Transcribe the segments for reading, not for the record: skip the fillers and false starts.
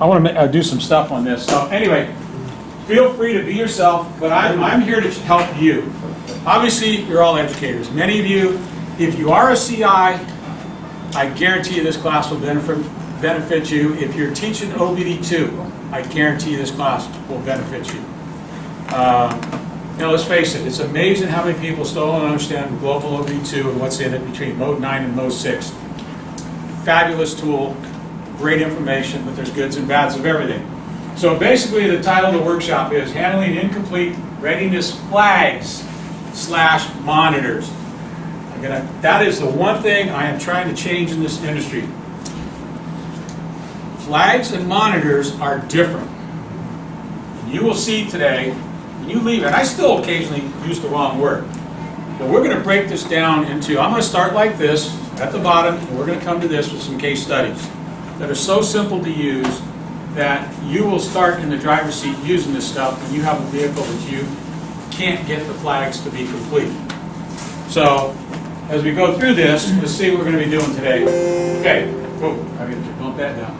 I want to do some stuff on this. So anyway, feel free to be yourself, but I'm here to help you. Obviously, you're all educators. Many of you, if you are a CI, I guarantee you this class will benefit you. If you're teaching OBD2, I guarantee you this class will benefit you. Let's face it, it's amazing how many people still don't understand global OBD2 and what's in it between mode 9 and mode 6. Fabulous tool, great information, but there's goods and bads of everything. So basically the title of the workshop is Handling Incomplete Readiness Flags / Monitors. That is the one thing I am trying to change in this industry. Flags and monitors are different. You will see today, when you leave, and I still occasionally use the wrong word, but we're going to break this down into, I'm going to start like this at the bottom, and we're going to come to this with some case studies that are so simple to use that you will start in the driver's seat using this stuff when you have a vehicle that you can't get the flags to be complete. So, as we go through this, let's see what we're going to be doing today. Okay, I got to bump that down.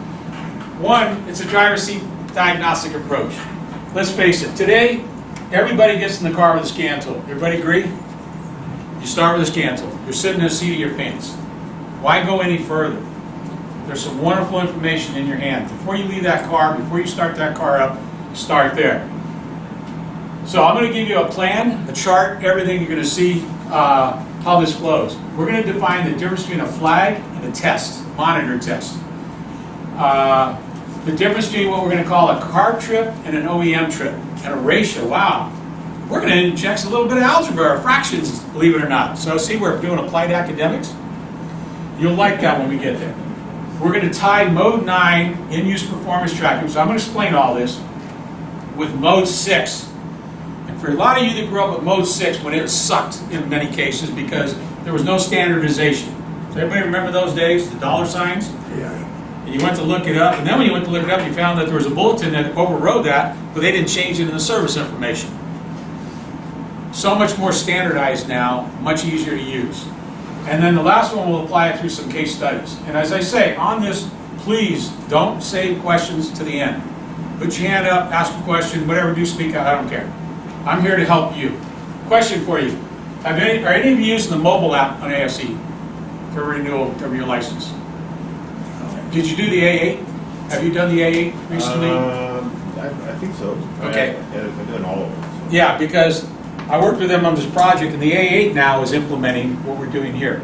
One, it's a driver's seat diagnostic approach. Let's face it, today, everybody gets in the car with a scan tool. Everybody agree? You start with a scan tool. You're sitting in the seat of your pants. Why go any further? There's some wonderful information in your hand. Before you leave that car, before you start that car up, start there. So I'm going to give you a plan, a chart, everything you're going to see how this flows. We're going to define the difference between a flag and a test, monitor test. The difference between what we're going to call a car trip and an OEM trip, and a ratio. Wow. We're going to inject a little bit of algebra or fractions, believe it or not. So see, we're doing applied academics. You'll like that when we get there. We're going to tie mode 9 in-use performance tracking, so I'm going to explain all this, with mode 6. And for a lot of you that grew up with mode 6, when it sucked in many cases because there was no standardization. Does everybody remember those days, the dollar signs? Yeah. And you went to look it up, and then when you went to look it up, you found that there was a bulletin that overrode that, but they didn't change it in the service information. So much more standardized now, much easier to use. And then the last one, we'll apply it through some case studies. And as I say, on this, please don't save questions to the end. Put your hand up, ask a question, whatever, do speak out, I don't care. I'm here to help you. Question for you. Are any of you using the mobile app on AFC for renewal of your license? Did you do the A8? Have you done the A8 recently? I think so. Okay. I've done all of them. So. Yeah, because I worked with them on this project, and the A8 now is implementing what we're doing here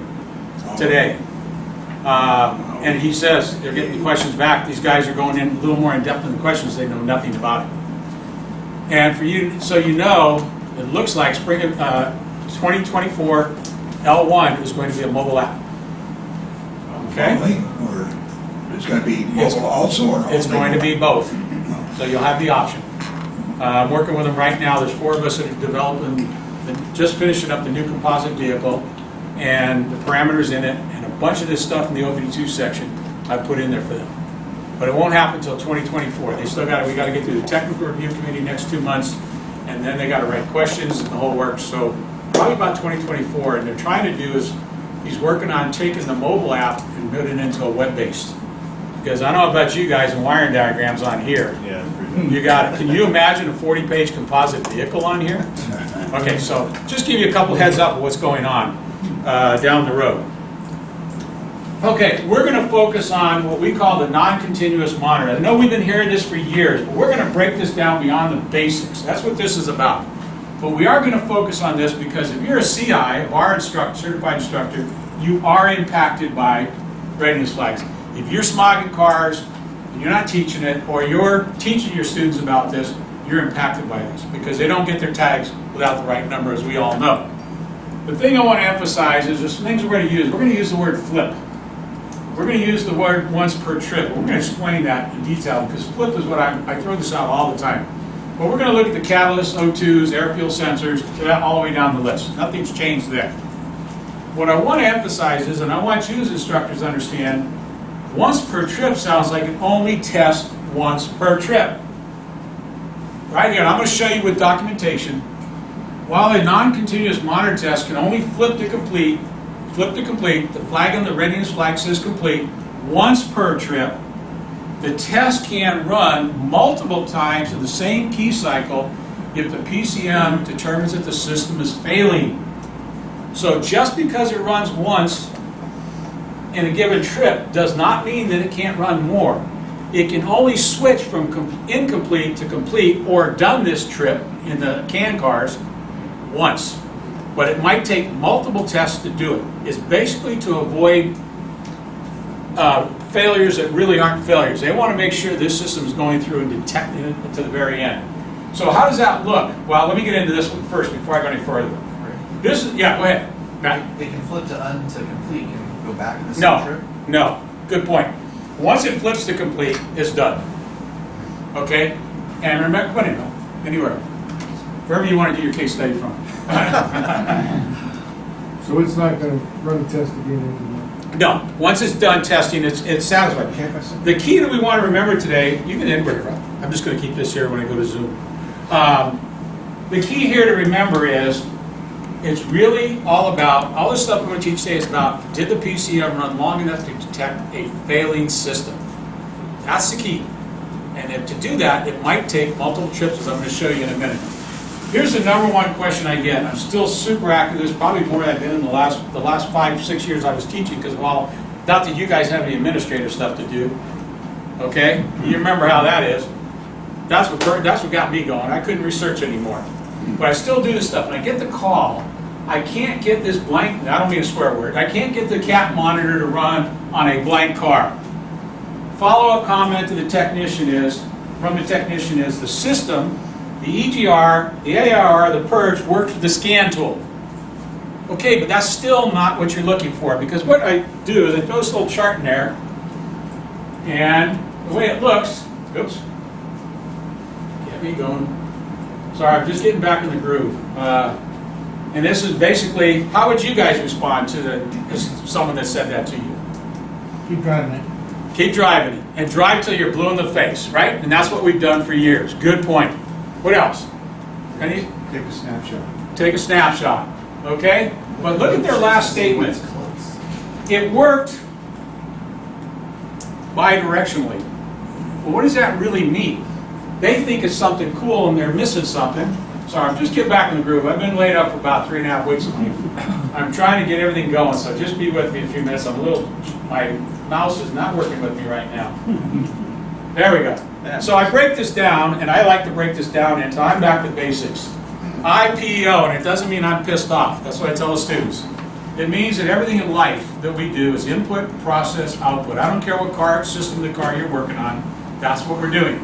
today. And he says they're getting the questions back. These guys are going in a little more in depth in the questions. They know nothing about it. And for you, so you know, it looks like spring of 2024 L1 is going to be a mobile app. Okay. Or it's going to be mobile also, or it's going to be both. So you'll have the option. I'm working with them right now. There's 4 of us that are developing, just finishing up the new composite vehicle and the parameters in it, and a bunch of this stuff in the OBD2 section I put in there for them. But it won't happen until 2024. They still we got to get through the technical review committee next 2 months, and then they got to write questions and the whole works. So probably about 2024. And they're trying to do is he's working on taking the mobile app and putting it into a web-based. Because I don't know about you guys and wiring diagrams on here. Yeah, it's pretty good. You got it. Can you imagine a 40-page composite vehicle on here? Okay, so just give you a couple heads up of what's going on down the road. Okay, we're going to focus on what we call the non-continuous monitor. I know we've been hearing this for years, but we're going to break this down beyond the basics. That's what this is about. But we are going to focus on this because if you're a CI, a bar instructor, certified instructor, you are impacted by readiness flags. If you're smogging cars and you're not teaching it, or you're teaching your students about this, you're impacted by this because they don't get their tags without the right number, as we all know. The thing I want to emphasize is there's some things we're going to use. We're going to use the word flip. We're going to use the word once per trip. We're going to explain that in detail because flip is what I throw this out all the time. But we're going to look at the catalysts, O2s, air fuel sensors, all the way down the list. Nothing's changed there. What I want to emphasize is, and I want you as instructors to understand, once per trip sounds like it only tests once per trip. Right here, and I'm going to show you with documentation. While a non-continuous monitor test can only flip to complete, the flag on the readiness flag says complete, once per trip, The test can run multiple times in the same key cycle if the PCM determines that the system is failing. So just because it runs once in a given trip does not mean that it can't run more. It can only switch from incomplete to complete or done this trip in the CAN cars once. But it might take multiple tests to do it. It's basically to avoid failures that really aren't failures. They want to make sure this system is going through and detecting it to the very end. So how does that look? Well, let me get into this one first before I go any further. This is, yeah, go ahead, Matt. They can flip to complete, can go back in the same No, trip? no, good point. Once it flips to complete, it's done. Okay? And remember, anywhere, wherever you want to do your case study from. So it's not gonna run the test again anymore? No, once it's done testing, it's satisfied. The key that we want to remember today, you can end where you're at. I'm just going to keep this here when I go to Zoom. The key here to remember is, it's really all about, all this stuff we're going to teach today is about, did the PCM run long enough to detect a failing system? That's the key. And if to do that, it might take multiple trips, as I'm going to show you in a minute. Here's the number one question I get. I'm still super active. There's probably more than I've been in the last 5-6 years I was teaching, because while, not that you guys have any administrative stuff to do, okay? You remember how that is. That's what got me going. I couldn't research anymore. But I still do this stuff, and I get the call. I can't get this blank, I don't mean a swear word, I can't get the CAP monitor to run on a blank car. Follow-up comment to the technician is, the system, the EGR, the AR, the purge works with the scan tool. Okay, but that's still not what you're looking for, because what I do is I throw this little chart in there, and the way it looks, oops, get me going. Sorry, I'm just getting back in the groove. And this is basically, how would you guys respond to someone that said that to you? Keep driving it. Keep driving it, and drive till you're blue in the face, right? And that's what we've done for years. Good point. What else? Any? Take a snapshot. Take a snapshot, okay? But look at their last statement. It's close. It worked bidirectionally. Well, what does that really mean? They think it's something cool and they're missing something. Sorry, I'm just getting back in the groove. I've been laid up for about 3.5 weeks. I'm trying to get everything going, so just be with me a few minutes. My mouse is not working with me right now. There we go. So I break this down, and I like to break this down into, I'm back to basics. IPO, and it doesn't mean I'm pissed off. That's what I tell the students. It means that everything in life that we do is input, process, output. I don't care what system of the car you're working on. That's what we're doing.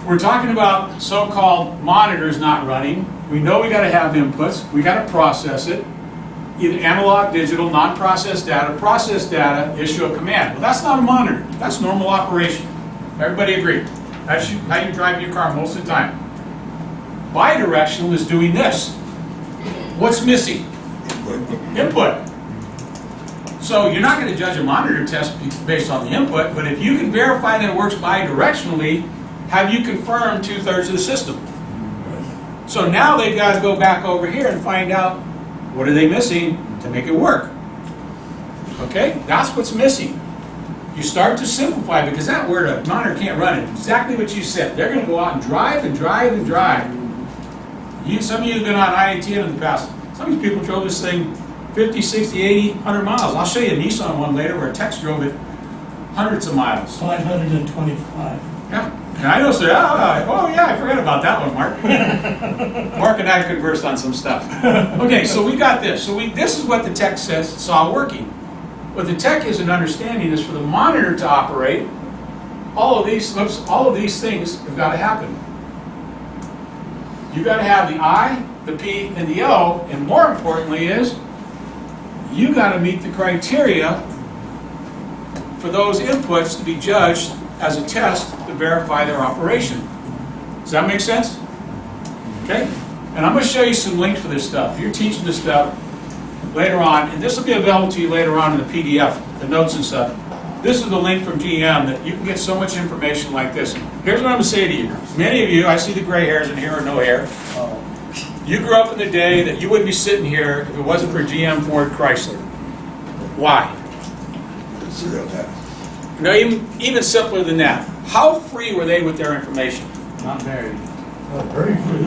We're talking about so-called monitors not running. We know we got to have inputs. We got to process it. Either analog, digital, non-processed data, processed data, issue a command. Well, that's not a monitor. That's normal operation. Everybody agree? That's how you drive your car most of the time. Bidirectional is doing this. What's missing? Input. So you're not going to judge a monitor test based on the input, but if you can verify that it works bidirectionally, have you confirmed 2/3 of the system? So now they've got to go back over here and find out what are they missing to make it work. Okay? That's what's missing. You start to simplify, because that word, a monitor can't run it. Exactly what you said. They're going to go out and drive and drive and drive. Some of you have been on I-80 in the past. Some of these people drove this thing 50, 60, 80, 100 miles. I'll show you a Nissan one later where a Tex drove it hundreds of miles. 525. Yeah. And I know, sir, oh yeah, I forgot about that one, Mark. Mark and I conversed on some stuff. Okay, so we got this. So this is what the tech saw working. What the tech is an understanding is for the monitor to operate, all of these things have got to happen. You've got to have the I, the P, and the O, and more importantly is, you got to meet the criteria for those inputs to be judged as a test to verify their operation. Does that make sense? Okay? And I'm going to show you some links for this stuff. You're teaching this stuff later on, and this will be available to you later on in the PDF, the notes and stuff. This is the link from GM that you can get so much information like this. Here's what I'm going to say to you. Many of you, I see the gray hairs in here or no hair. You grew up in the day that you wouldn't be sitting here if it wasn't for GM, Ford, Chrysler. Why? Serial test. No, even simpler than that. How free were they with their information? Not very. Very free.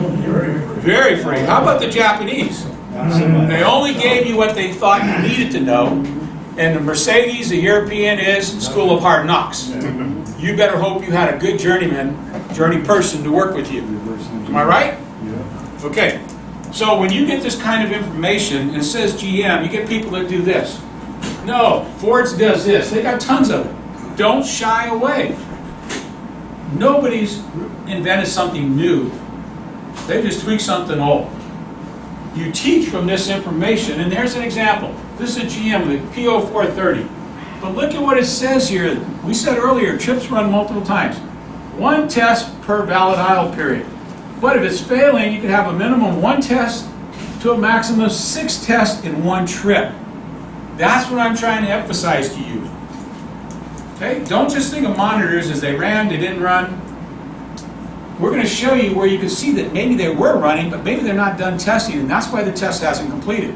Very free. How about the Japanese? They only gave you what they thought you needed to know. And the Mercedes, the European, is School of Hard Knocks. You better hope you had a good journey person to work with you. Am I right? Yeah. Okay. So when you get this kind of information, and it says GM, you get people that do this. No, Ford's does this. They got tons of it. Don't shy away. Nobody's invented something new. They just tweaked something old. You teach from this information, and there's an example. This is a GM, the PO430. But look at what it says here. We said earlier, trips run multiple times. 1 test per valid idle period. But if it's failing, you could have a minimum 1 test to a maximum of 6 tests in 1 trip. That's what I'm trying to emphasize to you. Okay? Don't just think of monitors as they ran, they didn't run. We're going to show you where you can see that maybe they were running, but maybe they're not done testing, and that's why the test hasn't completed.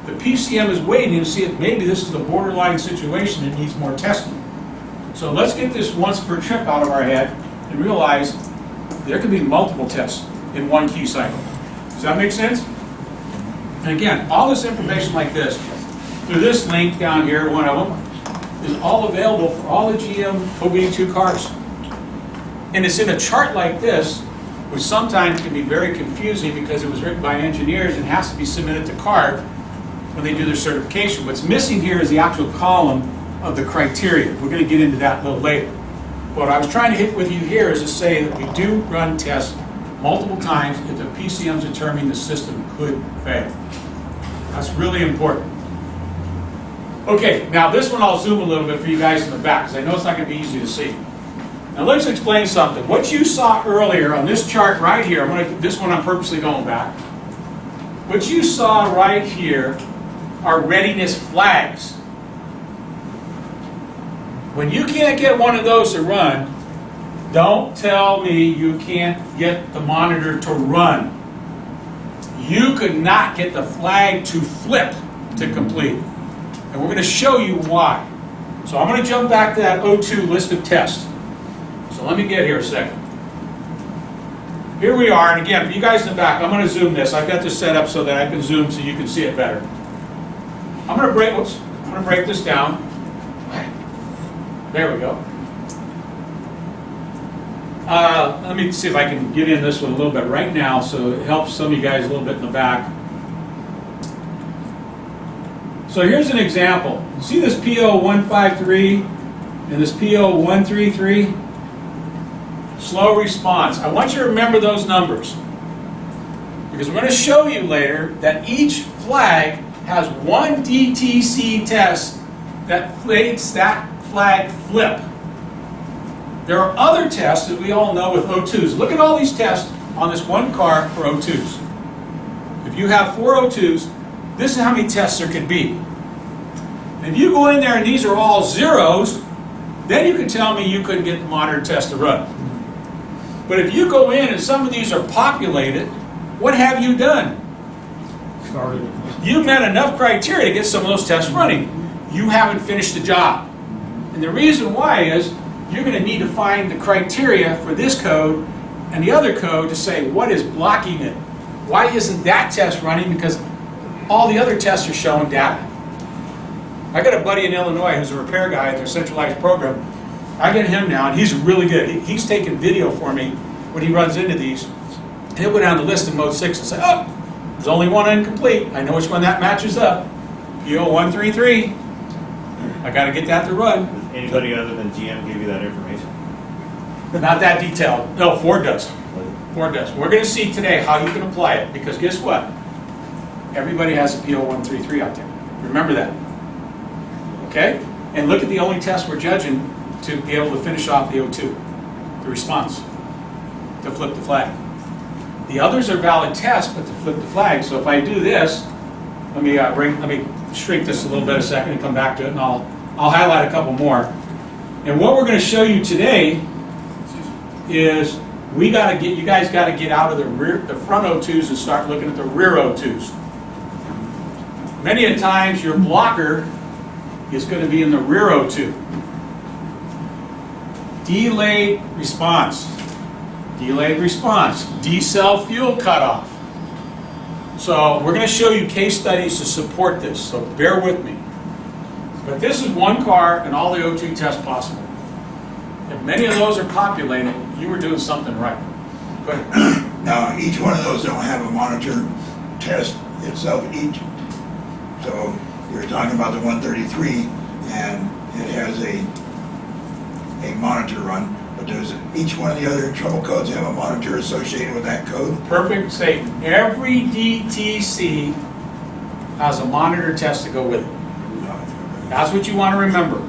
The PCM is waiting to see if maybe this is a borderline situation and needs more testing. So let's get this once per trip out of our head and realize there could be multiple tests in 1 Q cycle. Does that make sense? And again, all this information like this, through this link down here, one of them, is all available for all the GM OBD2 cars. And it's in a chart like this, which sometimes can be very confusing because it was written by engineers and has to be submitted to CARB when they do their certification. What's missing here is the actual column of the criteria. We're going to get into that a little later. What I was trying to hit with you here is to say that we do run tests multiple times if the PCM's determining the system could fail. That's really important. Okay, now this one I'll zoom a little bit for you guys in the back because I know it's not going to be easy to see. Now let's explain something. What you saw earlier on this chart right here, this one I'm purposely going back. What you saw right here are readiness flags. When you can't get one of those to run, don't tell me you can't get the monitor to run. You could not get the flag to flip to complete. And we're going to show you why. So I'm going to jump back to that O2 list of tests. So let me get here a second. Here we are, and again, for you guys in the back, I'm going to zoom this. I've got this set up so that I can zoom so you can see it better. I'm going to break this down. There we go. Let me see if I can get in this one a little bit right now so it helps some of you guys a little bit in the back. So here's an example. See this PO153 and this PO133? Slow response. I want you to remember those numbers because we're going to show you later that each flag has 1 DTC test that makes that flag flip. There are other tests that we all know with O2s. Look at all these tests on this one car for O2s. If you have 4 O2s, this is how many tests there could be. If you go in there and these are all zeros, then you can tell me you couldn't get the monitor test to run. But if you go in and some of these are populated, what have you done? You've met enough criteria to get some of those tests running. You haven't finished the job. And the reason why is you're going to need to find the criteria for this code and the other code to say what is blocking it. Why isn't that test running? Because all the other tests are showing data. I got a buddy in Illinois who's a repair guy at their centralized program. I get him now, and he's really good. He's taking video for me when he runs into these. And he'll go down the list in mode 6 and say, oh, there's only one incomplete. I know which one that matches up. PO133. I got to get that to run. Does anybody other than GM give you that information? Not that detailed. No, Ford does. Ford does. We're going to see today how you can apply it, because guess what? Everybody has a PO133 out there. Remember that. Okay? And look at the only test we're judging to be able to finish off the O2, the response, to flip the flag. The others are valid tests, but to flip the flag. So if I do this, let me shrink this a little bit a second and come back to it, and I'll highlight a couple more. And what we're going to show you today is you guys got to get out of the front O2s and start looking at the rear O2s. Many a times your blocker is going to be in the rear O2. delayed response. Delayed response. D-cell fuel cutoff. So we're going to show you case studies to support this, so bear with me. But this is one car and all the O2 tests possible. If many of those are populated, you were doing something right. Go ahead. Now, each one of those don't have a monitor test itself each. So you're talking about the 133 and it has a monitor run. But does each one of the other trouble codes have a monitor associated with that code? Perfect statement. Every DTC has a monitor test to go with it. That's what you want to remember.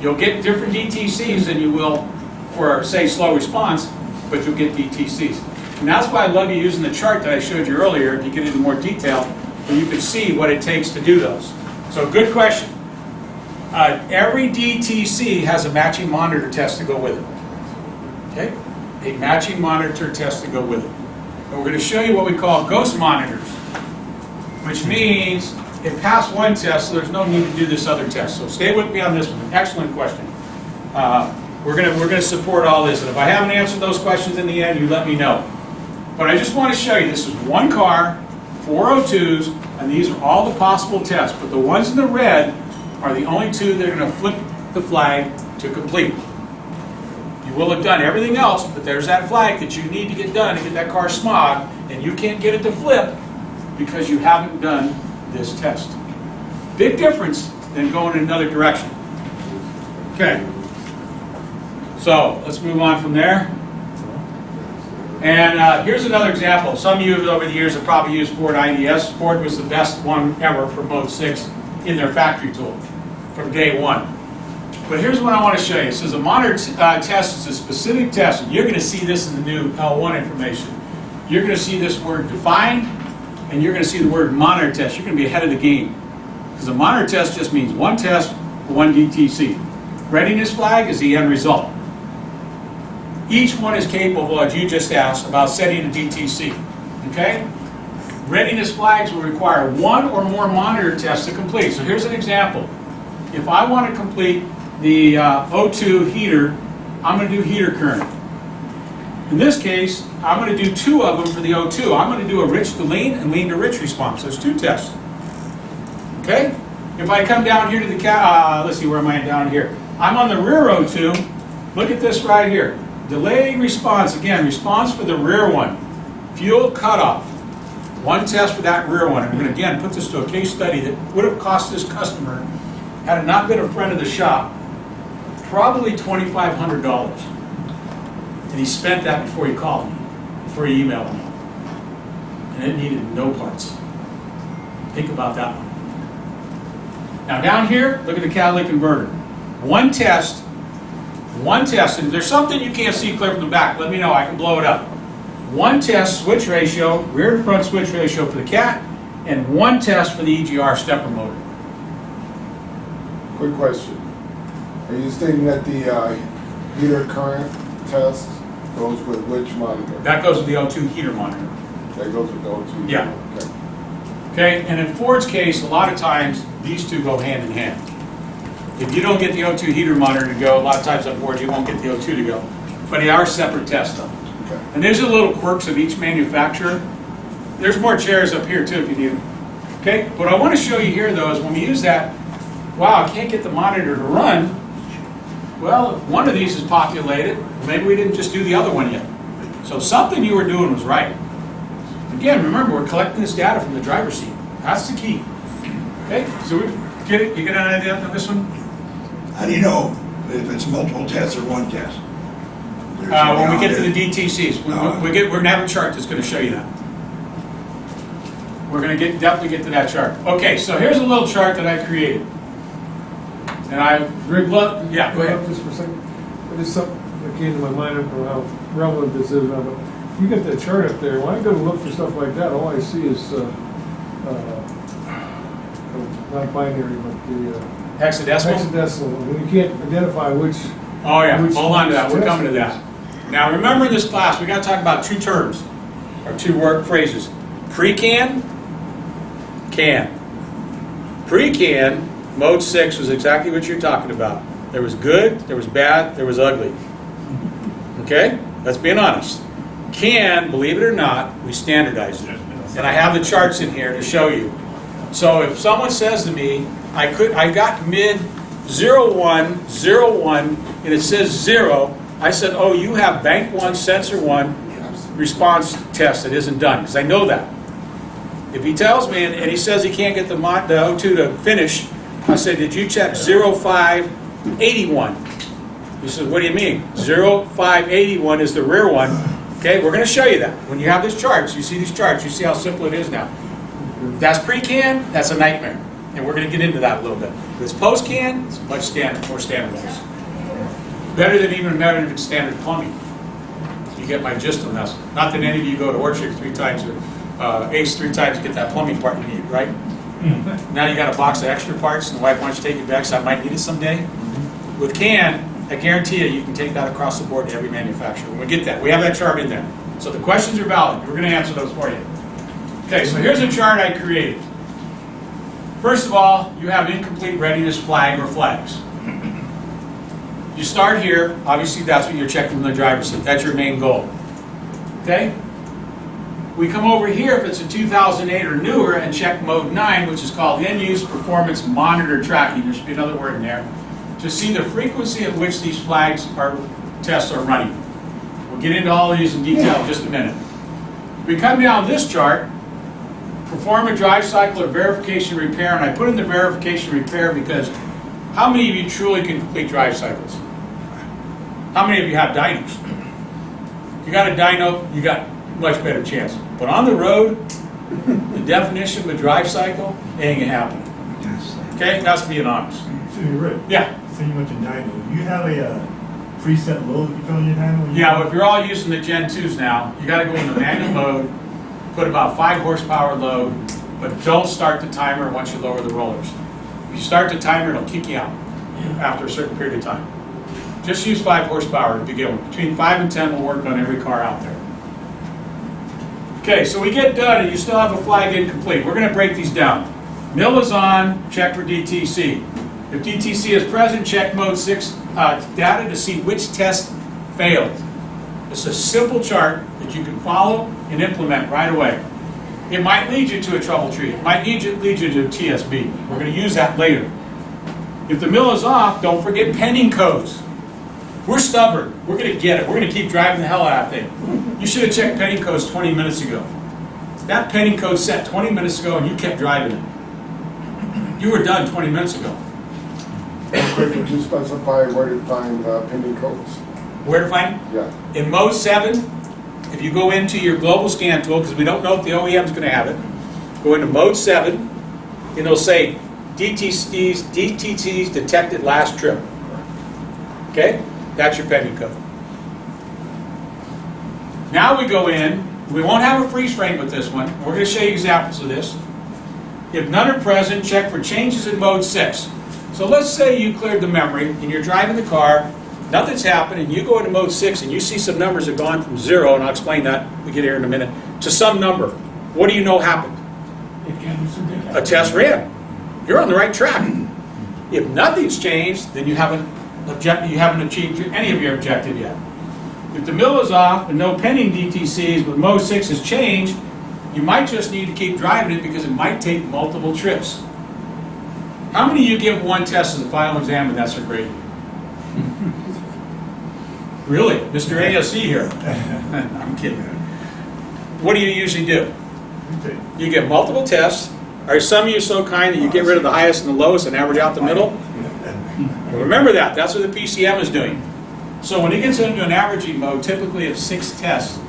You'll get different DTCs than you will for, say, slow response, but you'll get DTCs. And that's why I love you using the chart that I showed you earlier, if you get into more detail, where you can see what it takes to do those. So good question. Every DTC has a matching monitor test to go with it. Okay? A matching monitor test to go with it. And we're going to show you what we call ghost monitors, which means it passed one test, so there's no need to do this other test. So stay with me on this one. Excellent question. We're gonna support all this, and if I haven't answered those questions in the end, you let me know. But I just want to show you, this is one car, 4 O2s, and these are all the possible tests. But the ones in the red are the only two that are going to flip the flag to complete. You will have done everything else, but there's that flag that you need to get done to get that car smog, and you can't get it to flip because you haven't done this test. Big difference than going in another direction. Okay. So let's move on from there. And here's another example. Some of you over the years have probably used Ford IDS. Ford was the best one ever for Mode 6 in their factory tool from day one. But here's what I want to show you. It says a monitor test is a specific test, and you're going to see this in the new L1 information. You're going to see this word defined, and you're going to see the word monitor test. You're going to be ahead of the game. Because a monitor test just means one test, one DTC. Readiness flag is the end result. Each one is capable, as you just asked, about setting a DTC. Okay? Readiness flags will require one or more monitor tests to complete. So here's an example. If I want to complete the O2 heater, I'm going to do heater current. In this case, I'm going to do 2 of them for the O2. I'm going to do a rich to lean and lean to rich response. There's 2 tests. Okay? If I come down here to the let's see, where am I down here? I'm on the rear O2. Look at this right here. Delayed response. Again, response for the rear one. Fuel cutoff. 1 test for that rear one. I'm going to, again, put this to a case study that would have cost this customer, had it not been a friend of the shop, probably $2,500. And he spent that before he called me, before he emailed me. And it needed no parts. Think about that one. Now down here, look at the catalytic converter. 1 test, and if there's something you can't see clear from the back, let me know, I can blow it up. 1 test switch ratio, rear to front switch ratio for the cat, and 1 test for the EGR stepper motor. Quick question. Are you stating that the heater current test goes with which monitor? That goes with the O2 heater monitor. That goes with the O2? Yeah. Okay. Okay, and in Ford's case, a lot of times, these 2 go hand in hand. If you don't get the O2 heater monitor to go, a lot of times on Ford, you won't get the O2 to go. But they are separate tests, though. Okay. And there's the little quirks of each manufacturer. There's more chairs up here, too, if you need them. Okay, what I want to show you here, though, is when we use that, wow, I can't get the monitor to run. Well, if one of these is populated, maybe we didn't just do the other one yet. So something you were doing was right. Again, remember, we're collecting this data from the driver's seat. That's the key. Okay, so we get it? You get an idea on this one? How do you know if it's multiple tests or 1 test? When we get to the DTCs, we're going to have a chart that's going to show you that. We're going to definitely get to that chart. Okay, so here's a little chart that I created. And I look, yeah, go ahead. Just for a second. There's something that came to my mind. I don't know how relevant this is, but you get that chart up there. When I go to look for stuff like that, all I see is not binary, but the Hexadecimal? hexadecimal. And you can't identify which. Oh yeah, which hold on to that. We're test coming to it that. Now remember in this class, we got to talk about 2 terms, or 2 word phrases. Pre-can, can. Pre-can, mode 6 was exactly what you're talking about. There was good, there was bad, there was ugly. Okay? That's being honest. Can, believe it or not, we standardized it. And I have the charts in here to show you. So if someone says to me, I got mid 01, 01, and it says 0, I said, oh, you have bank 1, sensor 1, response test that isn't done, because I know that. If he tells me, and he says he can't get the O2 to finish, I say, did you check 0581? He says, what do you mean? 0581 is the rear one. Okay, we're going to show you that. When you have these charts, you see these charts, you see how simple it is now. If that's pre-can, that's a nightmare. And we're going to get into that a little bit. If it's post-can, it's much more standardized. Better than even standard plumbing. You get my gist on this. Not that any of you go to Orchard 3 times or Ace 3 times to get that plumbing part you need, right? Now you got a box of extra parts and the wife wants you to take it back, so I might need it someday. With can, I guarantee you can take that across the board to every manufacturer. We'll get that. We have that chart in there. So the questions are valid. We're going to answer those for you. Okay, so here's a chart I created. First of all, you have incomplete readiness flag or flags. You start here. Obviously, that's what you're checking from the driver's seat. That's your main goal. Okay? We come over here if it's a 2008 or newer and check mode 9, which is called in-use performance monitor tracking. There should be another word in there. To see the frequency at which these flags or tests are running. We'll get into all of these in detail in just a minute. We come down this chart, perform a drive cycle or verification repair, and I put in the verification repair because how many of you truly can complete drive cycles? How many of you have dynos? If you got a dyno, you got much better chance. But on the road, the definition of a drive cycle ain't gonna happen. Okay, that's being honest. So you're right. Yeah. So you mentioned dyno. You have a preset load you put on your dyno? Yeah, well, if you're all using the Gen 2s now, you got to go into manual mode, put about 5 horsepower load, but don't start the timer once you lower the rollers. If you start the timer, it'll kick you out after a certain period of time. Just use 5 horsepower to begin with. Between 5 and 10 will work on every car out there. Okay, so we get done and you still have a flag incomplete. We're going to break these down. Mill is on, check for DTC. If DTC is present, check mode 6 data to see which test failed. It's a simple chart that you can follow and implement right away. It might lead you to a trouble tree. It might lead you to a TSB. We're going to use that later. If the mill is off, don't forget pending codes. We're stubborn. We're going to get it. We're going to keep driving the hell out of that thing. You should have checked pending codes 20 minutes ago. That pending code set 20 minutes ago and you kept driving it. You were done 20 minutes ago. Quick, would you specify where to find pending codes? Where to find? Yeah. In mode 7, if you go into your global scan tool, because we don't know if the OEM is going to have it, go into mode 7, and it'll say DTCs detected last trip. Okay? That's your pending code. Now we go in, we won't have a freeze frame with this one. We're going to show you examples of this. If none are present, check for changes in mode 6. So let's say you cleared the memory and you're driving the car, nothing's happened, and you go into mode 6 and you see some numbers have gone from 0, and I'll explain that, we get here in a minute, to some number. What do you know happened? A test ran. You're on the right track. If nothing's changed, then you haven't achieved any of your objective yet. If the mill is off and no pending DTCs, but mode 6 has changed, you might just need to keep driving it because it might take multiple trips. How many of you give one test as a final exam and that's a grade? Really? Mr. ASC here. I'm kidding. What do you usually do? You get multiple tests. Are some of you so kind that you get rid of the highest and the lowest and average out the middle? Well, remember that. That's what the PCM is doing. So when it gets into an averaging mode, typically of 6 tests,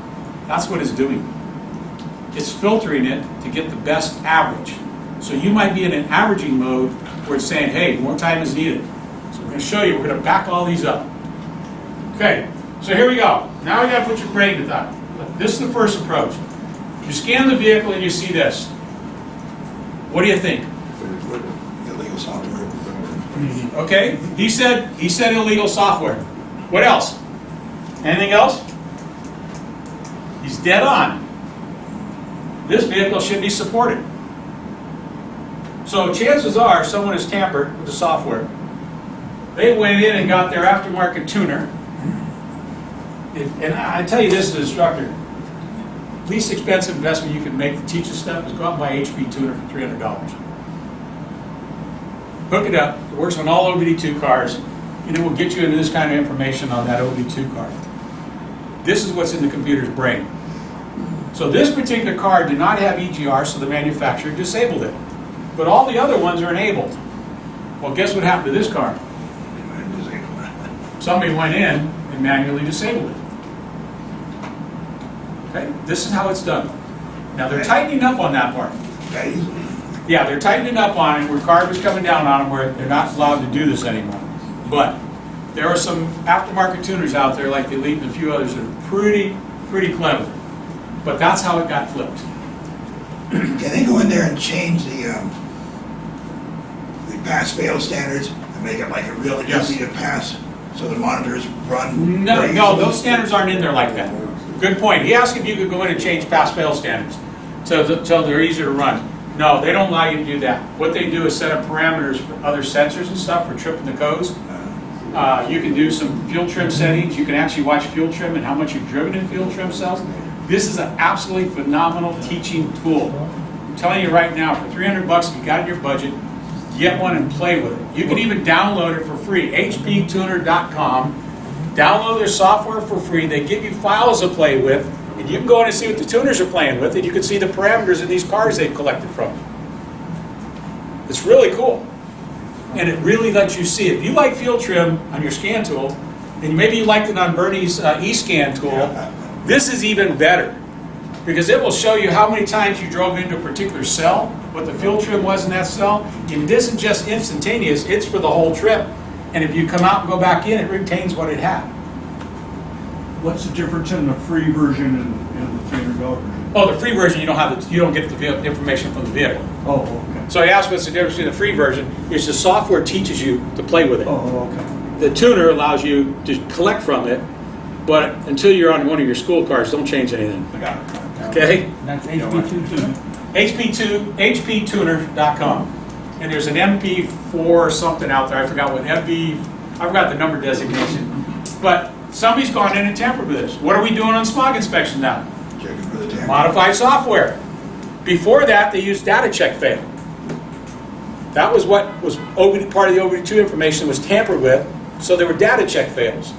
that's what it's doing. It's filtering it to get the best average. So you might be in an averaging mode where it's saying, hey, more time is needed. So we're going to show you. We're going to back all these up. Okay, so here we go. Now you got to put your brain to that. This is the first approach. You scan the vehicle and you see this. What do you think? Illegal software. Okay, he said illegal software. What else? Anything else? He's dead on. This vehicle should be supported. So chances are someone has tampered with the software. They went in and got their aftermarket tuner And I tell you this as an instructor, least expensive investment you can make to teach this stuff is go out and buy HP tuner for $300. Hook it up, it works on all OBD2 cars, and it will get you into this kind of information on that OBD2 car. This is what's in the computer's brain. So this particular car did not have EGR, so the manufacturer disabled it. But all the other ones are enabled. Well, guess what happened to this car? Somebody went in and manually disabled it. Okay, this is how it's done. Now they're tightening up on that part. Yeah, they're tightening up on it where cars is coming down on them where they're not allowed to do this anymore. But there are some aftermarket tuners out there like the Elite and a few others that are pretty clever. But that's how it got flipped. Can they go in there and change the pass-fail standards and make it like a real Yes. easy to pass so the monitors run? No, very no, easily? those standards aren't in there like that. Good point. He asked if you could go in and change pass-fail standards so they're easier to run. No, they don't allow you to do that. What they do is set up parameters for other sensors and stuff for tripping the codes. You can do some fuel trim settings. You can actually watch fuel trim and how much you've driven in fuel trim cells. This is an absolutely phenomenal teaching tool. I'm telling you right now, for $300 if you got it in your budget, get one and play with it. You can even download it for free. hptuner.com. Download their software for free. They give you files to play with, and you can go in and see what the tuners are playing with, and you can see the parameters in these cars they've collected from. It's really cool. And it really lets you see it. If you like field trim on your scan tool, and maybe you liked it on Bernie's eScan tool, this is even better. Because it will show you how many times you drove into a particular cell, what the field trim was in that cell. And it isn't just instantaneous, it's for the whole trip. And if you come out and go back in, it retains what it had. What's the difference in the free version and the $300 version? Oh, the free version, you don't get the information from the vehicle. Oh, okay. So I asked what's the difference between the free version. It's the software teaches you to play with it. Oh, okay. The tuner allows you to collect from it, but until you're on one of your school cars, don't change anything. I got it. Okay? That's HP2 hptuner.com. And there's an MP4 or something out there. I forgot the number designation. But somebody's gone in and tampered with this. What are we doing on smog inspection now? Checking for the tamper. Modified software. Before that, they used data check fail. That was what was part of the OBD2 information was tampered with, so there were data check fails.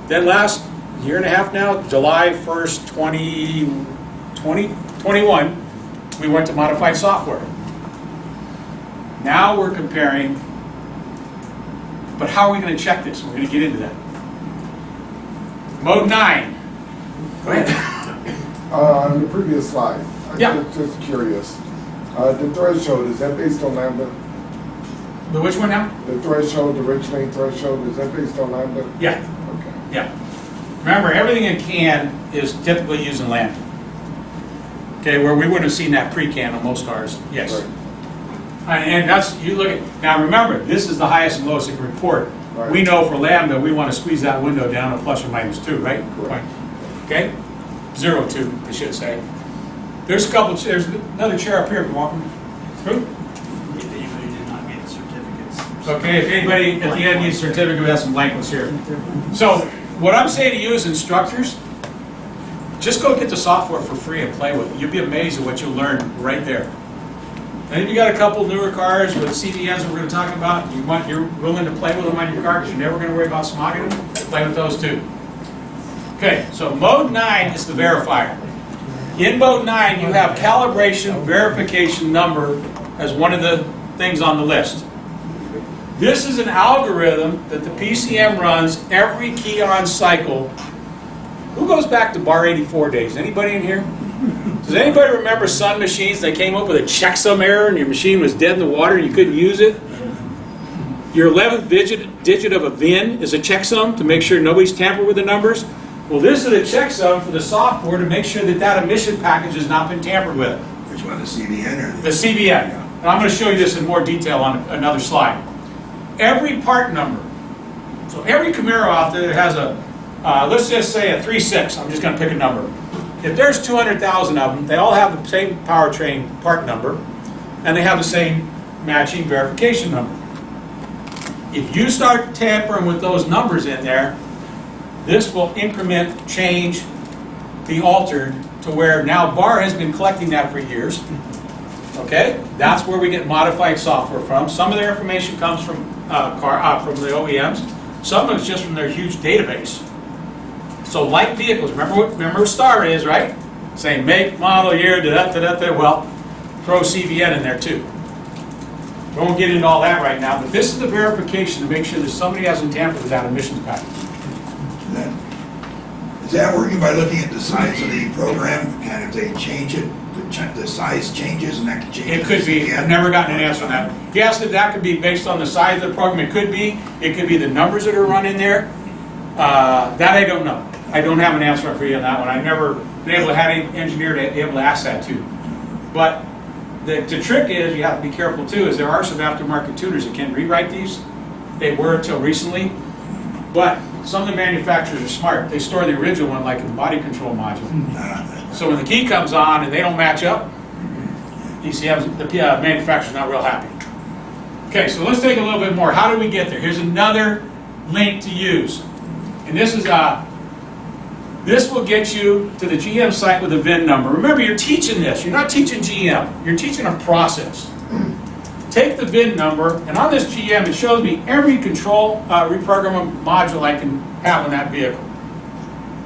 Then last year and a half now, July 1st, 2021, we went to modified software. Now we're comparing, but how are we going to check this? We're going to get into that. Mode 9. Go ahead. On the previous slide, Yeah. I'm just curious. The threshold, is that based on lambda? The which one now? The threshold, the Richmond threshold, is that based on lambda? Yeah. Okay. Yeah. Remember, everything in CAN is typically using lambda. Okay, where we wouldn't have seen that pre-CAN on most cars. Yes. Right. And that's, you look at, now remember, this is the highest and lowest it can report. Right. We know for lambda, we want to squeeze that window down to plus or minus 2, right? Correct. Okay? 0.2, I should say. There's another chair up here if you want. Who? If anybody did not get certificates. Okay, if anybody at the end needs a certificate, we have some blank ones here. So, what I'm saying to you as instructors, just go get the software for free and play with it. You'll be amazed at what you'll learn right there. And if you got a couple newer cars with CDNs we're going to talk about, you're willing to play with them on your car because you're never going to worry about smogging them, play with those too. Okay, so mode 9 is the verifier. In mode 9, you have calibration verification number as one of the things on the list. This is an algorithm that the PCM runs every key on cycle. Who goes back to bar 84 days? Anybody in here? Does anybody remember Sun machines? They came up with a checksum error and your machine was dead in the water and you couldn't use it? Your 11th digit of a VIN is a checksum to make sure nobody's tampered with the numbers. Well, this is a checksum for the software to make sure that that emission package has not been tampered with. Which one, the CVN or? The CVN. And I'm going to show you this in more detail on another slide. Every part number. So every Camaro out there has a, let's just say a 3.6. I'm just going to pick a number. If there's 200,000 of them, they all have the same powertrain part number, and they have the same matching verification number. If you start tampering with those numbers in there, This will increment, change, be altered to where now BAR has been collecting that for years. Okay? That's where we get modified software from. Some of their information comes from from the OEMs. Some of it's just from their huge database. So light vehicles, remember what STAR is, right? Same make, model, year, da-da-da-da-da. Well, throw CVN in there too. We won't get into all that right now, but this is the verification to make sure that somebody hasn't tampered with that emissions package. Is that working by looking at the size of the program, and if they change it, the size changes and that can change? It could be. I've never gotten an answer on that. He asked if that could be based on the size of the program. It could be. It could be the numbers that are run in there. That I don't know. I don't have an answer for you on that one. I've never been able to have any engineer to be able to ask that too. But the trick is, you have to be careful too, is there are some aftermarket tuners that can rewrite these. They were until recently. But some of the manufacturers are smart. They store the original one like in the body control module. So when the key comes on and they don't match up, ECM's, the manufacturer's not real happy. Okay, so let's take a little bit more. How do we get there? Here's another link to use. And this is this will get you to the GM site with a VIN number. Remember, you're teaching this. You're not teaching GM. You're teaching a process. Take the VIN number, and on this GM, it shows me every control reprogrammable module I can have on that vehicle.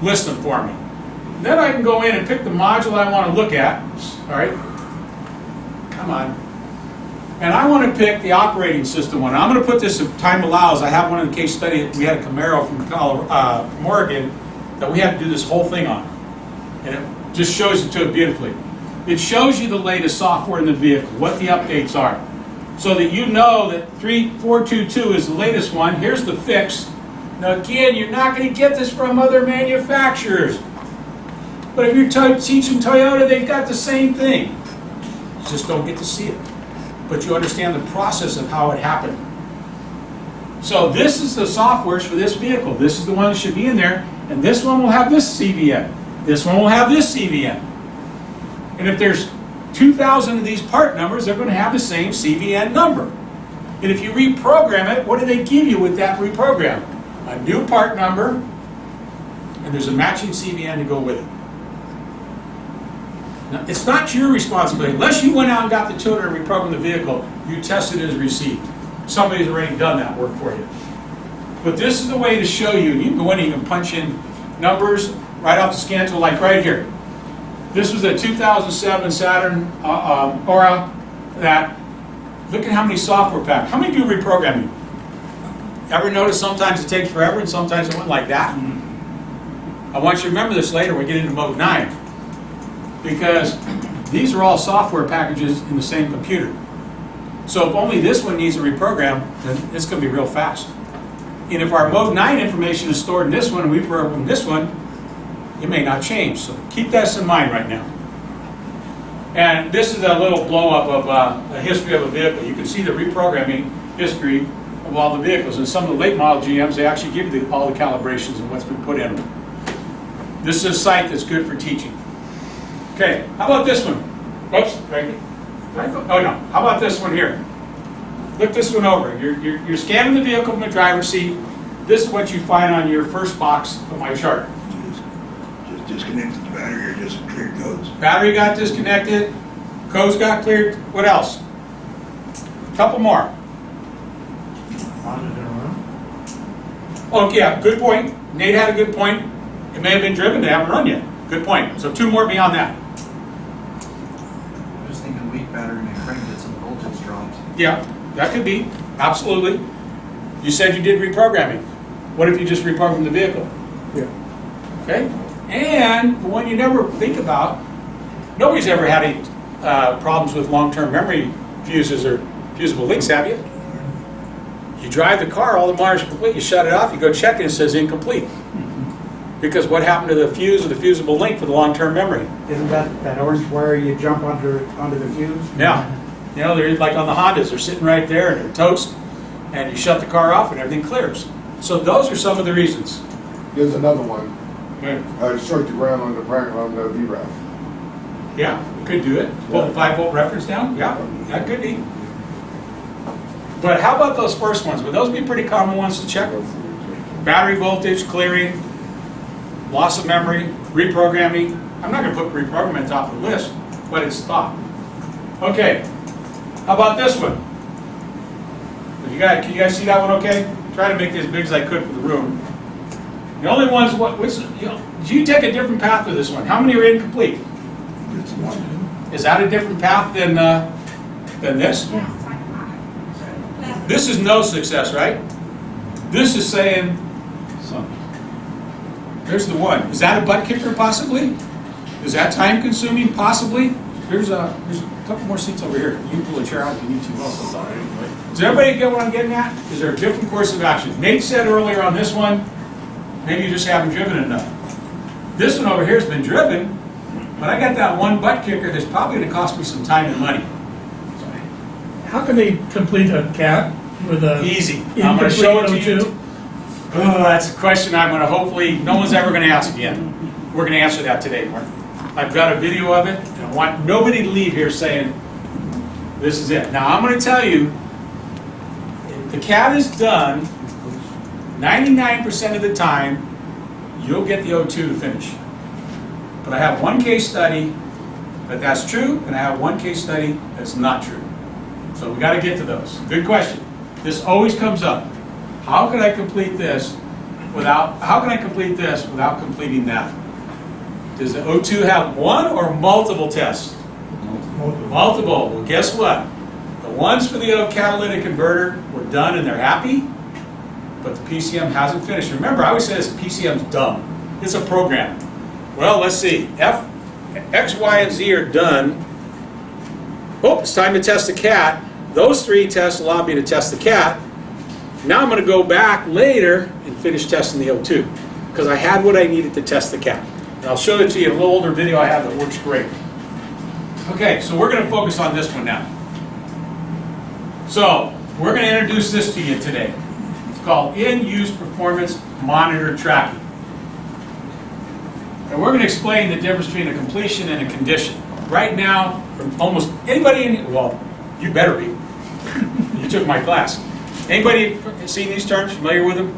List them for me. Then I can go in and pick the module I want to look at. All right. Come on. And I want to pick the operating system one. I'm going to put this, if time allows, I have one in the case study. We had a Camaro from Oregon that we had to do this whole thing on. And it just shows it to it beautifully. It shows you the latest software in the vehicle, what the updates are. So that you know that 3422 is the latest one. Here's the fix. Now again, you're not going to get this from other manufacturers. But if you're teaching Toyota, they've got the same thing. You just don't get to see it. But you understand the process of how it happened. So this is the softwares for this vehicle. This is the one that should be in there. And this one will have this CVN. This one will have this CVN. And if there's 2,000 of these part numbers, they're going to have the same CVN number. And if you reprogram it, what do they give you with that reprogram? A new part number, and there's a matching CVN to go with it. Now, it's not your responsibility. Unless you went out and got the tuner and reprogrammed the vehicle, you tested it as received. Somebody's already done that work for you. But this is the way to show you. You can go in and you can punch in numbers right off the scan tool, like right here. This was a 2007 Saturn Aura that, look at how many software packs. How many do reprogramming? Ever notice sometimes it takes forever and sometimes it went like that? I want you to remember this later when we get into mode 9. Because these are all software packages in the same computer. So if only this one needs a reprogram, then it's going to be real fast. And if our mode 9 information is stored in this one and we program this one, it may not change. So keep that in mind right now. And this is a little blow-up of a history of a vehicle. You can see the reprogramming history of all the vehicles. And some of the late model GMs, they actually give you all the calibrations and what's been put in them. This is a site that's good for teaching. Okay, how about this one? Oops, right. Oh no, how about this one here? Look this one over. You're scanning the vehicle from the driver's seat. This is what you find on your first box of my chart. Just disconnected the battery or just cleared codes? Battery got disconnected, codes got cleared. What else? A couple more. Oh yeah, good point. Nate had a good point. It may have been driven, they haven't run yet. Good point. So 2 more beyond that. I'm just thinking weak battery may crank it so the voltage drops. Yeah, that could be. Absolutely. You said you did reprogramming. What if you just reprogrammed the vehicle? Yeah. Okay? And the one you never think about, nobody's ever had any problems with long-term memory fuses or fusible links, have you? You drive the car, all the monitors are complete, you shut it off, you go check it, it says incomplete. Because what happened to the fuse or the fusible link for the long-term memory? Isn't that orange wire you jump onto the fuse? Yeah. You know, they're like on the Hondas, they're sitting right there and they're toast, and you shut the car off and everything clears. So those are some of the reasons. Here's another one. Okay. Short the ground on the VRAF. Yeah, you could do it. Pull the 5-volt reference down? Yeah, that could be. But how about those first ones? Would those be pretty common ones to check? Battery voltage, clearing, loss of memory, reprogramming. I'm not going to put reprogramming on top of the list, but it's thought. Okay, how about this one? Can you guys see that one okay? Try to make it as big as I could for the room. The only ones, do you take a different path with this one? How many are incomplete? It's one. Is that a different path than this? This is no success, right? This is saying, there's the one. Is that a butt kicker possibly? Is that time consuming possibly? There's a couple more seats over here. You can pull a chair out if you need to. Does everybody get what I'm getting at? Is there a different course of action? Nate said earlier on this one, maybe you just haven't driven enough. This one over here has been driven, but I got that one butt kicker that's probably going to cost me some time and money. How can they complete a CAT with a Easy. I'm going to show it to you. incomplete Oh, that's a question I'm going to hopefully, no one's ever going to ask again. We're going to answer that today, Mark. I've got a video of it, and I want nobody to leave here saying, this is it. Now, I'm going to tell you, the CAT is done 99% of the time, you'll get the O2 to finish. But I have one case study that's true, and I have one case study that's not true. So we got to get to those. Good question. This always comes up. How can I complete this without completing that? Does the O2 have one or multiple tests? Multiple. Well, guess what? The ones for the catalytic converter were done and they're happy, but the PCM hasn't finished. Remember, I always say this, PCM's dumb. It's a program. Well, let's see. X, Y, and Z are done. Oh, it's time to test the CAT. Those 3 tests allowed me to test the CAT. Now I'm going to go back later and finish testing the O2 because I had what I needed to test the CAT. And I'll show it to you in a little older video I have that works great. Okay, so we're going to focus on this one now. So we're going to introduce this to you today. It's called In-Use Performance Monitor Tracking. And we're going to explain the difference between a completion and a condition. Right now, from almost anybody in here, well, you better be. You took my class. Anybody seen these terms, familiar with them?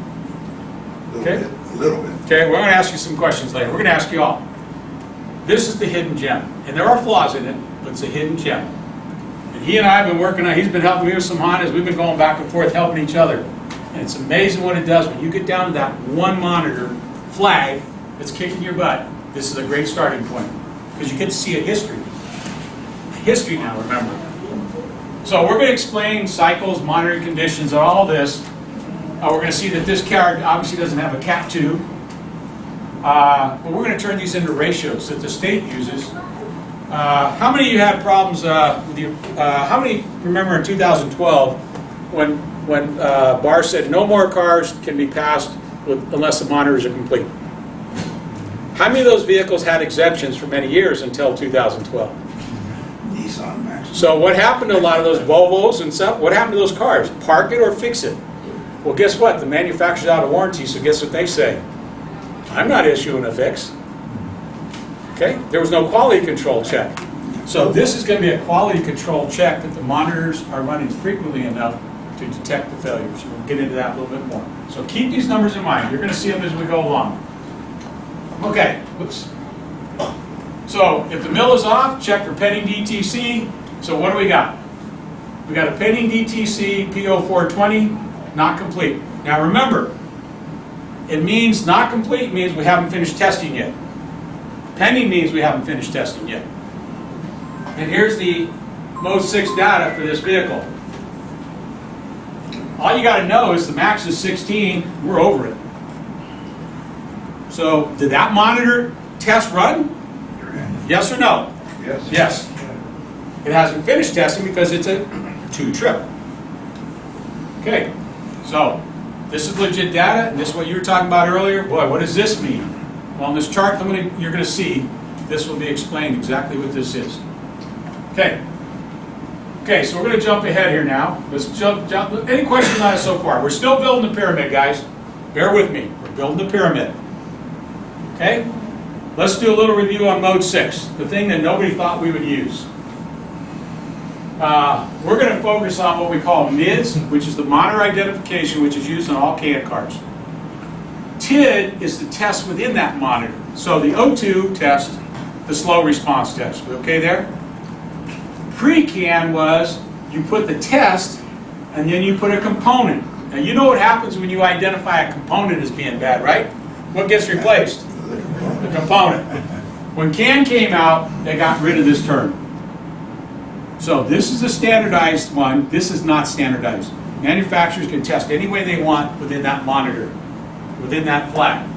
Okay. A little bit. Okay, we're going to ask you some questions later. We're going to ask you all. This is the hidden gem. And there are flaws in it, but it's a hidden gem. And he and I have been working on, he's been helping me with some Hondas. We've been going back and forth helping each other. And it's amazing what it does when you get down to that one monitor flag that's kicking your butt. This is a great starting point because you get to see a history. A history now, remember. So we're going to explain cycles, monitoring conditions, and all this. We're going to see that this card obviously doesn't have a Cat 2. But we're going to turn these into ratios that the state uses. How many of you had problems with your, how many remember in 2012 when Barr said no more cars can be passed unless the monitors are complete? How many of those vehicles had exemptions for many years until 2012? Nissan Max. So what happened to a lot of those Volvos and stuff? What happened to those cars? Park it or fix it. Well, guess what? The manufacturer's out of warranty, so guess what they say? I'm not issuing a fix. Okay? There was no quality control check. So this is going to be a quality control check that the monitors are running frequently enough to detect the failures. We'll get into that a little bit more. So keep these numbers in mind. You're going to see them as we go along. Okay. Whoops. So if the mill is off, check for pending DTC. So what do we got? We got a pending DTC PO 420, not complete. Now remember, it means not complete means we haven't finished testing yet. Pending means we haven't finished testing yet. And here's the Mode 6 data for this vehicle. All you got to know is the max is 16, we're over it. So did that monitor test run? Yes or no? Yes. Yes. It hasn't finished testing because it's a 2-trip. Okay, so this is legit data, and this is what you were talking about earlier. Boy, what does this mean? Well, on this chart you're going to see, this will be explained exactly what this is. Okay. Okay, so we're going to jump ahead here now. Let's jump. Any questions on it so far? We're still building the pyramid, guys. Bear with me. We're building the pyramid. Okay? Let's do a little review on Mode 6, the thing that nobody thought we would use. We're going to focus on what we call MIDS, which is the monitor identification, which is used on all CAD cards. TID is the test within that monitor. So the O2 test, the slow response test. We okay there? Pre-can was you put the test and then you put a component. Now you know what happens when you identify a component as being bad, right? What gets replaced? The component. When CAN came out, they got rid of this term. So this is a standardized one. This is not standardized. Manufacturers can test any way they want within that monitor, within that flag.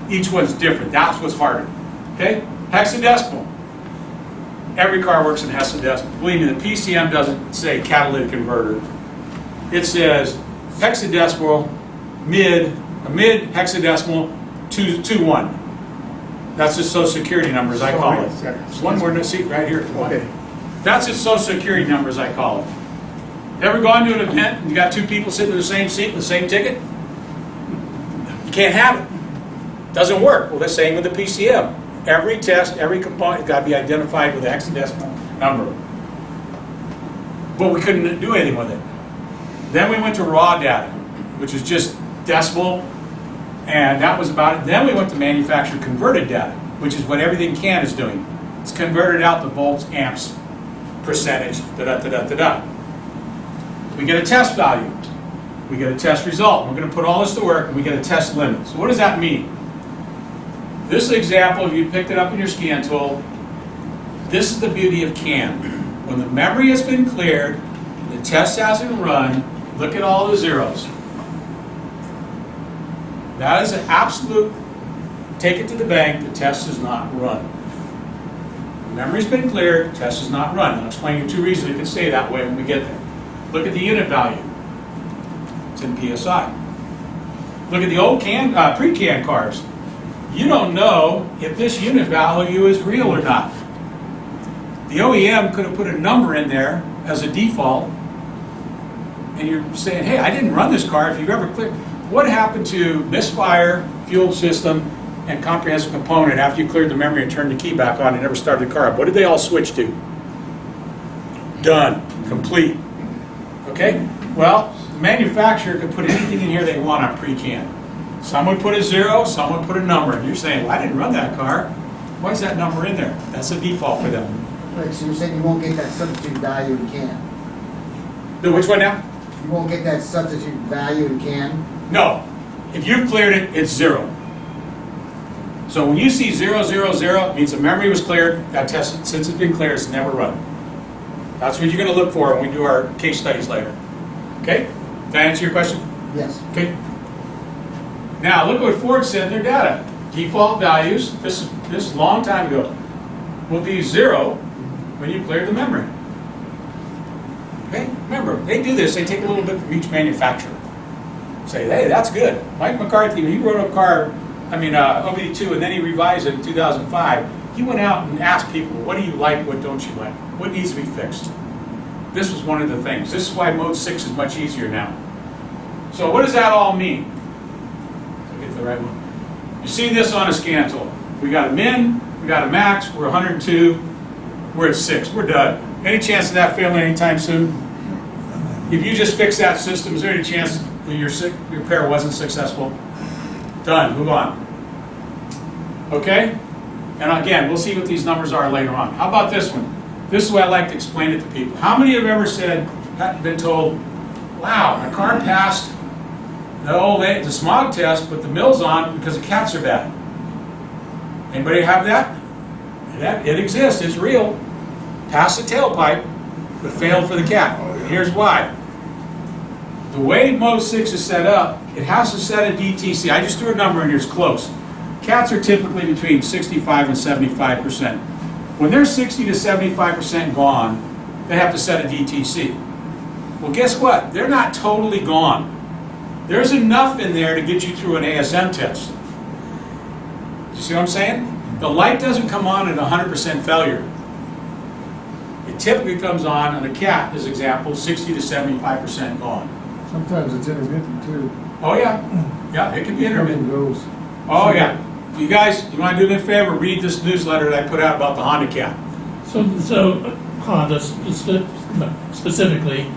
Each one's different. That's what's harder. Okay? Hexadecimal. Every car works in hexadecimal. Believe me, the PCM doesn't say catalytic converter. It says hexadecimal, a mid hexadecimal, 2-1. That's its social security number, as I call it. There's one more seat right here if you want. That's its social security number, as I call it. Ever gone to an event and you got two people sitting in the same seat with the same ticket? You can't have it. Doesn't work. Well, the same with the PCM. Every test, every component got to be identified with a hexadecimal number. But we couldn't do anything with it. Then we went to raw data, which is just decimal, and that was about it. Then we went to manufacturer converted data, which is what everything CAN is doing. It's converted out to volts, amps, percentage, da-da-da-da-da-da. We get a test value. We get a test result. We're going to put all this to work, and we get a test limit. So what does that mean? This example, if you picked it up in your scan tool, this is the beauty of CAN. When the memory has been cleared, the test hasn't run, look at all the zeros. That is an absolute, take it to the bank, the test is not run. The memory's been cleared, test is not run. I'll explain you two reasons it can stay that way when we get there. Look at the unit value. It's in PSI. Look at the old pre-CAN cars. You don't know if this unit value is real or not. The OEM could have put a number in there as a default, and you're saying, hey, I didn't run this car. If you've ever cleared, what happened to misfire, fuel system, and comprehensive component after you cleared the memory and turned the key back on and never started the car up? What did they all switch to? Done. Complete. Okay? Well, the manufacturer could put anything in here they want on pre-CAN. Some would put a 0, some would put a number. And you're saying, well, I didn't run that car. Why is that number in there? That's the default for them. Right, so you're saying you won't get that substitute value in CAN? No, which one now? You won't get that substitute value in CAN? No. If you've cleared it, it's 0. So when you see 0, 0, 0, it means the memory was cleared. That test, since it's been cleared, it's never run. That's what you're going to look for when we do our case studies later. Okay? Did I answer your question? Yes. Okay. Now look what Ford said in their data. Default values, this is a long time ago, will be 0 when you clear the memory. Okay? Remember, they do this, they take a little bit from each manufacturer. Say, hey, that's good. Mike McCarthy, when he wrote a car, OBD2, and then he revised it in 2005, he went out and asked people, what do you like, what don't you like? What needs to be fixed? This was one of the things. This is why Mode 6 is much easier now. So what does that all mean? Get the right one. You see this on a scan tool. We got a min, we got a max, we're 102, we're at 6, we're done. Any chance of that failing anytime soon? If you just fix that system, is there any chance that your repair wasn't successful? Done, move on. Okay? And again, we'll see what these numbers are later on. How about this one? This is the way I like to explain it to people. How many have ever been told, wow, my car passed the smog test, but the mill's on because the cats are bad? Anybody have that? It exists, it's real. Passed the tailpipe, but failed for the cat. Here's why. The way Mode 6 is set up, it has to set a DTC. I just threw a number in here, it's close. Cats are typically between 65 and 75%. When they're 60 to 75% gone, they have to set a DTC. Well, guess what? They're not totally gone. There's enough in there to get you through an ASM test. You see what I'm saying? The light doesn't come on at 100% failure. It typically comes on a cat, as example, 60 to 75% gone. Sometimes it's intermittent too. Oh yeah, yeah, it can be intermittent. Goes. Oh yeah. You guys, you want to do me a favor? Read this newsletter that I put out about the Honda cat. So Honda specifically,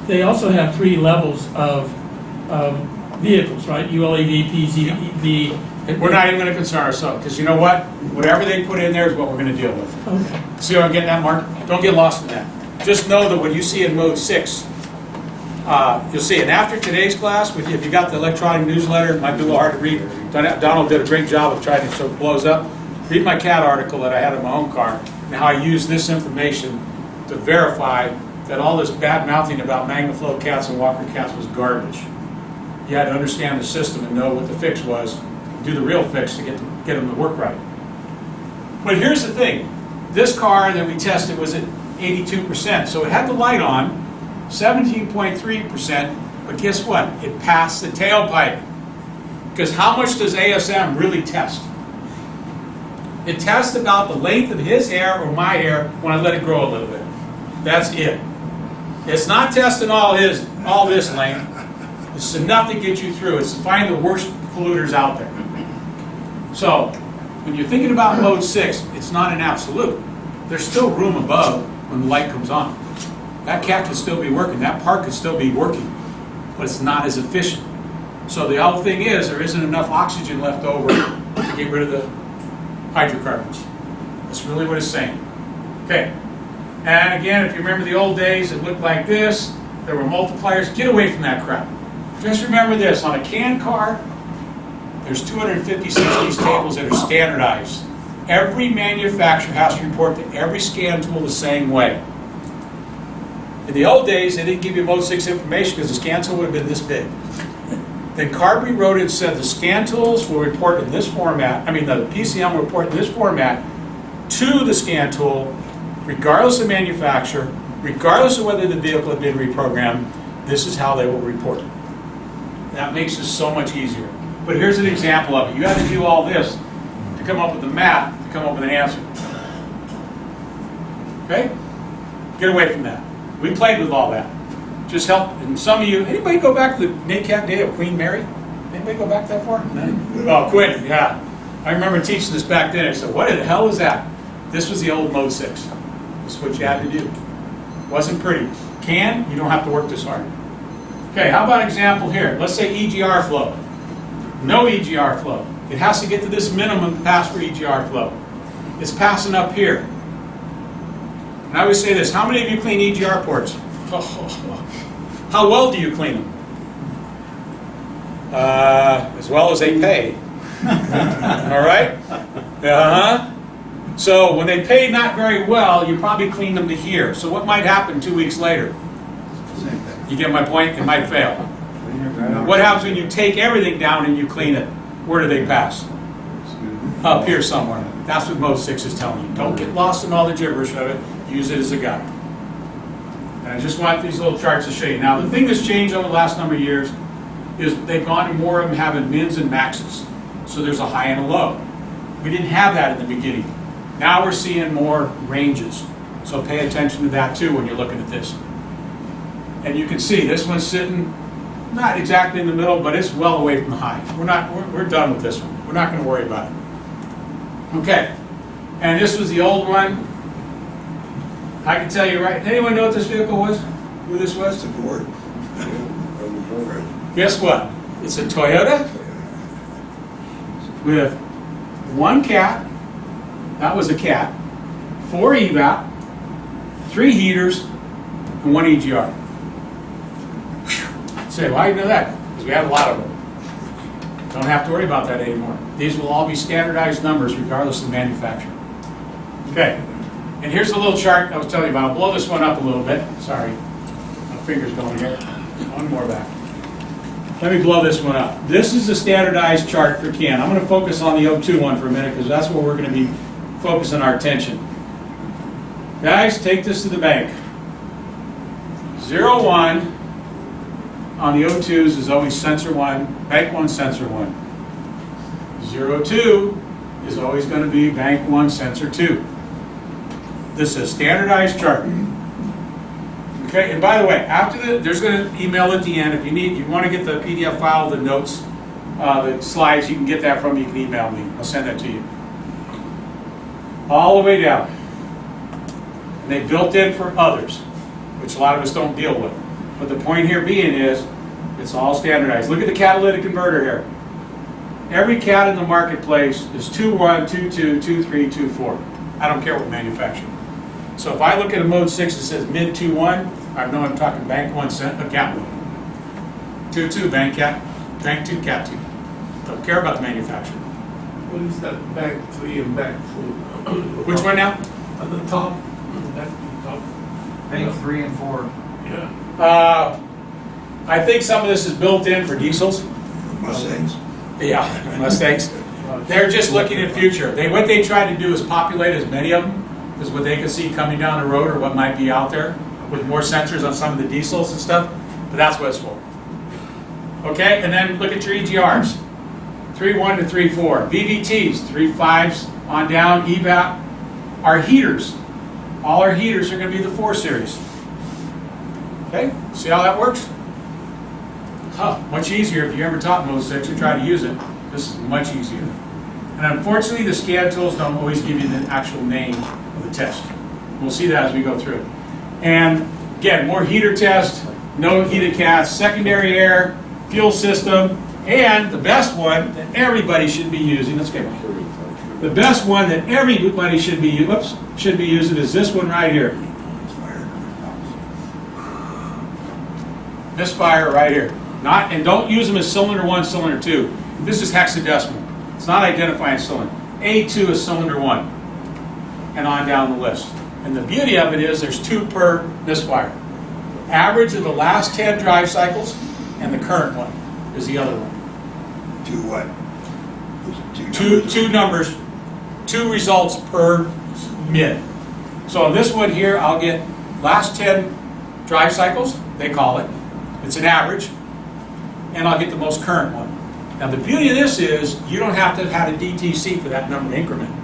they also have 3 levels of vehicles, right? ULEV, PZEV. We're not even gonna concern ourselves, because you know what? Whatever they put in there is what we're gonna deal with. Okay. See how I'm getting that, Mark? Don't get lost in that. Just know that when you see in mode 6, you'll see, and after today's class, if you got the electronic newsletter, it might be a little hard to read. Donald did a great job of trying to so it blows up. Read my CAT article that I had in my own car, and how I use this information to verify that all this bad mouthing about MagnaFlow cats and Walker cats was garbage. You had to understand the system and know what the fix was, do the real fix to get them to work right. But here's the thing. This car that we tested was at 82%, so it had the light on, 17.3%, but guess what? It passed the tailpipe. Because how much does ASM really test? It tests about the length of his hair or my hair when I let it grow a little bit. That's it. It's not testing all this length. It's enough to get you through. It's to find the worst polluters out there. So, when you're thinking about mode 6, it's not an absolute. There's still room above when the light comes on. That cat could still be working. That part could still be working. But it's not as efficient. So the whole thing is, there isn't enough oxygen left over to get rid of the hydrocarbons. That's really what it's saying. Okay. And again, if you remember the old days, it looked like this. There were multipliers. Get away from that crap. Just remember this. On a canned car, there's 256 of these tables that are standardized. Every manufacturer has to report to every scan tool the same way. In the old days, they didn't give you mode 6 information because the scan tool would have been this big. Then Carberry wrote it and said the scan tools will report in this format, the PCM will report in this format to the scan tool, regardless of manufacturer, regardless of whether the vehicle had been reprogrammed. This is how they will report. That makes this so much easier. But here's an example of it. You had to do all this to come up with the math, to come up with an answer. Okay? Get away from that. We played with all that. Just help. And some of you, anybody go back to the NACAT day of Queen Mary? Anybody go back that far? No? Oh, Quinn, yeah. I remember teaching this back then. I said, what the hell was that? This was the old mode 6. This is what you had to do. Wasn't pretty. You don't have to work this hard. Okay, how about an example here? Let's say EGR flow. No EGR flow. It has to get to this minimum pass for EGR flow. It's passing up here. And I always say this, how many of you clean EGR ports? How well do you clean them? As well as they pay. All right? Uh-huh. So when they pay not very well, you probably clean them to here. So what might happen 2 weeks later? You get my point? It might fail. What happens when you take everything down and you clean it? Where do they pass? Up here somewhere. That's what mode 6 is telling you. Don't get lost in all the gibberish of it. Use it as a guide. And I just want these little charts to show you. Now, the thing that's changed over the last number of years is they've gone to more of them having mins and maxes. So there's a high and a low. We didn't have that in the beginning. Now we're seeing more ranges. So pay attention to that too when you're looking at this. And you can see this one's sitting not exactly in the middle, but it's well away from the high. We're done with this one. We're not going to worry about it. Okay. And this was the old one. I can tell you right. Anyone know what this vehicle was? Who this was? It's a Ford. Guess what? It's a Toyota with one cat. That was a cat. 4 evap, 3 heaters, and 1 EGR. Say, why do you know that? Because we had a lot of them. Don't have to worry about that anymore. These will all be standardized numbers regardless of the manufacturer. Okay. And here's the little chart I was telling you about. I'll blow this one up a little bit. Sorry. My finger's going here. One more back. Let me blow this one up. This is the standardized chart for CAN. I'm going to focus on the O2 one for a minute because that's where we're going to be focusing our attention. Guys, take this to the bank. 0-1 on the O2s is always sensor 1, bank 1, sensor 1. 0-2 is always going to be bank 1, sensor 2. This is a standardized chart. Okay, and by the way, there's going to email at the end. If you want to get the PDF file, the notes, the slides, you can get that from me. You can email me. I'll send that to you. All the way down. And they built in for others, which a lot of us don't deal with. But the point here being is, It's all standardized. Look at the catalytic converter here. Every cat in the marketplace is 2.1, 2.2, 2.3, 2.4. I don't care what manufacturer. So if I look at a mode 6 that says mid 2.1, I know I'm talking bank 1 cent, a cat mode. 2.2, bank 2, cat 2. Don't care about the manufacturer. What is that back 3 and back 4? Which one now? At the top, back to the top. Bank 3 and 4. Yeah. I think some of this is built in for diesels. Mustangs. Yeah, Mustangs. They're just looking at future. What they try to do is populate as many of them as what they can see coming down the road or what might be out there with more sensors on some of the diesels and stuff. But that's what it's for. Okay, and then look at your EGRs. 3.1 to 3.4. VVTs, 3.5s on down, EVAP. Our heaters. All our heaters are going to be the 4 series. Okay, see how that works? Much easier if you ever taught mode 6 or try to use it. This is much easier. And unfortunately, the scan tools don't always give you the actual name of the test. We'll see that as we go through. And again, more heater test, no heated cats, secondary air, fuel system, and the best one that everybody should be using. Let's get one. The best one that everybody should be using is this one right here. Misfire right here. And don't use them as cylinder 1, cylinder 2. This is hexadecimal. It's not identifying cylinder. A2 is cylinder 1. And on down the list. And the beauty of it is there's 2 per misfire. Average of the last 10 drive cycles and the current one is the other one. 2 what? Two numbers, 2 results per mid. So on this one here, I'll get last 10 drive cycles, they call it. It's an average. And I'll get the most current one. Now the beauty of this is you don't have to have had a DTC for that number increment.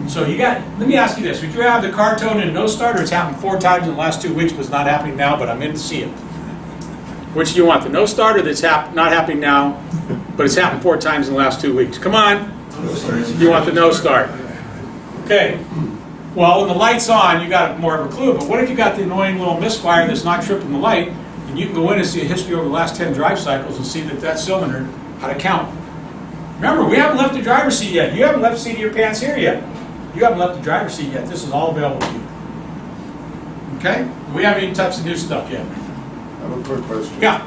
So let me ask you this, would you have the car towed in no starter? It's happened 4 times in the last 2 weeks, but it's not happening now, but I'm in to see it. Which do you want, the no starter that's not happening now, but it's happened 4 times in the last 2 weeks? Come on. You want the no start. Okay. Well, when the light's on, you got more of a clue, but what if you got the annoying little misfire that's not tripping the light, and you can go in and see a history over the last 10 drive cycles and see that cylinder had a count. Remember, we haven't left the driver's seat yet. You haven't left the seat of your pants here yet. You haven't left the driver's seat yet. This is all available to you. Okay? We haven't even touched the new stuff yet. I have a quick question. Yeah.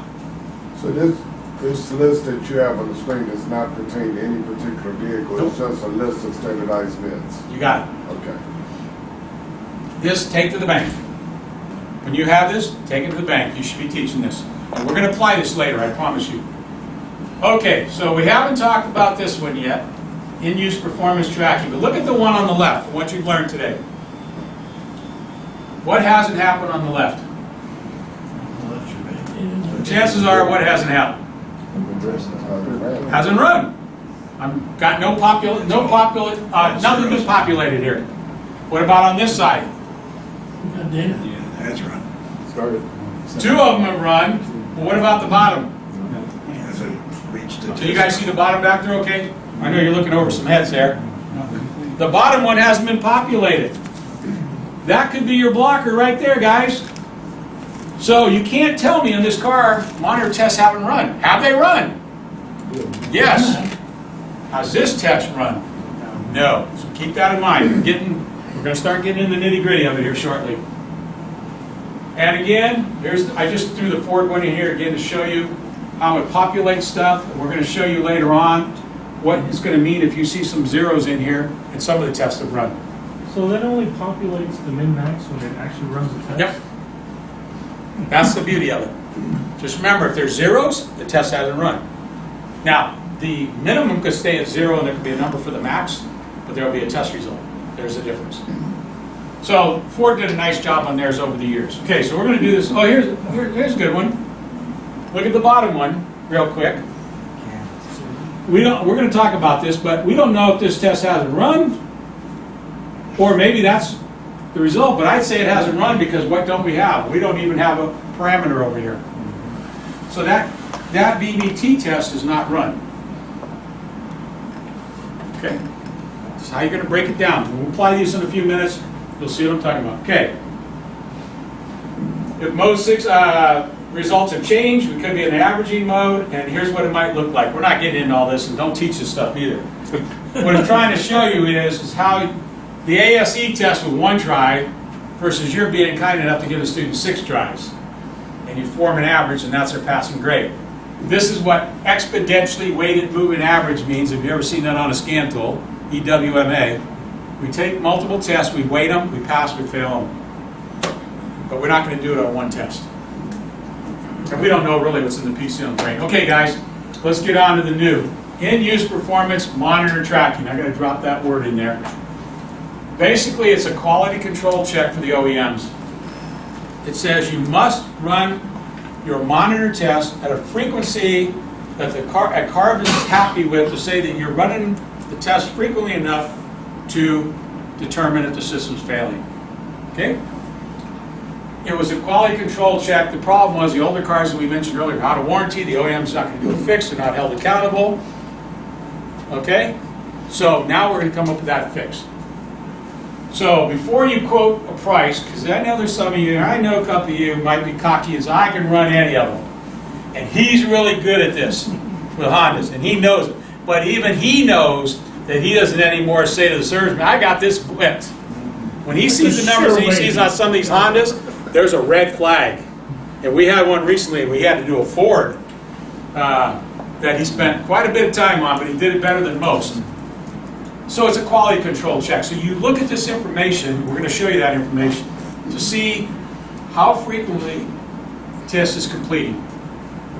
So this list that you have on the screen does not pertain to any particular vehicle. It's just a list of standardized bids. You got it. Okay. This, take to the bank. When you have this, take it to the bank. You should be teaching this. And we're going to apply this later, I promise you. Okay, so we haven't talked about this one yet, in-use performance tracking. But look at the one on the left, what you've learned today. What hasn't happened on the left? Chances are what hasn't happened? Hasn't run. I've got nothing been populated here. What about on this side? God damn. That's run. Started. 2 of them have run. But what about the bottom? Hasn't reached the. So you guys see the bottom back there okay? I know you're looking over some heads there. The bottom one hasn't been populated. That could be your blocker right there, guys. So you can't tell me in this car, monitor tests haven't run. Have they run? Yes. Has this test run? No. So keep that in mind. We're going to start getting in the nitty-gritty of it here shortly. And again, I just threw the Ford one in here again to show you how it populates stuff. And we're going to show you later on what it's going to mean if you see some zeros in here and some of the tests have run. So that only populates the min-max when it actually runs the test? Yep. That's the beauty of it. Just remember, if there's zeros, the test hasn't run. Now, the minimum could stay at 0 and there could be a number for the max, but there will be a test result. There's a difference. So Ford did a nice job on theirs over the years. Okay, so we're going to do this. Oh, here's a good one. Look at the bottom one real quick. We're going to talk about this, but we don't know if this test hasn't run, or maybe that's the result. But I'd say it hasn't run because what don't we have? We don't even have a parameter over here. So that VBT test is not run. Okay, that's how you're going to break it down. We'll apply these in a few minutes. You'll see what I'm talking about. Okay. If mode 6, results have changed. We could be in averaging mode, and here's what it might look like. We're not getting into all this, and don't teach this stuff either. What I'm trying to show you is how the ASE test with 1 try versus you're being kind enough to give a student 6 tries. And you form an average, and that's their passing grade. This is what exponentially weighted moving average means. Have you ever seen that on a scan tool? EWMA. We take multiple tests, we weight them, we pass, we fail them. But we're not going to do it on 1 test. And we don't know really what's in the PC on the brain. Okay, guys, let's get on to the new. In-use performance monitor tracking. I got to drop that word in there. Basically, it's a quality control check for the OEMs. It says you must run your monitor test at a frequency that CARB is happy with to say that you're running the test frequently enough to determine if the system's failing. Okay? It was a quality control check. The problem was the older cars that we mentioned earlier, out of warranty, the OEM's not going to do a fix, they're not held accountable. Okay? So now we're going to come up with that fix. So before you quote a price, because I know there's some of you, I know a couple of you might be cocky and say, I can run any of them. And he's really good at this with Hondas, and he knows it. But even he knows that he doesn't anymore say to the serviceman, I got this whipped. When he sees the numbers he sees on some of these Hondas, there's a red flag. And we had one recently, we had to do a Ford that he spent quite a bit of time on, but he did it better than most. So it's a quality control check. So you look at this information, we're going to show you that information, to see how frequently the test is completing.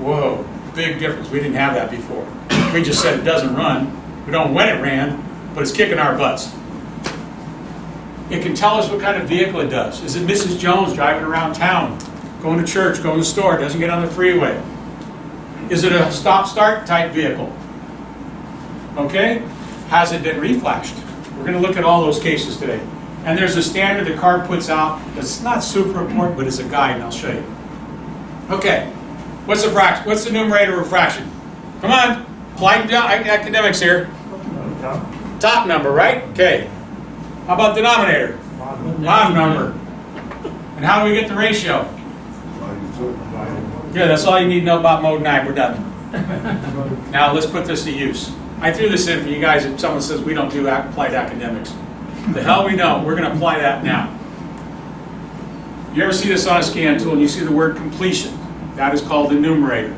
Whoa, big difference. We didn't have that before. We just said it doesn't run. We don't know when it ran, but it's kicking our butts. It can tell us what kind of vehicle it does. Is it Mrs. Jones driving around town, going to church, going to the store, doesn't get on the freeway? Is it a stop-start type vehicle? Okay? Has it been reflashed? We're going to look at all those cases today. And there's a standard the CARB puts out that's not super important, but it's a guide, and I'll show you. Okay, what's the fraction? What's the numerator of fraction? Come on, applied academics here. Top number, right? Okay. How about denominator? Bottom number. And how do we get the ratio? Good, that's all you need to know about mode 9. We're done. Now let's put this to use. I threw this in for you guys if someone says we don't do applied academics. The hell we don't. We're going to apply that now. You ever see this on a scan tool and you see the word completion? That is called the numerator.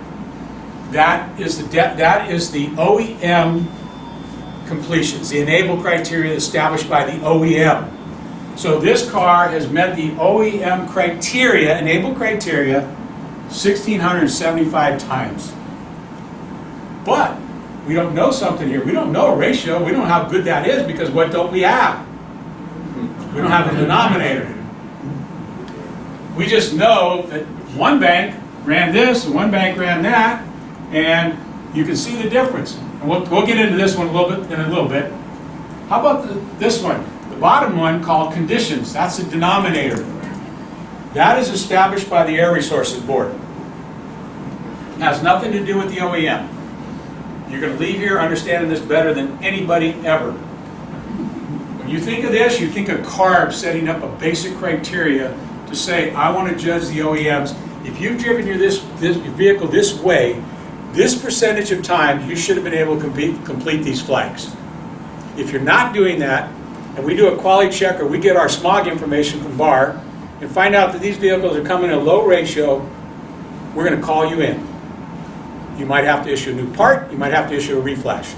That is the OEM completions, the enable criteria established by the OEM. So this car has met the OEM criteria, enable criteria, 1,675 times. But we don't know something here. We don't know a ratio. We don't know how good that is because what don't we have? We don't have a denominator. We just know that one bank ran this and one bank ran that, and you can see the difference. And we'll get into this one in a little bit. How about this one? The bottom one called conditions. That's the denominator. That is established by the Air Resources Board. It has nothing to do with the OEM. You're going to leave here understanding this better than anybody ever. When you think of this, you think of CARB setting up a basic criteria to say, I want to judge the OEMs. If you've driven your vehicle this way, this percentage of time, you should have been able to complete these flags. If you're not doing that, and we do a quality check or we get our smog information from BAR and find out that these vehicles are coming in a low ratio, we're going to call you in. You might have to issue a new part, you might have to issue a reflash.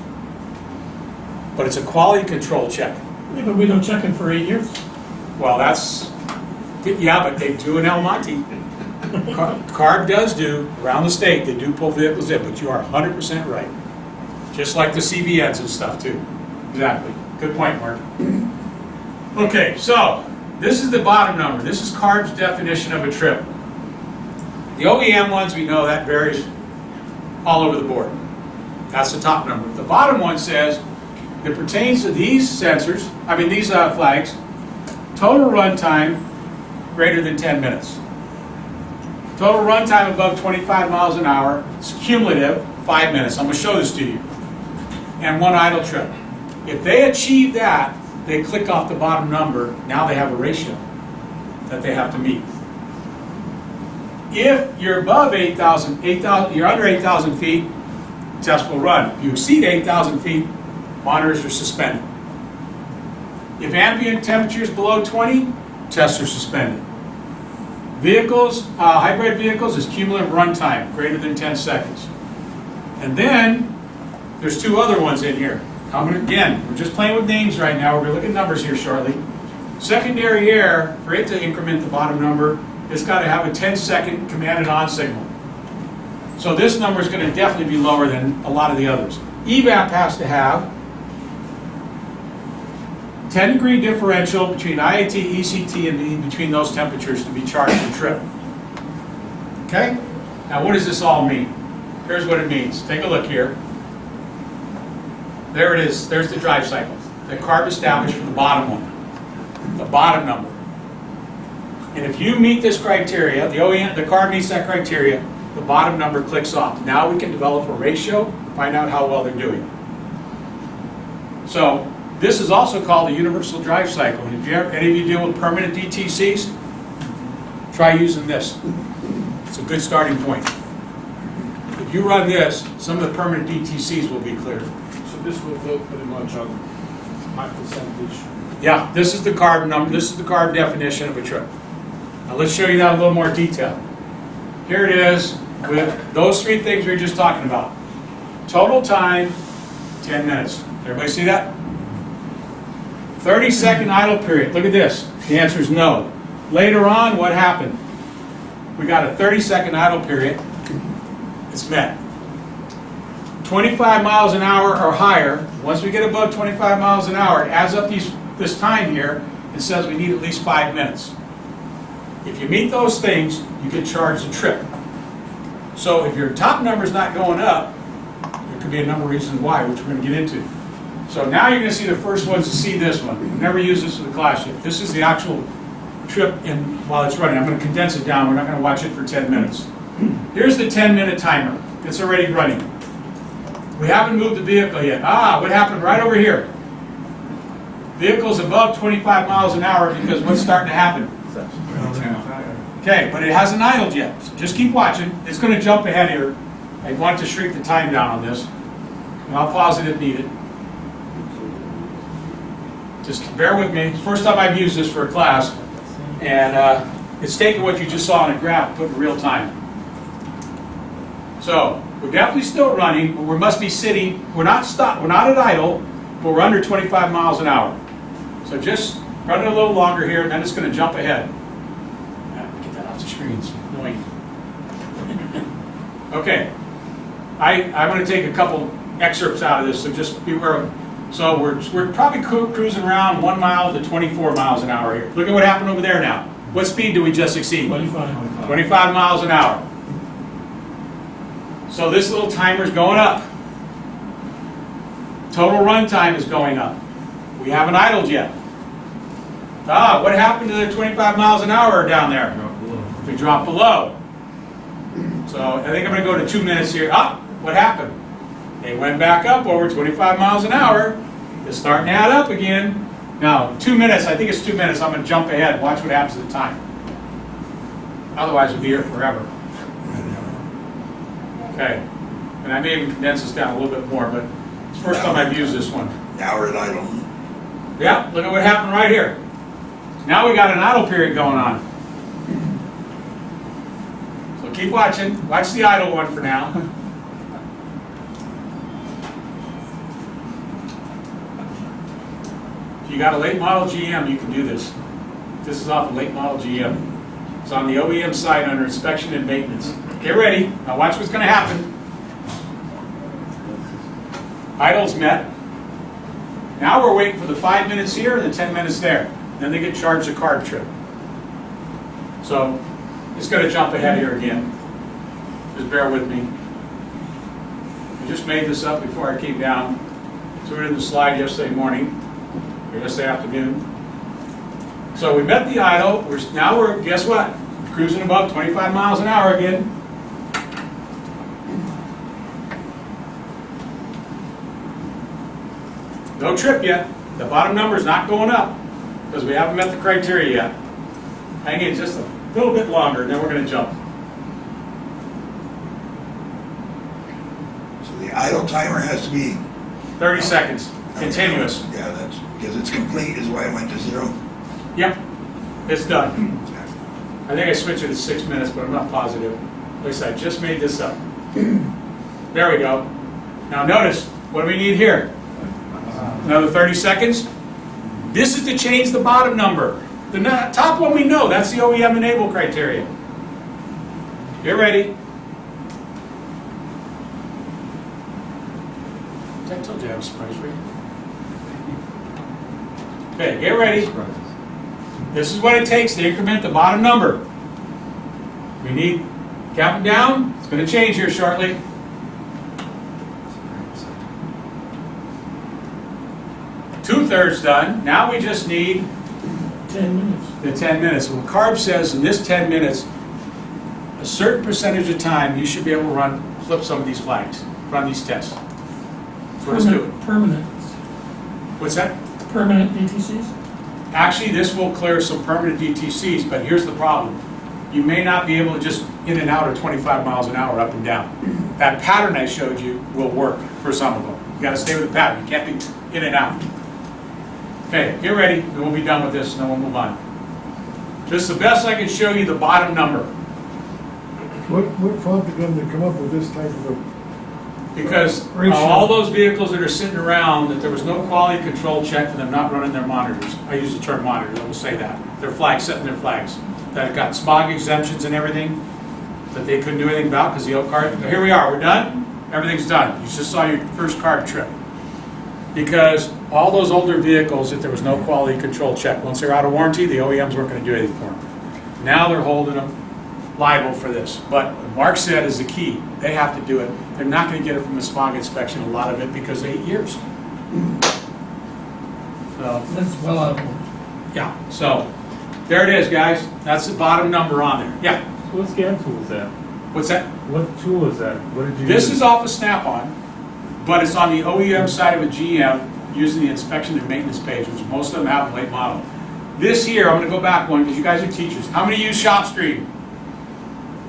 But it's a quality control check. Yeah, but we don't check it for 8 years. Well, yeah, but they do in El Monte. CARB does do, around the state, they do pull vehicles in, but you are 100% right. Just like the CVNs and stuff too. Exactly. Good point, Mark. Okay, so this is the bottom number. This is CARB's definition of a trip. The OEM ones, we know that varies all over the board. That's the top number. The bottom one says it pertains to these sensors, these flags, total runtime greater than 10 minutes. Total runtime above 25 miles an hour, it's cumulative, 5 minutes. I'm going to show this to you. And one idle trip. If they achieve that, they click off the bottom number. Now they have a ratio that they have to meet. If you're above 8,000, you're under 8,000 feet, test will run. If you exceed 8,000 feet, monitors are suspended. If ambient temperature is below 20, tests are suspended. Vehicles, hybrid vehicles is cumulative runtime, greater than 10 seconds. And then, there's two other ones in here. Again, we're just playing with names right now. We're going to look at numbers here shortly. Secondary air, for it to increment the bottom number, it's got to have a 10-second commanded on signal. So this number is going to definitely be lower than a lot of the others. EVAP has to have 10-degree differential between IAT, ECT, and between those temperatures to be charged and trip. Okay? Now what does this all mean? Here's what it means. Take a look here. There it is. There's the drive cycle. The carb established for the bottom one. The bottom number. And if you meet this criteria, the carb meets that criteria, the bottom number clicks off. Now we can develop a ratio, find out how well they're doing. So this is also called the universal drive cycle. And if any of you deal with permanent DTCs, try using this. It's a good starting point. If you run this, some of the permanent DTCs will be clear. So this will go pretty much on my percentage. Yeah, this is the carb number. This is the carb definition of a trip. Now let's show you that in a little more detail. Here it is with those three things we were just talking about. Total time, 10 minutes. Everybody see that? 30-second idle period. Look at this. The answer is no. Later on, what happened? We got a 30-second idle period. It's met. 25 miles an hour or higher. Once we get above 25 miles an hour, it adds up this time here. It says we need at least 5 minutes. If you meet those things, you get charged a trip. So if your top number is not going up, there could be a number of reasons why, which we're going to get into. So now you're going to see the first ones to see this one. Never use this in the class yet. This is the actual trip while it's running. I'm going to condense it down. We're not going to watch it for 10 minutes. Here's the 10-minute timer. It's already running. We haven't moved the vehicle yet. What happened right over here? Vehicle's above 25 miles an hour because what's starting to happen? Okay, but it hasn't idled yet. So just keep watching. It's going to jump ahead here. I want to shrink the time down on this. And I'll pause it if needed. Just bear with me. First time I've used this for a class. And it's taking what you just saw on a graph and put it in real time. So we're definitely still running, but we must be sitting. We're not stopped. We're not at idle, but we're under 25 miles an hour. So just run it a little longer here, and then it's going to jump ahead. Get that off the screen. It's annoying. Okay. I'm going to take a couple excerpts out of this, so just beware of. So we're probably cruising around 1 mile to 24 miles an hour here. Look at what happened over there now. What speed do we just exceed? 25. 25 miles an hour. So this little timer's going up. Total run time is going up. We haven't idled yet. What happened to the 25 miles an hour down there? We dropped below. So I think I'm going to go to 2 minutes here. What happened? They went back up over 25 miles an hour. It's starting to add up again. Now, 2 minutes, I think it's 2 minutes. I'm going to jump ahead and watch what happens to the time. Otherwise, we'll be here forever. Okay. And I may even condense this down a little bit more, but it's the first time I've used this one. Now we're at idle. Yeah, look at what happened right here. Now we got an idle period going on. So keep watching. Watch the idle one for now. If you got a late model GM, you can do this. This is off a late model GM. It's on the OEM side under inspection and maintenance. Get ready. Now watch what's going to happen. Idle's met. Now we're waiting for the 5 minutes here and the 10 minutes there. Then they get charged a carb trip. So it's going to jump ahead here again. Just bear with me. I just made this up before I came down. Threw it in the slide yesterday morning, or yesterday afternoon. So we met the idle. Now we're, guess what? Cruising above 25 miles an hour again. No trip yet. The bottom number is not going up because we haven't met the criteria yet. Hang in just a little bit longer, and then we're going to jump. idle timer has to be 30 seconds, continuous. Yeah, that's because it's complete is why it went to 0. Yep, it's done. I think I switched it to 6 minutes, but I'm not positive. At least I just made this up. There we go. Now notice, what do we need here? Another 30 seconds. This is to change the bottom number. The top one we know, that's the OEM enable criteria. Get ready. I told you I was surprised for you. Okay, get ready. This is what it takes to increment the bottom number. We need, counting down, it's going to change here shortly. Two-thirds done. Now we just need 10 minutes. the 10 minutes. Well, CARB says in this 10 minutes, a certain percentage of time you should be able to flip some of these flags, run these tests. So let's do it. Permanent. What's that? Permanent DTCs? Actually, this will clear some permanent DTCs, but here's the problem. You may not be able to just in and out at 25 miles an hour up and down. That pattern I showed you will work for some of them. You got to stay with the pattern. You can't be in and out. Okay, get ready. We will be done with this, and then we'll move on. This is the best I can show you the bottom number. What prompted them to come up with this type of a? Because Ratio. all those vehicles that are sitting around, that there was no quality control check for them not running their monitors. I use the term monitors, I will say that. Their flags, setting their flags. That have got smog exemptions and everything that they couldn't do anything about because the old card. Here we are, we're done. Everything's done. You just saw your first carb trip. Because all those older vehicles, that there was no quality control check. Once they're out of warranty, the OEMs weren't going to do anything for them. Now they're holding them liable for this. But what Mark said is the key. They have to do it. They're not going to get it from the smog inspection, a lot of it, because 8 years. So, That's well out of yeah, so there it is, guys. That's the bottom number on there. Yeah, What scan tool is that? what's that? What tool is that? What did you This use? is off of Snap-on, but it's on the OEM side of a GM using the inspection and maintenance page, which most of them have in late model. This here, I'm going to go back one because you guys are teachers. How many use ShopStream?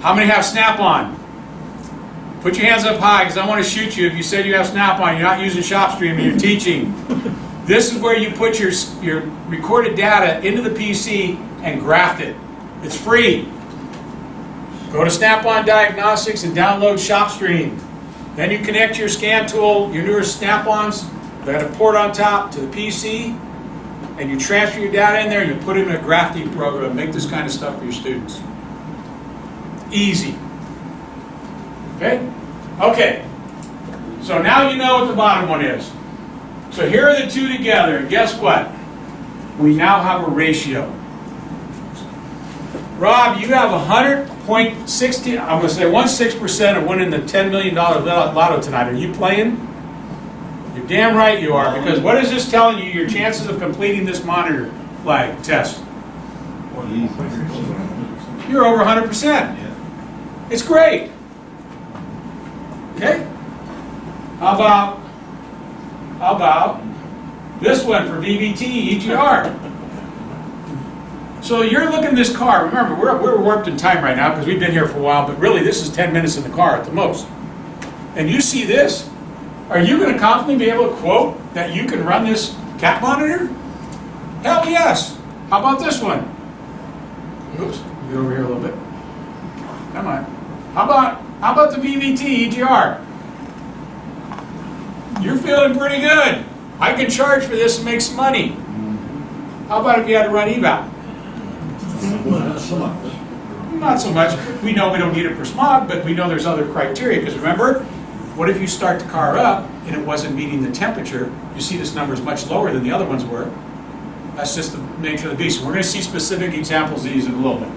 How many have Snap-on? Put your hands up high because I want to shoot you if you said you have Snap-on, you're not using ShopStream and you're teaching. This is where you put your recorded data into the PC and graft it. It's free. Go to Snap-on Diagnostics and download ShopStream. Then you connect your scan tool, your newer Snap-ons, they got a port on top to the PC, and you transfer your data in there and you put it in a grafting program and make this kind of stuff for your students. Easy. Okay? Okay. So now you know what the bottom one is. So here are the two together, and guess what? We now have a ratio. Rob, you have 100.60, I'm going to say 16% of winning the $10 million lotto tonight. Are you playing? You're damn right you are, because what is this telling you your chances of completing this monitor flag test? You're over 100%. It's great. Okay? How about this one for VVT, EGR? So you're looking at this car. Remember, we're warped in time right now because we've been here for a while, but really this is 10 minutes in the car at the most. And you see this. Are you going to confidently be able to quote that you can run this cat monitor? Hell yes. How about this one? Oops, get over here a little bit. Come on. How about the VVT EGR? You're feeling pretty good. I can charge for this and make some money. How about if you had to run eval? Not so much. We know we don't need it for smog, but we know there's other criteria. Because remember, what if you start the car up and it wasn't meeting the temperature? You see this number is much lower than the other ones were. That's just the nature of the beast. We're going to see specific examples of these in a little bit.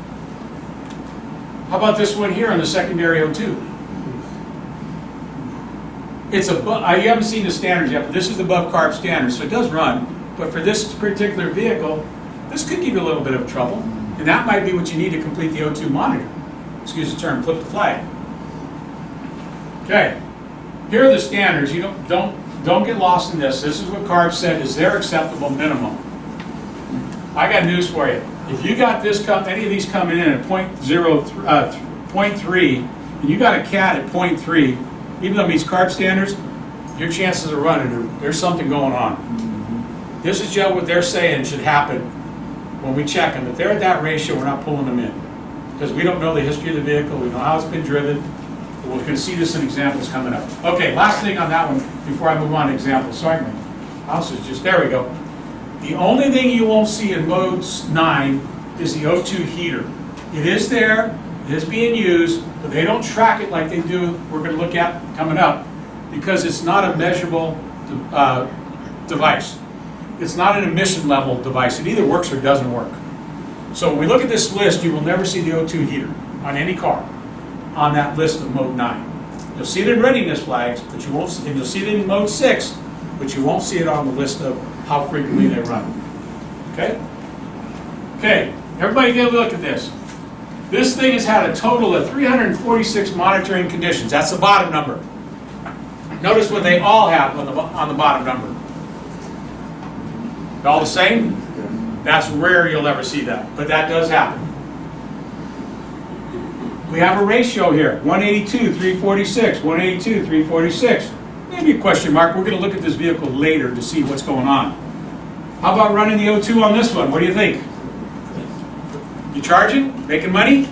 How about this one here on the secondary O2? It's above, you haven't seen the standards yet, but this is above CARB standards, so it does run. But for this particular vehicle, this could give you a little bit of trouble. And that might be what you need to complete the O2 monitor. Excuse the term, flip the flag. Okay, here are the standards. You don't get lost in this. This is what CARB said is their acceptable minimum. I got news for you. If you got this, any of these coming in at 0.3, and you got a cat at 0.3, even though it meets CARB standards, your chances of running, there's something going on. This is just what they're saying should happen when we check them. If they're at that ratio, we're not pulling them in. Because we don't know the history of the vehicle, we know how it's been driven. We're going to see this in examples coming up. Okay, last thing on that one before I move on to examples. Sorry, my mouse is just, there we go. The only thing you won't see in mode 9 is the O2 heater. It is there, it is being used, but they don't track it like they do, we're going to look at coming up, because it's not a measurable device. It's not an emission level device. It either works or doesn't work. So when we look at this list, you will never see the O2 heater on any car on that list of mode 9. You'll see it in readiness flags, but you won't see, and you'll see it in mode 6, but you won't see it on the list of how frequently they run. Okay? Okay, everybody get a look at this. This thing has had a total of 346 monitoring conditions. That's the bottom number. Notice what they all have on the bottom number. All the same? That's rare you'll ever see that, but that does happen. We have a ratio here, 182, 346, 182, 346. Maybe a question mark. We're going to look at this vehicle later to see what's going on. How about running the O2 on this one? What do you think? You charging? Making money?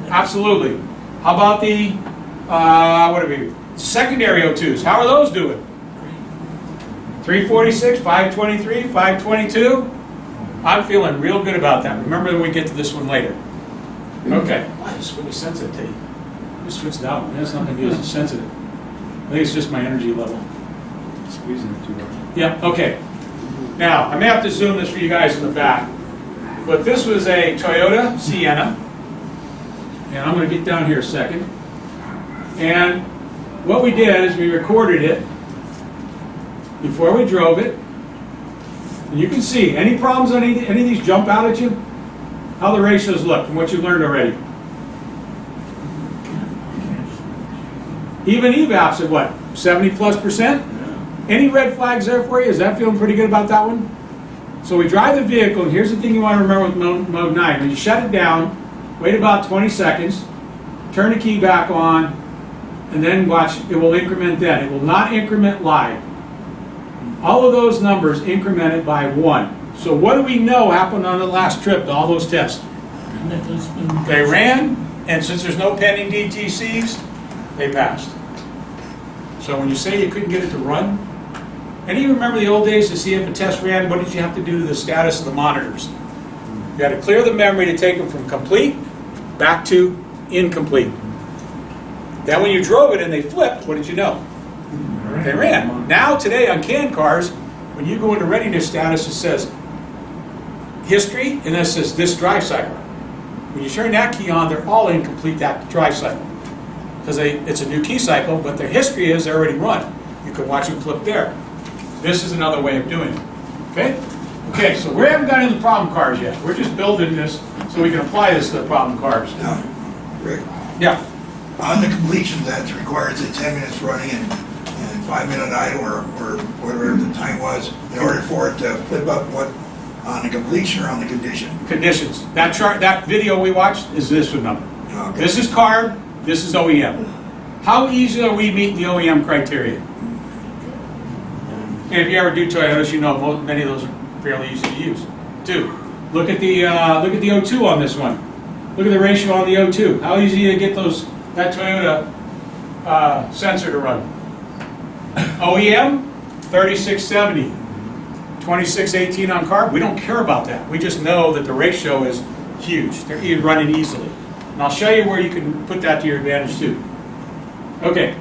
Absolutely. How about the, what are we, secondary O2s? How are those doing? 346, 523, 522? I'm feeling real good about that. Remember when we get to this one later. Okay. Why is it really sensitive to you? Just switch it out. That's not going to be as sensitive. I think it's just my energy level. Squeezing it too much. Yeah, okay. Now, I may have to zoom this for you guys in the back. But this was a Toyota Sienna. And I'm going to get down here a second. And what we did is we recorded it before we drove it. And you can see, any problems on any of these jump out at you? How the ratios look from what you've learned already. Even EVAPs at what, 70+%? Any red flags there for you? Is that feeling pretty good about that one? So we drive the vehicle, and here's the thing you want to remember with mode 9. When you shut it down, wait about 20 seconds, turn the key back on, and then watch, it will increment then. It will not increment live. All of those numbers incremented by 1. So what do we know happened on the last trip to all those tests? They ran, and since there's no pending DTCs, they passed. So when you say you couldn't get it to run, and you remember the old days to see if a test ran, what did you have to do to the status of the monitors? You had to clear the memory to take them from complete back to incomplete. Then when you drove it and they flipped, what did you know? They ran. Now today on canned cars, when you go into readiness status, it says history, and then it says this drive cycle. When you turn that key on, they're all incomplete that drive cycle. Because it's a new key cycle, but their history is they're already run. You can watch them flip there. This is another way of doing it. Okay? Okay, so we haven't got into the problem cars yet. We're just building this so we can apply this to the problem cars. Now, Rick, Yeah. on the completions, that requires a 10 minutes running and 5-minute idle or whatever the time was in order for it to flip up what on the completion or on the condition. Conditions. That chart, that video we watched is this one number. Okay. This is CARB, this is OEM. How easy are we meeting the OEM criteria? And if you ever do Toyotas, you know many of those are fairly easy to use. 2. Look at the O2 on this one. Look at the ratio on the O2. How easy to get that Toyota sensor to run? OEM, 3670. 2618 on CARB. We don't care about that. We just know that the ratio is huge. They're running easily. And I'll show you where you can put that to your advantage too. Okay.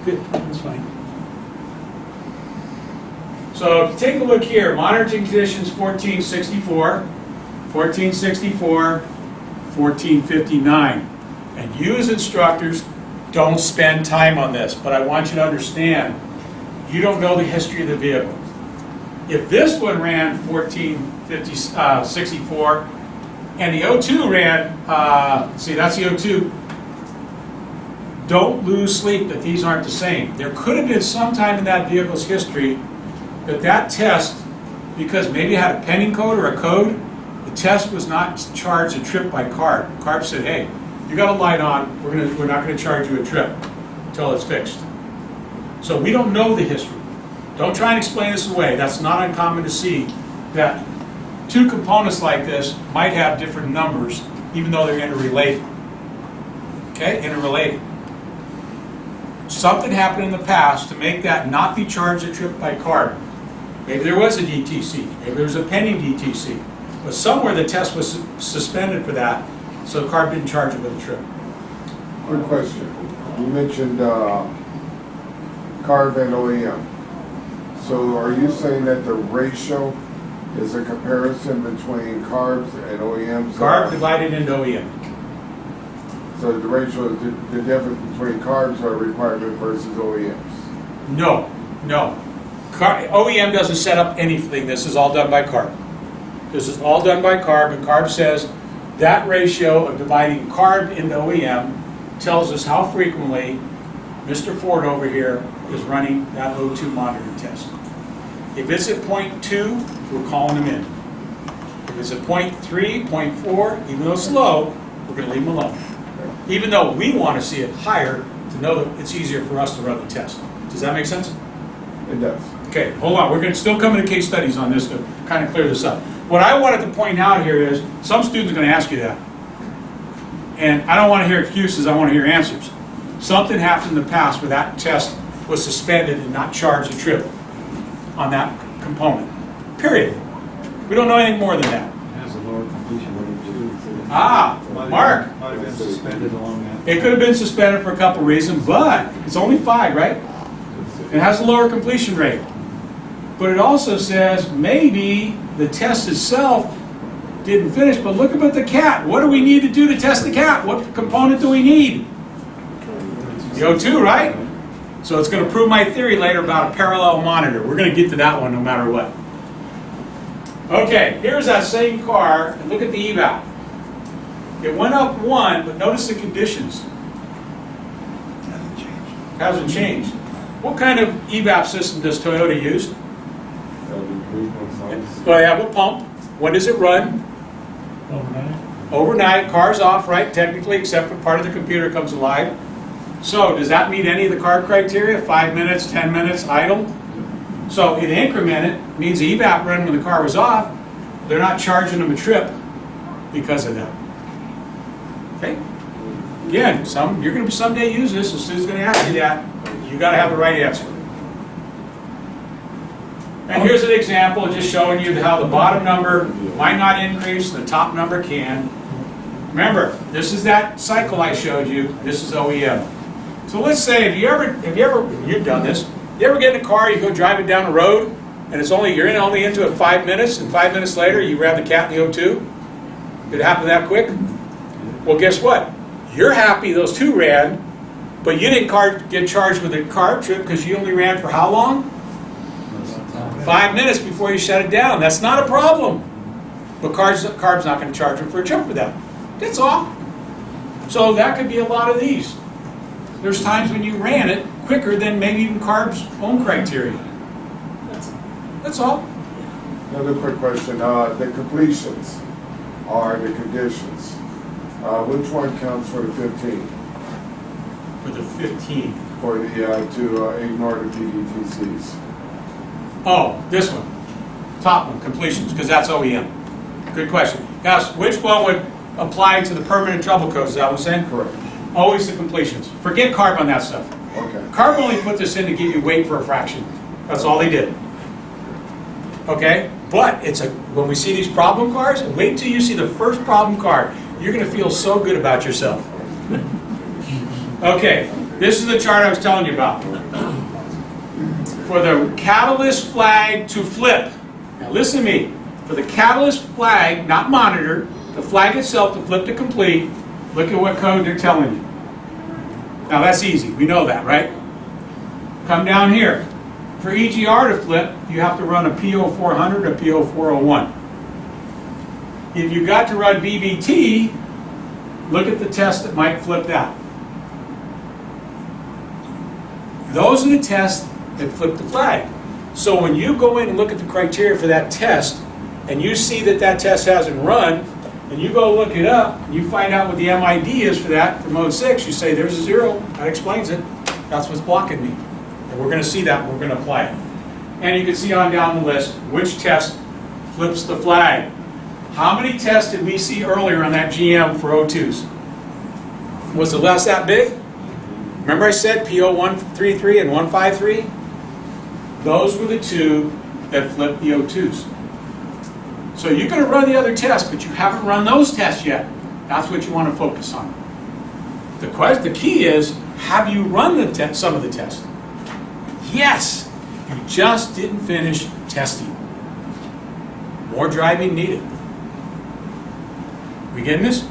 Good, that's fine. So if you take a look here, monitoring conditions 1464, 1464, 1459. And you as instructors don't spend time on this, but I want you to understand, you don't know the history of the vehicle. If this one ran 1464 and the O2 ran, see that's the O2, don't lose sleep that these aren't the same. There could have been some time in that vehicle's history that test, because maybe it had a pending code or a code, the test was not charged a trip by CARB. CARB said, hey, you got a light on, we're not gonna charge you a trip until it's fixed. So we don't know the history. Don't try and explain this away. That's not uncommon to see that two components like this might have different numbers, even though they're interrelated. Okay, interrelated. Something happened in the past to make that not be charged a trip by card. Maybe there was a DTC, maybe there was a pending DTC, but somewhere the test was suspended for that, so the card didn't charge it with a trip. Quick question. You mentioned CARB and OEM. So are you saying that the ratio is a comparison between carbs and OEMs? CARB divided into OEM. So the ratio is the difference between carbs are a requirement versus OEMs? No, no. OEM doesn't set up anything. This is all done by CARB. This is all done by CARB, and CARB says that ratio of dividing CARB into OEM tells us how frequently Mr. Ford over here is running that O2 monitoring test. If it's at 0.2, we're calling him in. If it's at 0.3, 0.4, even though it's low, we're going to leave him alone. Even though we want to see it higher to know that it's easier for us to run the test. Does that make sense? It does. Okay, hold on. We're going to still come into case studies on this to kind of clear this up. What I wanted to point out here is some students are going to ask you that. And I don't want to hear excuses. I want to hear answers. Something happened in the past where that test was suspended and not charged a trip on that component. Period. We don't know anything more than that. It has a lower completion rate too. Ah, Mark. Might have been suspended along that. It could have been suspended for a couple reasons, but it's only 5, right? It has a lower completion rate. But it also says maybe the test itself didn't finish, but look about the cat. What do we need to do to test the cat? What component do we need? The O2, right? So it's going to prove my theory later about a parallel monitor. We're going to get to that one no matter what. Okay, here's that same car, and look at the eval. It went up 1, but notice the conditions. Hasn't changed. Hasn't changed. What kind of evap system does Toyota use? Well, I have a pump. When does it run? Overnight. Overnight, car's off, right? Technically, except for part of the computer comes alive. So, does that meet any of the CARB criteria? 5 minutes, 10 minutes, idle? So, in increment, it means the evap run when the car was off, they're not charging them a trip because of that. Okay? Again, you're going to someday use this, and Sue's going to ask you that. You got to have the right answer. And here's an example just showing you how the bottom number might not increase, the top number can. Remember, this is that cycle I showed you. This is OEM. So let's say you've done this. You ever get in a car, you go driving down the road, and you're only into it 5 minutes, and 5 minutes later you ran the cat in the O2? Did it happen that quick? Well, guess what? You're happy those 2 ran, but you didn't get charged with a CARB trip because you only ran for how long? 5 minutes before you shut it down. That's not a problem. But CARB's not going to charge them for a trip for that. That's all. So that could be a lot of these. There's times when you ran it quicker than maybe even CARB's own criteria. That's all. Another quick question. The completions are the conditions. Which one counts for the 15? For the 15. For the to ignore the PDTCs. Oh, this one. Top one, completions, because that's OEM. Good question. Now, which one would apply to the permanent trouble codes? Is that what I'm saying? Correct. Always the completions. Forget CARB on that stuff. Okay. CARB only put this in to give you weight for a fraction. That's all they did. Okay? But when we see these problem cars, wait till you see the first problem car. You're going to feel so good about yourself. Okay, this is the chart I was telling you about. For the catalyst flag to flip. Now listen to me. For the catalyst flag, not monitor, the flag itself to flip to complete, look at what code they're telling you. Now that's easy. We know that, right? Come down here. For EGR to flip, you have to run a PO400 or PO401. If you got to run BBT, look at the test that might flip that. Those are the tests that flip the flag. So when you go in and look at the criteria for that test, and you see that that test hasn't run, and you go look it up, and you find out what the MID is for that, for mode 6, you say, there's a 0, that explains it. That's what's blocking me. And we're going to see that, and we're going to apply it. And you can see on down the list, which test flips the flag. How many tests did we see earlier on that GM for O2s? Was the less that big? Remember I said PO133 and 153? Those were the two that flipped the O2s. So you're going to run the other tests, but you haven't run those tests yet. That's what you want to focus on. The key is, have you run some of the tests? Yes. You just didn't finish testing. More driving needed. We getting this?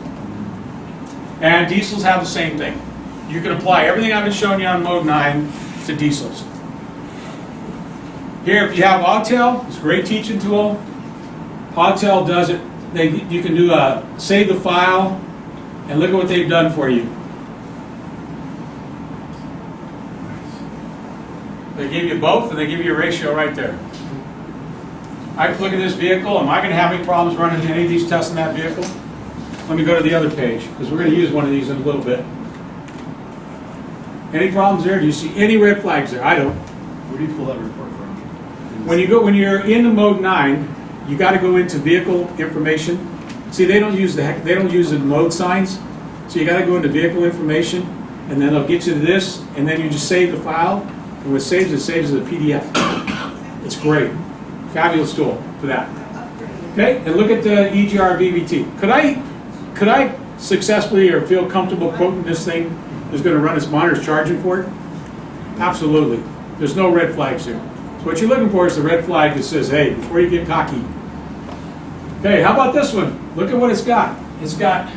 And diesels have the same thing. You can apply everything I've been showing you on mode 9 to diesels. Here, if you have Autel, it's a great teaching tool. Autel does it. You can do save the file, and look at what they've done for you. They give you both, and they give you a ratio right there. I can look at this vehicle. Am I going to have any problems running any of these tests in that vehicle? Let me go to the other page, because we're going to use one of these in a little bit. Any problems there? Do you see any red flags there? I don't. Where do you pull that report from? When you're in the mode 9, you got to go into vehicle information. See, they don't use the mode signs, so you got to go into vehicle information, and then they'll get you to this, and then you just save the file, and what saves it saves as a PDF. It's great, fabulous tool for that. Okay, and look at the EGR VVT. Could I successfully or feel comfortable quoting this thing is going to run its monitors charging for it? Absolutely. There's no red flags here. So what you're looking for is the red flag that says, hey, before you get cocky. Okay, how about this one? Look at what it's got. It's got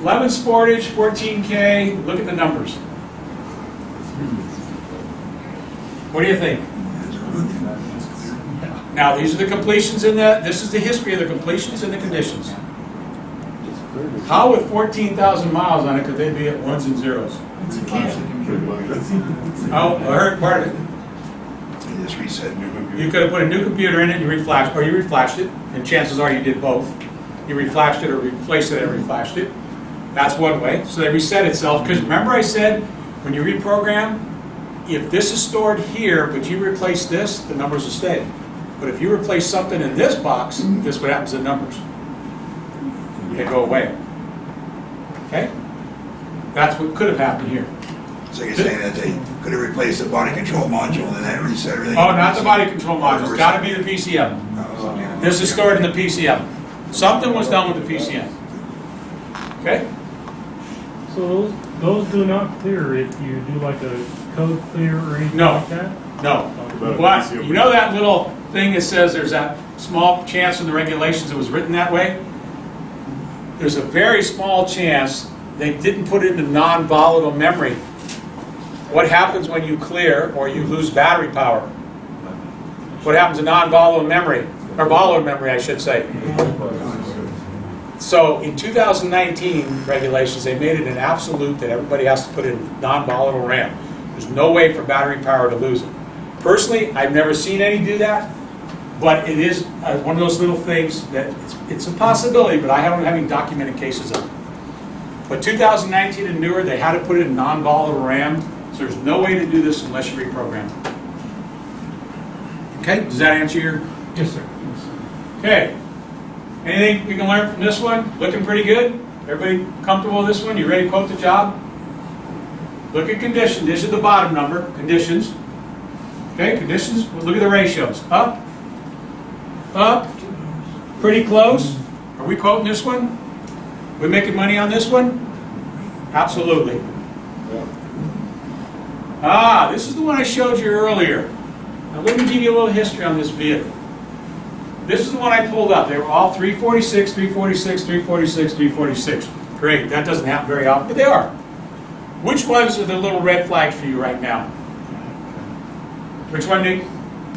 11 Sportage, 14K. Look at the numbers. What do you think? Now, these are the completions this is the history of the completions and the conditions. How with 14,000 miles on it could they be at ones and zeros? Oh, I heard part of it. You just reset new computer. You could have put a new computer in it and you reflashed it, and chances are you did both. You reflashed it or replaced it and reflashed it. That's one way. So they reset itself, because remember I said when you reprogram, if this is stored here but you replace this, the numbers will stay. But if you replace something in this box, this is what happens to the numbers. They go away. Okay? That's what could have happened here. So you're saying that they could have replaced the body control module and that reset everything? Oh, not the body control module. It's got to be the PCM. This is stored in the PCM. Something was done with the PCM. Okay? So those do not clear if you do like a code clear or anything No. like that? No. What? You know that little thing that says there's that small chance in the regulations it was written that way? There's a very small chance they didn't put it into non-volatile memory. What happens when you clear or you lose battery power? What happens to non-volatile memory? Or volatile memory, I should say. So in 2019 regulations, they made it an absolute that everybody has to put in non-volatile RAM. There's no way for battery power to lose it. Personally, I've never seen any do that, but it is one of those little things that it's a possibility, but I haven't having documented cases of it. But 2019 and newer, they had to put it in non-volatile RAM, so there's no way to do this unless you reprogram it. Okay, does that answer your? Yes, sir. Okay. Anything we can learn from this one? Looking pretty good? Everybody comfortable with this one? You ready to quote the job? Look at conditions. This is the bottom number, conditions. Okay, conditions. We'll look at the ratios. Up, up, pretty close. Are we quoting this one? We making money on this one? Absolutely. This is the one I showed you earlier. Now let me give you a little history on this vehicle. This is the one I pulled up. They were all 346, 346, 346, 346. Great, that doesn't happen very often, but they are. Which ones are the little red flags for you right now? Which one, Nick?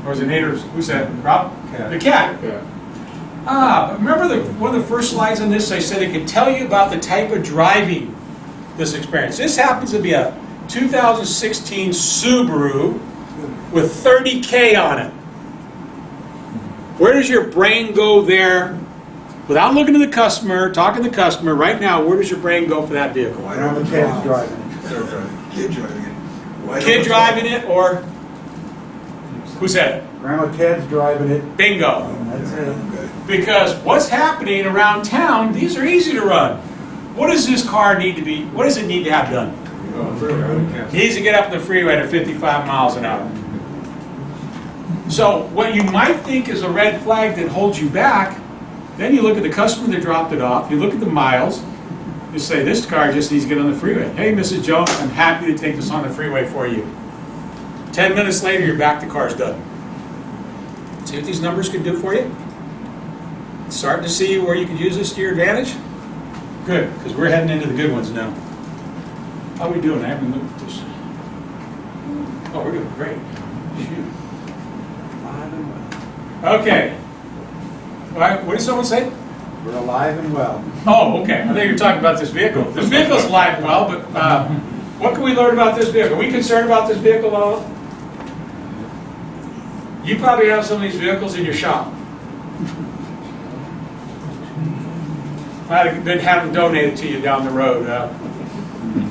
Or is it Nate or who's that? Rob? Cat. The cat. Yeah. But remember one of the first slides on this, I said it could tell you about the type of driving this experience. This happens to be a 2016 Subaru with 30K on it. Where does your brain go there Without looking at the customer, talking to the customer, right now, where does your brain go for that vehicle? Why Grandma don't Ted's driving it. Kid driving it. Why don't Kid the- driving it, or who said it? Grandma Ted's driving it. Bingo. That's it. Okay. Because what's happening around town, these are easy to run. What does this car need to be, what does it need to have done? It needs to get up the freeway to 55 miles an hour. So what you might think is a red flag that holds you back, then you look at the customer that dropped it off, you look at the miles, you say, this car just needs to get on the freeway. Hey, Mrs. Jones, I'm happy to take this on the freeway for you. 10 minutes later, you're back, the car's done. See what these numbers can do for you? Starting to see where you can use this to your advantage? Good, because we're heading into the good ones now. How are we doing? I haven't looked at this. Oh, we're doing great. Shoot. Okay. All right, what did someone say? We're alive and well. Oh, okay. I think you're talking about this vehicle. This vehicle's alive and well, but what can we learn about this vehicle? Are we concerned about this vehicle at all? You probably have some of these vehicles in your shop. I'd have been having donated to you down the road.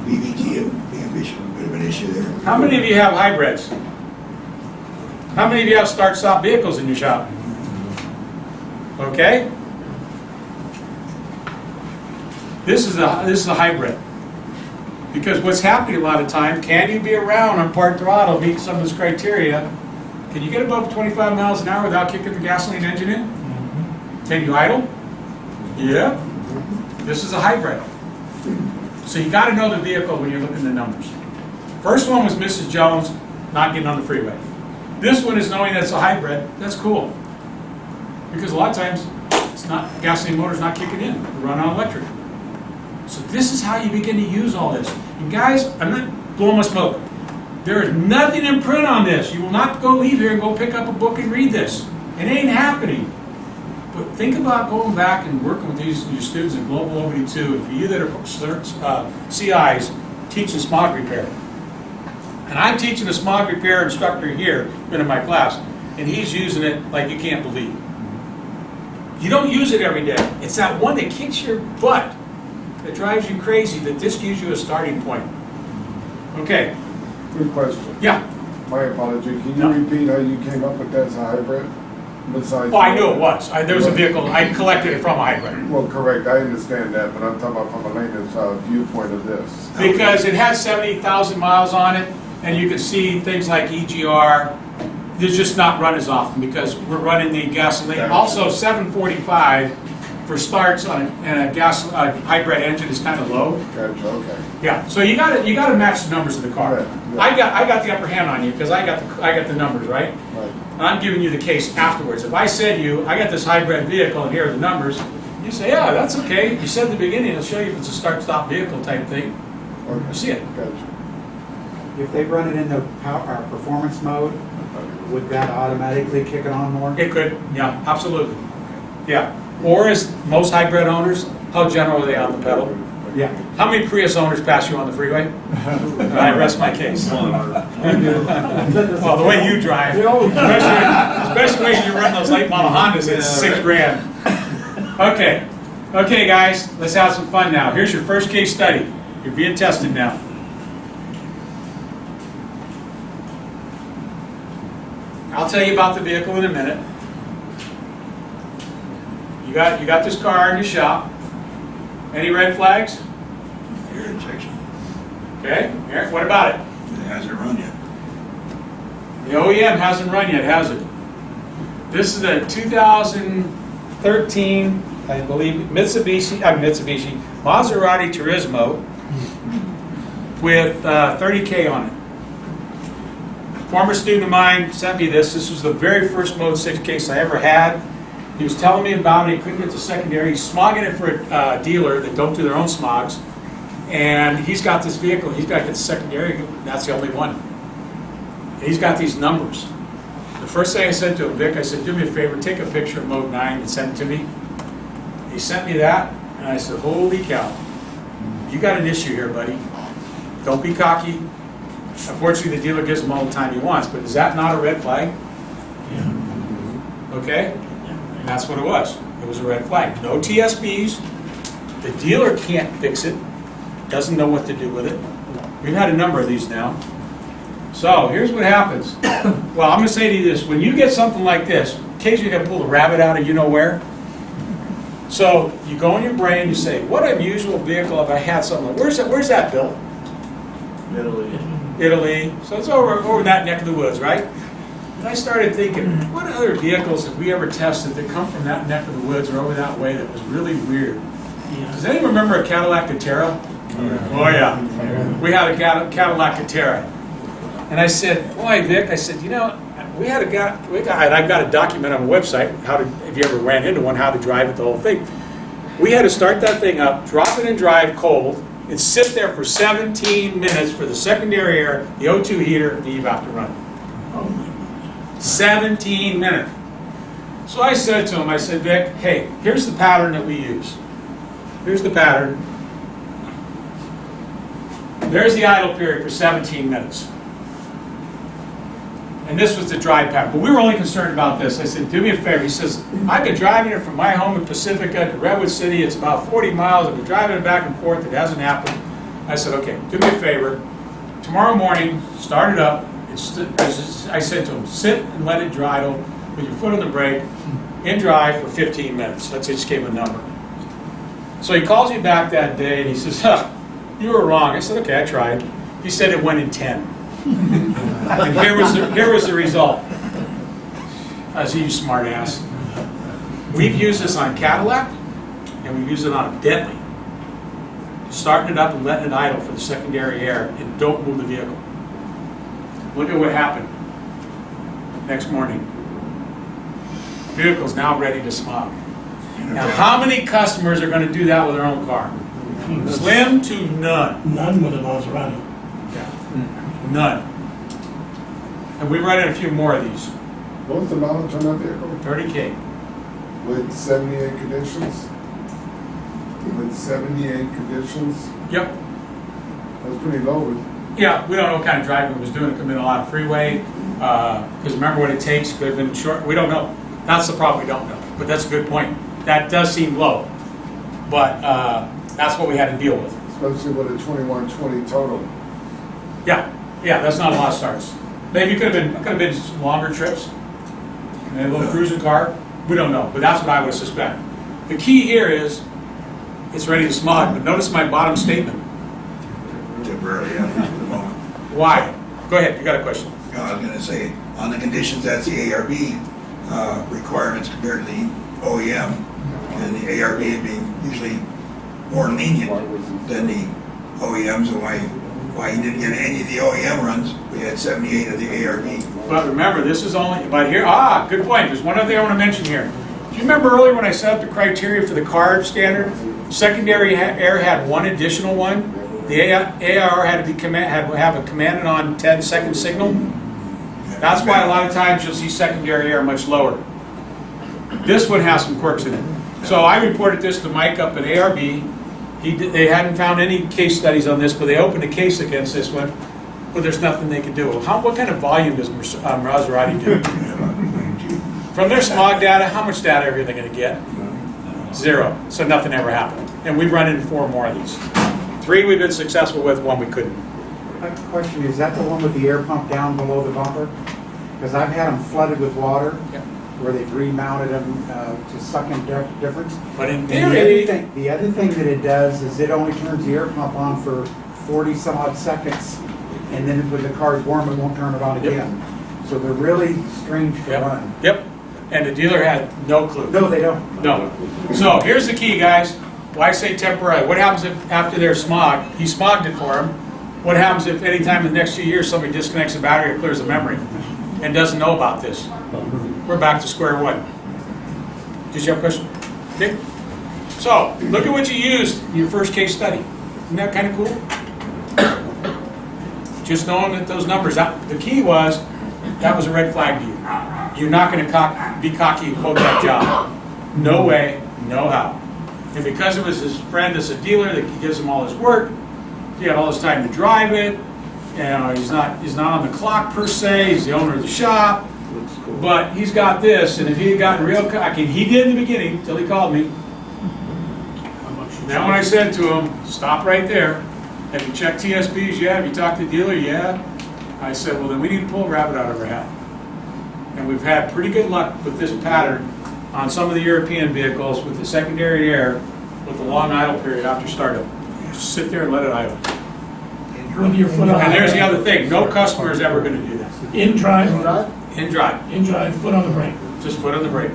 BBT would be a bit of an issue there. How many of you have hybrids? How many of you have start-stop vehicles in your shop? Okay. This is a hybrid. Because what's happening a lot of time, can you be around on part throttle, meet some of this criteria? Can you get above 25 miles an hour without kicking the gasoline engine in? Can you idle? Yeah. This is a hybrid. So you got to know the vehicle when you're looking at the numbers. First one was Mrs. Jones not getting on the freeway. This one is knowing that it's a hybrid. That's cool. Because a lot of times, it's not, gasoline motor's not kicking in. They run on electric. So this is how you begin to use all this. And guys, I'm not blowing my smoke. There is nothing in print on this. You will not go leave here and go pick up a book and read this. It ain't happening. But think about going back and working with your students in Global OBD2, and for you that are CIs, teaching smog repair. And I'm teaching a smog repair instructor here, been in my class, and he's using it like you can't believe. You don't use it every day. It's that one that kicks your butt, that drives you crazy, that just gives you a starting point. Okay. Good question. Yeah. My apology. Can you No. repeat how you came up with that as a hybrid? Besides. Oh, I knew it was. There was a vehicle. I collected it from a hybrid. Well, correct. I understand that, but I'm talking about from a layman's viewpoint of this. Because it has 70,000 miles on it, and you can see things like EGR. There's just not run as often because we're running the gasoline. Gotcha. Also, 745 for starts on a hybrid engine is kind of low. Gotcha, okay. Yeah, so you got to match the numbers of the car. Right, right. I got the upper hand on you because I got the numbers, right? Right. And I'm giving you the case afterwards. If I said to you, I got this hybrid vehicle and here are the numbers, you say, yeah, that's okay. You said at the beginning, it'll show you if it's a start-stop vehicle type thing. Okay. You see it. Gotcha. If they run it in the performance mode, would that automatically kick it on more? It could, yeah, absolutely. Yeah. Or as most hybrid owners, how general are they on the pedal? Yeah. How many Prius owners pass you on the freeway? I rest my case. Well, the way you drive, especially when you run those late model Hondas, it's $6,000. Okay. Okay, guys, let's have some fun now. Here's your first case study. You're being tested now. I'll tell you about the vehicle in a minute. You got this car in your shop. Any red flags? Air injection. Okay. Eric, what about it? It hasn't run yet. The OEM hasn't run yet, has it? This is a 2013, I believe, Maserati Turismo with 30K on it. Former student of mine sent me this. This was the very first Mode 6 case I ever had. He was telling me about it. He couldn't get the secondary. He's smogging it for a dealer that don't do their own smogs. And he's got this vehicle. He's got to get the secondary. That's the only one. And he's got these numbers. The first thing I said to him, Vic, I said, do me a favor, take a picture of Mode 9 and send it to me. He sent me that, and I said, holy cow. You got an issue here, buddy. Don't be cocky. Unfortunately, the dealer gives him all the time he wants, but is that not a red flag? Okay? And that's what it was. It was a red flag. No TSBs. The dealer can't fix it. Doesn't know what to do with it. We've had a number of these now. So here's what happens. Well, I'm going to say to you this. When you get something like this, occasionally you got to pull the rabbit out of you know where. So you go in your brain, you say, what unusual vehicle have I had something like? Where's that, Bill? Italy. So it's over that neck of the woods, right? And I started thinking, what other vehicles have we ever tested that come from that neck of the woods or over that way that was really weird? Does anyone remember a Cadillac Catera? Oh yeah. We had a Cadillac Catera. And I said, boy, Vic, I said, you know, we had a guy, and I've got a document on a website, if you ever ran into one, how to drive it, the whole thing. We had to start that thing up, drop it in drive cold, and sit there for 17 minutes for the secondary air, the O2 heater, and the evap to run. 17 minutes. So I said to him, I said, Vic, hey, here's the pattern that we use. Here's the pattern. There's the idle period for 17 minutes. And this was the drive pattern. But we were only concerned about this. I said, do me a favor. He says, I've been driving it from my home in Pacifica to Redwood City. It's about 40 miles. I've been driving it back and forth. It hasn't happened. I said, okay, do me a favor. Tomorrow morning, start it up. I said to him, sit and let it idle with your foot on the brake in drive for 15 minutes. That's it, just gave him a number. So he calls me back that day and he says, you were wrong. I said, okay, I tried. He said it went in 10. And here was the result. I said, you smart ass. We've used this on Cadillac and we've used it on a Bentley. Starting it up and letting it idle for the secondary air and don't move the vehicle. Look at what happened next morning. Vehicle's now ready to smog. Now, how many customers are going to do that with their own car? Slim to none. None with a Maserati. None. And we run in a few more of these. What was the mileage on that vehicle? 30K. With 78 conditions? With 78 conditions? Yep. That's pretty low. Yeah, we don't know what kind of driving it was doing. It could have been a lot of freeway. Because remember what it takes. Could have been short. We don't know. That's the problem. We don't know. But that's a good point. That does seem low. But that's what we had to deal with. Especially with a 2120 total. Yeah, that's not a lot of starts. Maybe it could have been some longer trips. Maybe a little cruising car. We don't know, but that's what I would suspect. The key here is it's ready to smog. But notice my bottom statement. Temporarily, at the moment. Why? Go ahead. You got a question? I was going to say, on the conditions, that's the ARB requirements compared to the OEM, and the ARB being usually more lenient than the OEM, so why he didn't get any of the OEM runs. We had 78 of the ARB. But remember, this is only, but here, good point. There's one other thing I want to mention here. Do you remember earlier when I set up the criteria for the CARB standard? Secondary air had one additional one. The AR had to be have a commanded on 10-second signal. That's why a lot of times you'll see secondary air much lower. This one has some quirks in it. So I reported this to Mike up at ARB. They hadn't found any case studies on this, but they opened a case against this one. But there's nothing they could do. What kind of volume does Maserati do? From their smog data, how much data are they going to get? 0. So nothing ever happened. And we've run into 4 more of these. 3 we've been successful with, 1 we couldn't. My question is that the one with the air pump down below the bumper? Because I've had them flooded with water, where they've remounted them to suck in difference. But in And theory, the other thing that it does is it only turns the air pump on for 40 some odd seconds, and then when the car's warm, it won't turn it on again. So they're really strange to run. Yep. And the dealer had no clue. No, they don't. No. So here's the key, guys. Why say temporary? What happens if after their smog, he smogged it for him? What happens if any time in the next few years somebody disconnects the battery or clears the memory and doesn't know about this? We're back to square one. Did you have a question? Okay. So look at what you used in your first case study. Isn't that kind of cool? Just knowing that those numbers, the key was that was a red flag to you. You're not going to be cocky and quote that job. No way, no how. And because it was his friend that's a dealer that gives him all his work, he had all his time to drive it. You know, he's not on the clock per se. He's the owner of the shop. Looks cool. But he's got this, and if he had gotten real cocky, he did in the beginning, till he called me. Now when I said to him, stop right there, have you checked TSBs? Yeah. Have you talked to the dealer? Yeah. I said, well then we need to pull a rabbit out of our hat. And we've had pretty good luck with this pattern on some of the European vehicles with the secondary air, with the long idle period after startup. Just sit there and let it idle. With your foot on. And there's the other thing, no customer is ever gonna do that. In drive, In drive, in drive, foot on the brake. just foot on the brake.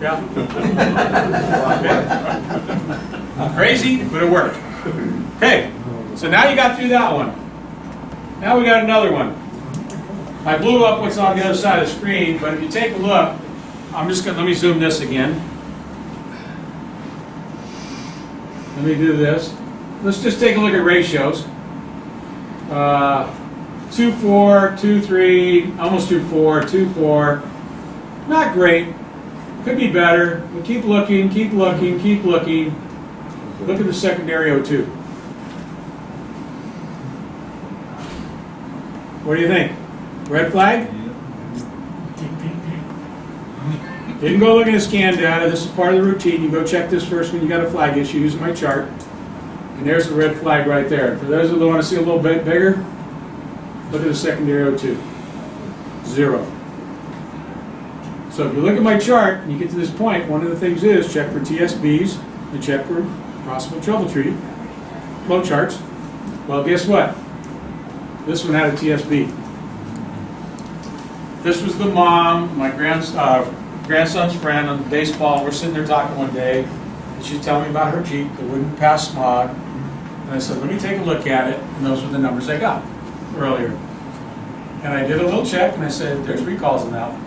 Yeah. Crazy, but it worked. Okay, so now you got through that one. Now we got another one. I blew up what's on the other side of the screen, but if you take a look, I'm just gonna, let me zoom this again. Let me do this. Let's just take a look at ratios. 2.4, 2.3, almost 2.4, 2.4. Not great. Could be better. But keep looking, keep looking, keep looking. Look at the secondary O2. What do you think? Red flag? Didn't go look at the scan data. This is part of the routine. You go check this first when you got a flag issue using my chart. And there's the red flag right there. For those that want to see a little bit bigger, look at the secondary O2. 0. So if you look at my chart and you get to this point, one of the things is check for TSBs and check for possible trouble tree flow charts. Well, guess what? This one had a TSB. This was the mom, my grandson's friend on baseball. We're sitting there talking one day, and she's telling me about her Jeep that wouldn't pass smog. And I said, let me take a look at it, and those were the numbers I got earlier. And I did a little check, and I said, there's recalls in that one.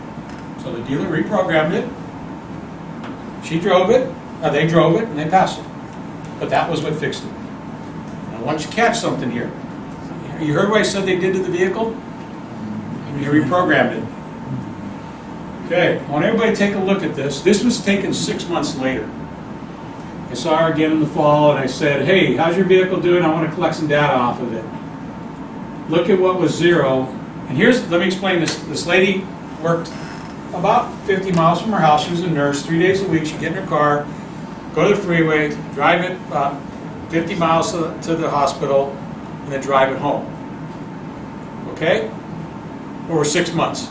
So the dealer reprogrammed it. She drove it, they drove it, and they passed it. But that was what fixed it. Now, once you catch something here, you heard what I said they did to the vehicle? They reprogrammed it. Okay, I want everybody to take a look at this. This was taken 6 months later. I saw her again in the fall, and I said, hey, how's your vehicle doing? I want to collect some data off of it. Look at what was 0. And here's, let me explain this. This lady worked about 50 miles from her house. She was a nurse, 3 days a week. She'd get in her car, go to the freeway, drive it about 50 miles to the hospital, and then drive it home. Okay? Over 6 months.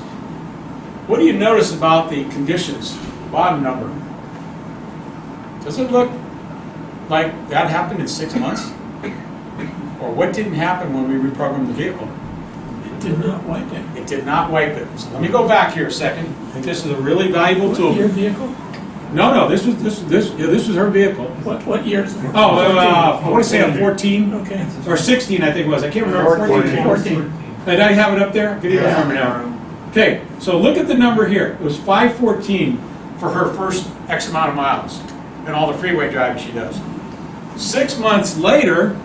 What do you notice about the conditions? Bottom number. Does it look like that happened in 6 months? Or what didn't happen when we reprogrammed the vehicle? It did not wipe it. It did not wipe it. So let me go back here a second. I think this is a really valuable tool. Your vehicle? No, this was her vehicle. What year is it? Oh, I want to say a 14 Okay. or 16, I think it was. I can't remember. 14. Did I have it up there? Good remember now. Okay, so look at the number here. It was 514 for her first X amount of miles and all the freeway driving she does. 6 months later,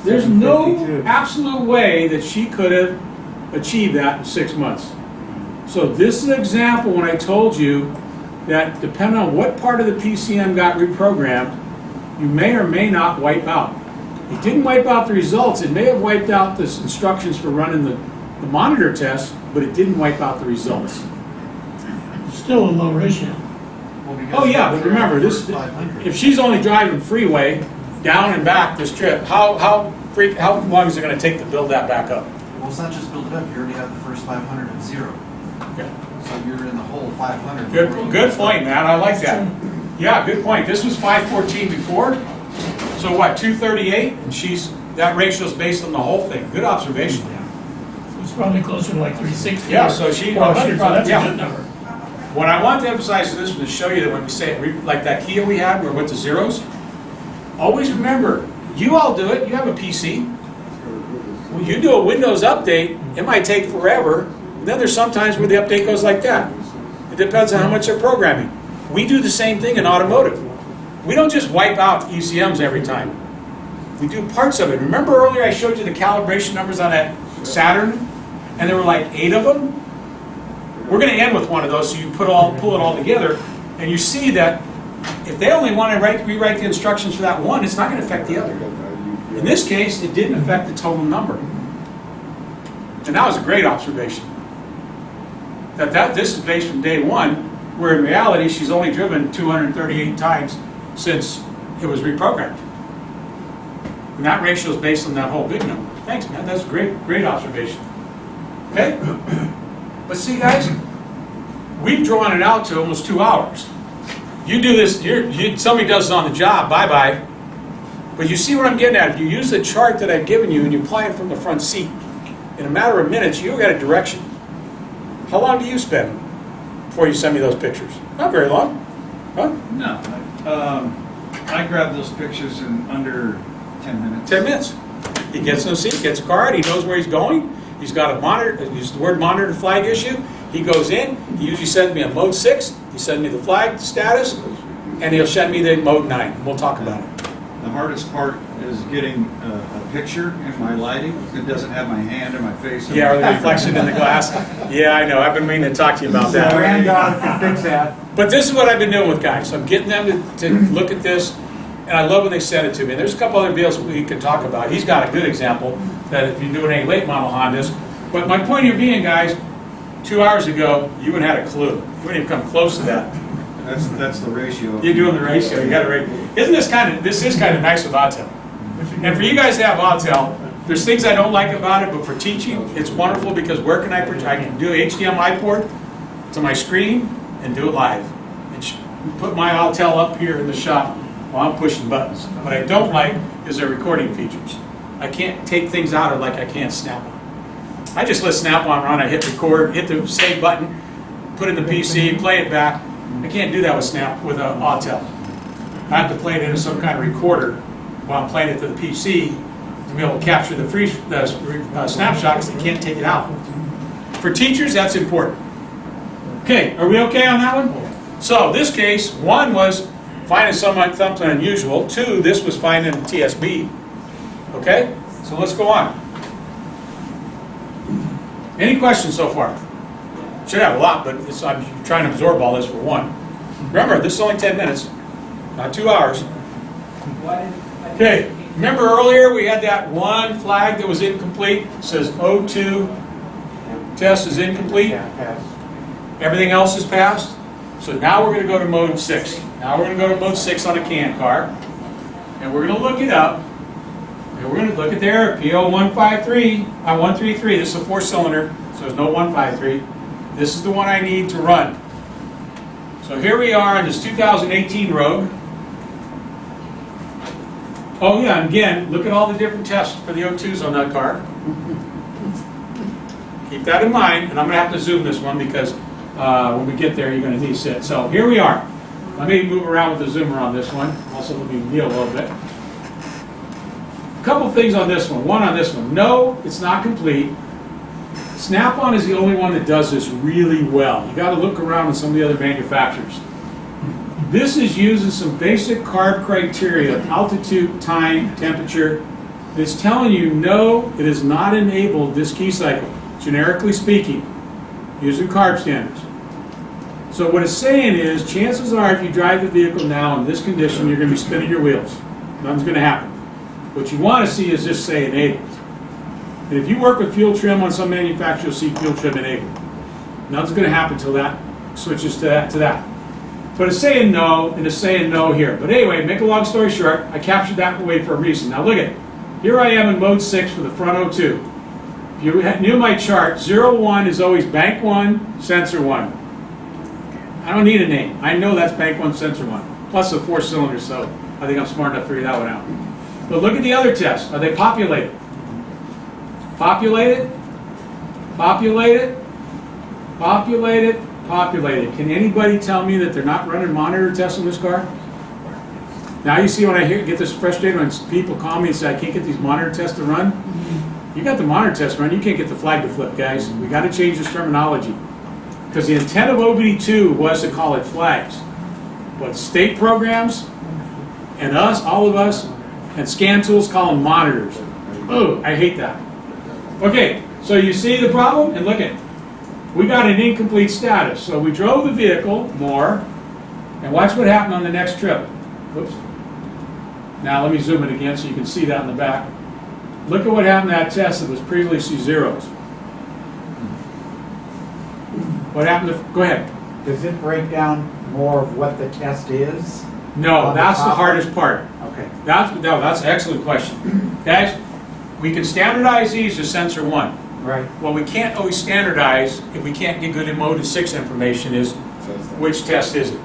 there's no absolute way that she could have achieved that in 6 months. So this is an example when I told you that depending on what part of the PCM got reprogrammed, you may or may not wipe out. It didn't wipe out the results. It may have wiped out the instructions for running the monitor test, but it didn't wipe out the results. Still a low ratio. Oh yeah, but remember, this if she's only driving freeway down and back this trip, how long is it going to take to build that back up? Well, it's not just build it up, you already have the first 500 at 0. Okay. So you're in the whole 500. Good point, Matt. I like that. Yeah, good point. This was 514 before. So what, 238? And that ratio is based on the whole thing. Good observation. It's probably closer to like 360. Yeah, so she 400, so that's yeah. a good number. What I want to emphasize in this one is show you that when we say, like that Kia we had where it went to zeros, always remember, you all do it, you have a PC. When you do a Windows update, it might take forever, and then there's sometimes where the update goes like that. It depends on how much they're programming. We do the same thing in automotive. We don't just wipe out ECMs every time. We do parts of it. Remember earlier I showed you the calibration numbers on that Saturn, and there were like 8 of them? We're going to end with one of those so you pull it all together, and you see that if they only want to rewrite the instructions for that one, it's not going to affect the other. In this case, it didn't affect the total number. And that was a great observation. This is based from day one, where in reality, she's only driven 238 times since it was reprogrammed. And that ratio is based on that whole big number. Thanks, man. That's a great observation. Okay? But see, guys, we've drawn it out to almost 2 hours. You do this, somebody does it on the job, bye-bye. But you see what I'm getting at? If you use the chart that I've given you and you apply it from the front seat, in a matter of minutes, you'll get a direction. How long do you spend before you send me those pictures? Not very long. Huh? No, I grabbed those pictures in under 10 minutes. 10 minutes. He gets in the seat, gets a card, he knows where he's going. He's got a monitor, use the word monitor flag issue. He goes in, he usually sends me a mode 6, he sends me the flag status, and he'll send me the mode 9. We'll talk about it. The hardest part is getting a picture in my lighting. It doesn't have my hand or my face. Yeah, or the reflection in the glass. Yeah, I know. I've been meaning to talk to you about that. Granddaughter can fix that. But this is what I've been doing with guys. I'm getting them to look at this, and I love when they send it to me. And there's a couple other deals we can talk about. He's got a good example that if you're doing any late model Hondas. But my point here being, guys, 2 hours ago, you wouldn't have had a clue. You wouldn't even come close to that. That's the ratio. You're doing the ratio. You got it right. This is kind of nice with Autel. And for you guys to have Autel, there's things I don't like about it, but for teaching, it's wonderful because where can I can do HDMI port to my screen and do it live. And put my Autel up here in the shop while I'm pushing buttons. What I don't like is their recording features. I can't take things out of like I can Snap-on. I just let Snap-on run. I hit record, hit the save button, put it in the PC, play it back. I can't do that with Autel. I have to play it into some kind of recorder while I'm playing it to the PC to be able to capture the snapshot because they can't take it out. For teachers, that's important. Okay, are we okay on that one? So this case, 1 was finding something unusual. 2, this was finding TSB. Okay, so let's go on. Any questions so far? Should have a lot, but I'm trying to absorb all this for 1. Remember, this is only 10 minutes, not 2 hours. Okay, remember earlier we had that one flag that was incomplete? It says O2 test is incomplete. Everything else is passed. So now we're going to go to mode 6. Now we're going to go to mode 6 on a can car. And we're going to look it up. And we're going to look at there, PO153, 133. This is a 4-cylinder, so there's no 153. This is the one I need to run. So here we are on this 2018 road. Oh yeah, and again, look at all the different tests for the O2s on that car. Keep that in mind, and I'm going to have to zoom this one because when we get there, you're going to need to sit. So here we are. Let me move around with the zoomer on this one. Also, let me kneel a little bit. A couple things on this one. One on this one. No, it's not complete. Snap-on is the only one that does this really well. You got to look around at some of the other manufacturers. This is using some basic carb criteria, altitude, time, temperature. It's telling you, no, it has not enabled this key cycle, generically speaking, using carb standards. So what it's saying is, chances are if you drive the vehicle now in this condition, you're going to be spinning your wheels. Nothing's going to happen. What you want to see is just say enabled. And if you work with fuel trim on some manufacturers, you'll see fuel trim enabled. Nothing's going to happen until that switches to that. But it's saying no, and it's saying no here. But anyway, make a long story short, I captured that way for a reason. Now look at it. Here I am in mode 6 for the front O2. If you knew my chart, 0, 1 is always bank 1, sensor 1. I don't need a name. I know that's bank 1, sensor 1. Plus a 4-cylinder, so I think I'm smart enough to figure that one out. But look at the other tests. Are they populated? Populated? Populated? Populated? Populated. Can anybody tell me that they're not running monitor tests on this car? Now you see when I get this frustrated when people call me and say I can't get these monitor tests to run. You got the monitor test run, you can't get the flag to flip, guys. We got to change this terminology. Because the intent of OBD2 was to call it flags. But state programs and us, all of us, and scan tools call them monitors. Oh, I hate that. Okay, so you see the problem? And look at it. We got an incomplete status. So we drove the vehicle more, and watch what happened on the next trip. Oops. Now let me zoom it again so you can see that in the back. Look at what happened to that test that was previously zeros. What happened to, go ahead. Does it break down more of what the test is? No, On the that's the top? hardest part. Okay. That's an excellent question. Guys, we can standardize these to sensor 1. Right. What we can't always standardize, if we can't get good in mode 6 information, is which test is it.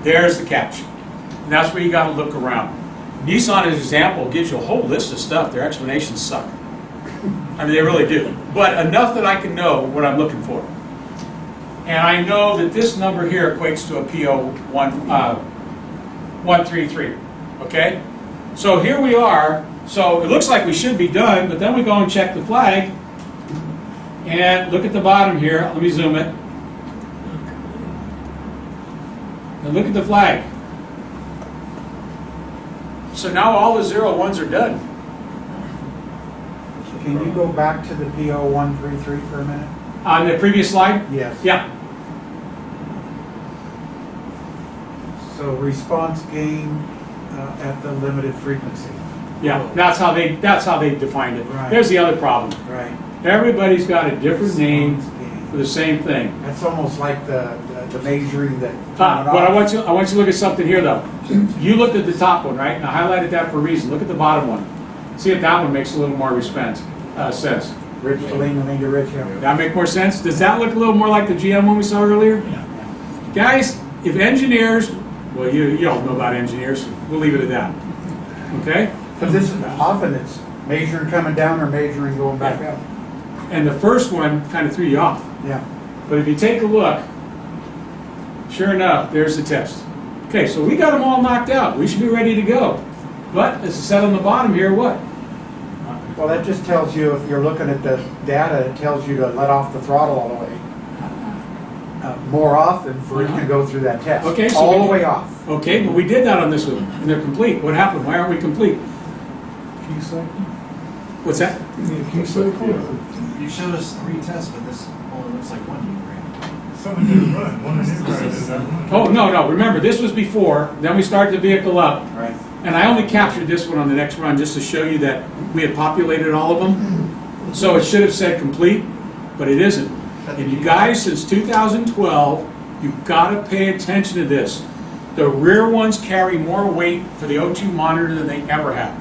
There's the catch. And that's where you got to look around. Nissan, as an example, gives you a whole list of stuff. Their explanations suck. I mean, they really do. But enough that I can know what I'm looking for. And I know that this number here equates to a PO 133. Okay? So here we are. So it looks like we should be done, but then we go and check the flag. And look at the bottom here. Let me zoom it. And look at the flag. So now all the 01s are done. Can you go back to the PO 133 for a minute? On the previous slide? Yes. Yeah. So response gain at the limited frequency. Yeah. That's how they defined it. Right. There's the other problem. Right. Everybody's got a different name Response gain. for the same thing. That's almost like the measuring that. But I want you to look at something here though. You looked at the top one, right? And I highlighted that for a reason. Look at the bottom one. See if that one makes a little more sense. Rich to lean, lean to rich. Yeah. That make more sense? Does that look a little more like the GM one we saw earlier? Yeah. Guys, if engineers, well, you all know about engineers. We'll leave it at that. Okay? But this often it's measuring coming down or measuring going back up. And the first one kind of threw you off. Yeah. But if you take a look, sure enough, there's the test. Okay, so we got them all knocked out. We should be ready to go. But as it said on the bottom here, what? Well, that just tells you, if you're looking at the data, it tells you to let off the throttle all the way. More often for it to go through that test. Okay, so all we- the way off. Okay, but we did that on this one, and they're complete. What happened? Why aren't we complete? Key cycle? What's that? You need a key cycle? You showed us 3 tests, but this only looks like 1 you ran. Someone didn't run, one of these guys did that one. Oh, no. Remember, this was before. Then we started the vehicle up. Right. And I only captured this one on the next run just to show you that we had populated all of them. So it should have said complete, but it isn't. And you guys, since 2012, you've got to pay attention to this. The rear ones carry more weight for the O2 monitor than they ever have.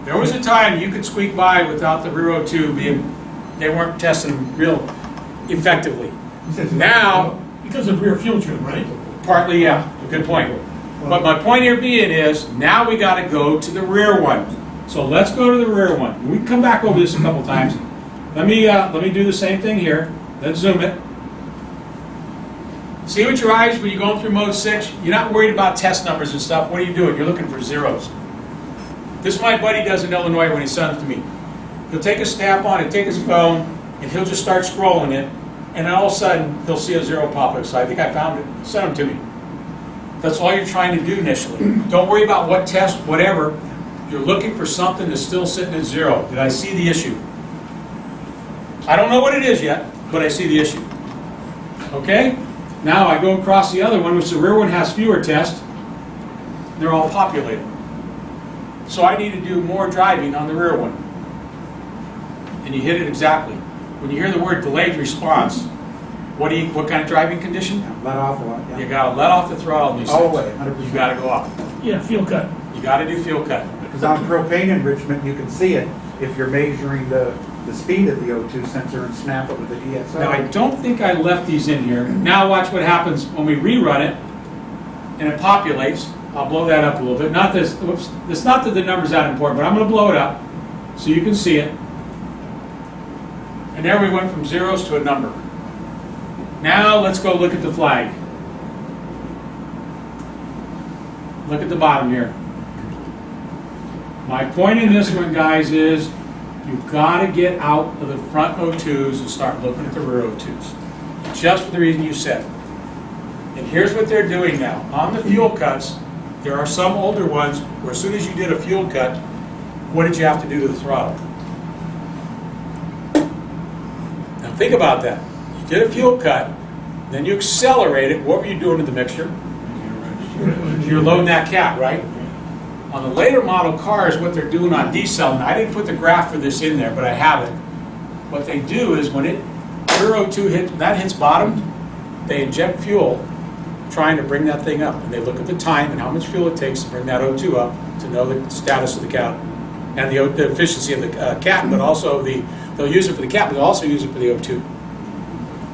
There was a time you could squeak by without the rear O2 they weren't testing them real effectively. Now, Because of rear fuel tube, right? partly, yeah, good point. But my point here being is, now we got to go to the rear one. So let's go to the rear one. We can come back over this a couple times. Let me do the same thing here. Let's zoom it. See with your eyes when you're going through mode 6, you're not worried about test numbers and stuff. What are you doing? You're looking for zeros. This my buddy does in Illinois when he sent it to me. He'll take a snap on it, take his phone, and he'll just start scrolling it, and then all of a sudden he'll see a 0 pop up. So I think I found it. Send them to me. That's all you're trying to do initially. Don't worry about what test, whatever. You're looking for something that's still sitting at 0. Did I see the issue? I don't know what it is yet, but I see the issue. Okay? Now I go across the other one, which the rear one has fewer tests. They're all populated. So I need to do more driving on the rear one. And you hit it exactly. When you hear the word delayed response, what kind of driving condition? Let off a lot. You Yeah. gotta let off the throttle. These All the things. way, 100%. You gotta go off. Yeah, fuel cut. You gotta do fuel cut. Because on propane enrichment, you can see it if you're measuring the speed of the O2 sensor and snap it with the DSO. Now I don't think I left these in here. Now watch what happens when we rerun it and it populates. I'll blow that up a little bit. Not this. Whoops. It's not that the number's that important, but I'm going to blow it up so you can see it. And there we went from zeros to a number. Now let's go look at the flag. Look at the bottom here. My point in this one, guys, is you've got to get out of the front O2s and start looking at the rear O2s. Just for the reason you said. And here's what they're doing now. On the fuel cuts, there are some older ones where as soon as you did a fuel cut, what did you have to do to the throttle? Now think about that. You did a fuel cut, then you accelerate it. What were you doing to the mixture? You're loading that cap, right? On the later model cars, what they're doing on decel, and I didn't put the graph for this in there, but I have it. What they do is when rear O2 hits bottom, they inject fuel trying to bring that thing up. And they look at the time and how much fuel it takes to bring that O2 up to know the status of the cat and the efficiency of the cat, but also they'll use it for the cat, but they'll also use it for the O2.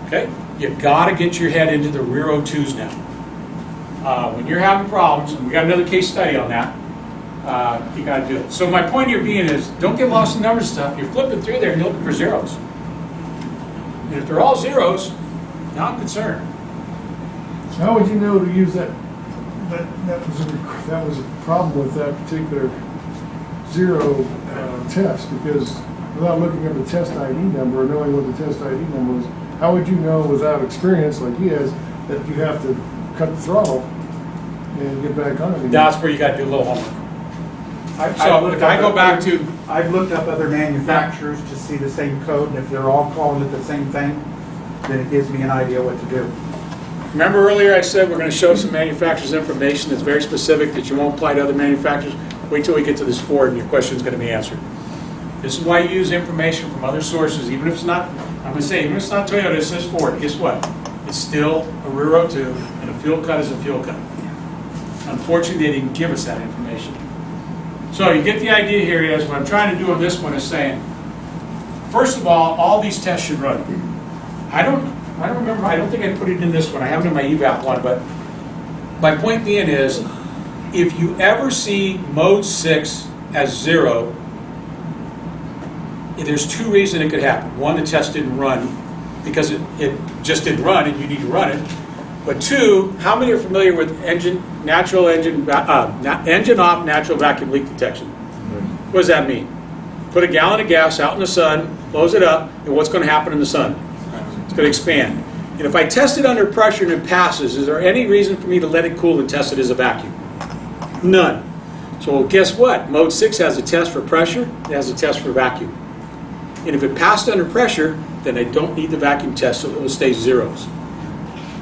Okay? You've got to get your head into the rear O2s now. When you're having problems, and we got another case study on that, you got to do it. So my point here being is, don't get lost in numbers and stuff. You're flipping through there and you're looking for zeros. And if they're all zeros, now I'm concerned. So how would you know to use that? That was a problem with that particular zero test, because without looking at the test ID number or knowing what the test ID number was, how would you know without experience like he has that you have to cut the throttle and get back on it again? That's where you got to do a little homework. I've if I go back to, I've looked up other manufacturers to see the same code, and if they're all calling it the same thing, then it gives me an idea what to do. remember earlier I said we're going to show some manufacturer's information that's very specific that you won't apply to other manufacturers? Wait till we get to this Ford and your question's going to be answered. This is why you use information from other sources, even if it's not, I'm going to say, even if it's not Toyota, it says Ford. Guess what? It's still a rear O2, and a fuel cut is a fuel cut. Unfortunately, they didn't give us that information. So you get the idea here is, what I'm trying to do on this one is saying, first of all these tests should run. I don't remember, I don't think I put it in this one, I have it in my evap one, but my point being is, if you ever see mode 6 as 0, there's two reasons it could happen. One, the test didn't run because it just didn't run and you need to run it. But two, how many are familiar with engine off, natural vacuum leak detection? What does that mean? Put a gallon of gas out in the sun, blows it up, and what's going to happen in the sun? It's going to expand. And if I test it under pressure and it passes, is there any reason for me to let it cool and test it as a vacuum? None. So guess what? Mode 6 has a test for pressure, it has a test for vacuum. And if it passed under pressure, then I don't need the vacuum test, so it will stay zeros.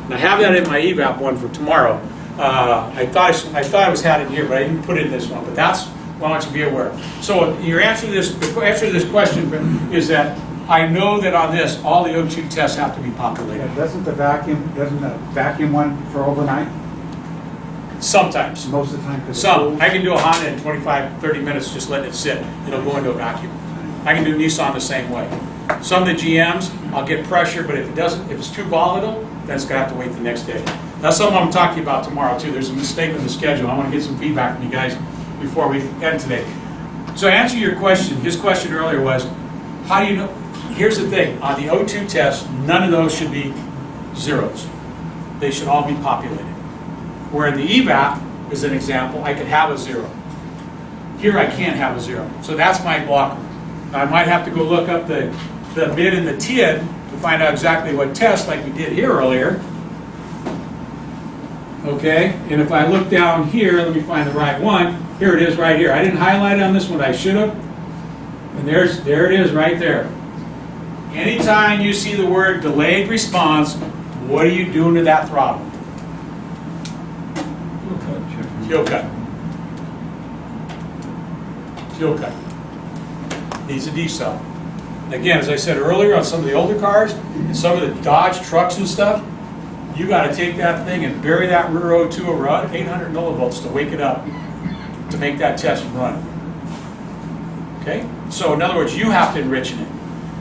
And I have that in my evap one for tomorrow. I thought I was had it here, but I didn't put it in this one. But that's what I want you to be aware of. So your answer to this question is that I know that on this, all the O2 tests have to be populated. Doesn't the vacuum one for overnight? Sometimes. Most of the time. 'Cause Some. I can do a Honda in 25, 30 minutes, just letting it sit. It'll go into a vacuum. I can do Nissan the same way. Some of the GMs, I'll get pressure, but if it's too volatile, then it's going to have to wait the next day. That's something I'm talking about tomorrow too. There's a mistake in the schedule. I want to get some feedback from you guys before we end today. So to answer your question, his question earlier was, how do you know? Here's the thing, on the O2 test, none of those should be zeros. They should all be populated. Where in the evap, as an example, I could have a 0. Here I can't have a 0. So that's my blocker. I might have to go look up the bid and the TID to find out exactly what test, like we did here earlier. Okay, and if I look down here, let me find the right one. Here it is right here. I didn't highlight it on this one, I should have. And there it is right there. Anytime you see the word delayed response, what are you doing to that throttle? Fuel cut. Fuel cut. Needs a decel. Again, as I said earlier, on some of the older cars, and some of the Dodge trucks and stuff, you got to take that thing and bury that rear O2 around 800 millivolts to wake it up to make that test run. Okay? So in other words, you have to enrich in it.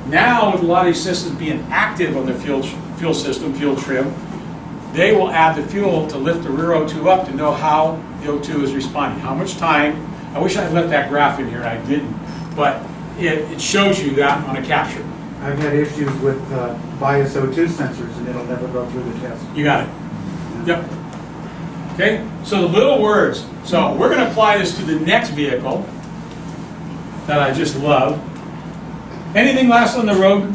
Now, with a lot of these systems being active on the fuel system, fuel trim, they will add the fuel to lift the rear O2 up to know how the O2 is responding. How much time? I wish I had left that graph in here, and I didn't. But it shows you that on a capture. I've had issues with bias O2 sensors, and it'll never go through the test. You got it. Yep. Okay, so the little words. So we're going to apply this to the next vehicle that I just love. Anything last on the road?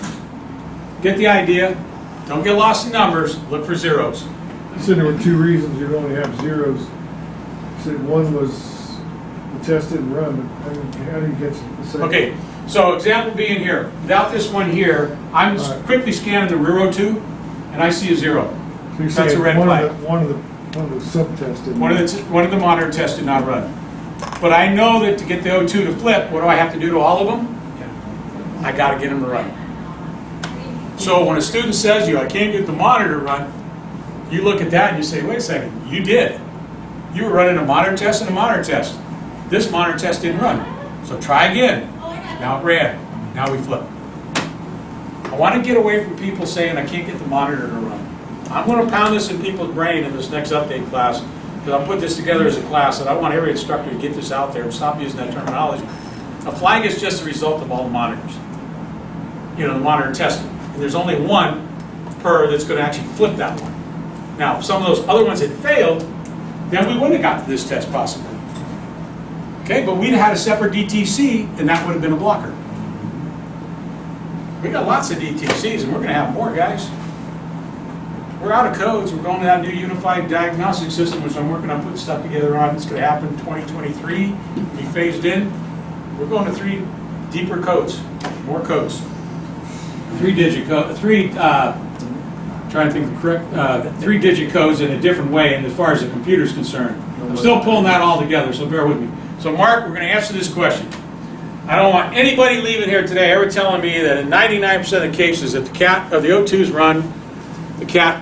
Get the idea. Don't get lost in numbers. Look for zeros. You said there were two reasons you'd only have zeros. You said one was the test didn't run, but how do you get the second? Okay, so example being here. Without this one here, I'm quickly scanning the rear O2, and I see a 0. So you're That's saying a red flag. One of the sub-tests didn't One of the monitor tests did not run. But I know that to get the O2 to flip, what do I have to do to all of them? I got to get them to run. So when a student says to you, I can't get the monitor to run, you look at that and you say, wait a second, you did. You were running a monitor test and a monitor test. This monitor test didn't run. So try again. Now it ran. Now we flip. I want to get away from people saying I can't get the monitor to run. I'm going to pound this in people's brain in this next update class, because I'll put this together as a class, and I want every instructor to get this out there and stop using that terminology. A flag is just a result of all the monitors. You know, the monitor testing. And there's only one per that's going to actually flip that one. Now, if some of those other ones had failed, then we wouldn't have got to this test possibly. Okay, but we'd have had a separate DTC, and that would have been a blocker. We got lots of DTCs, and we're going to have more, guys. We're out of codes. We're going to that new unified diagnostic system, which I'm working on putting stuff together on. It's going to happen in 2023. Be phased in. We're going to 3 deeper codes, more codes. 3-digit code, trying to think of the correct, 3-digit codes in a different way, and as far as the computer's concerned. I'm still pulling that all together, so bear with me. So Mark, we're going to answer this question. I don't want anybody leaving here today ever telling me that in 99% of the cases, if the cat or the O2s run, the cat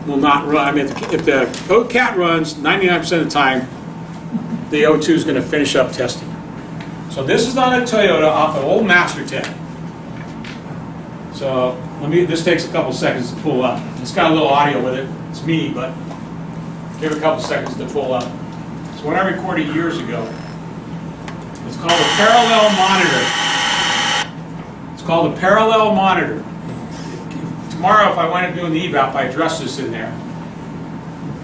will not run. I mean, if the cat runs 99% of the time, the O2 is going to finish up testing. So this is on a Toyota off an old Master Tech. So this takes a couple seconds to pull up. It's got a little audio with it. It's me, but give it a couple seconds to pull up. So when I recorded years ago, it's called a parallel monitor. It's called a parallel monitor. Tomorrow, if I wind up doing the eval, I address this in there.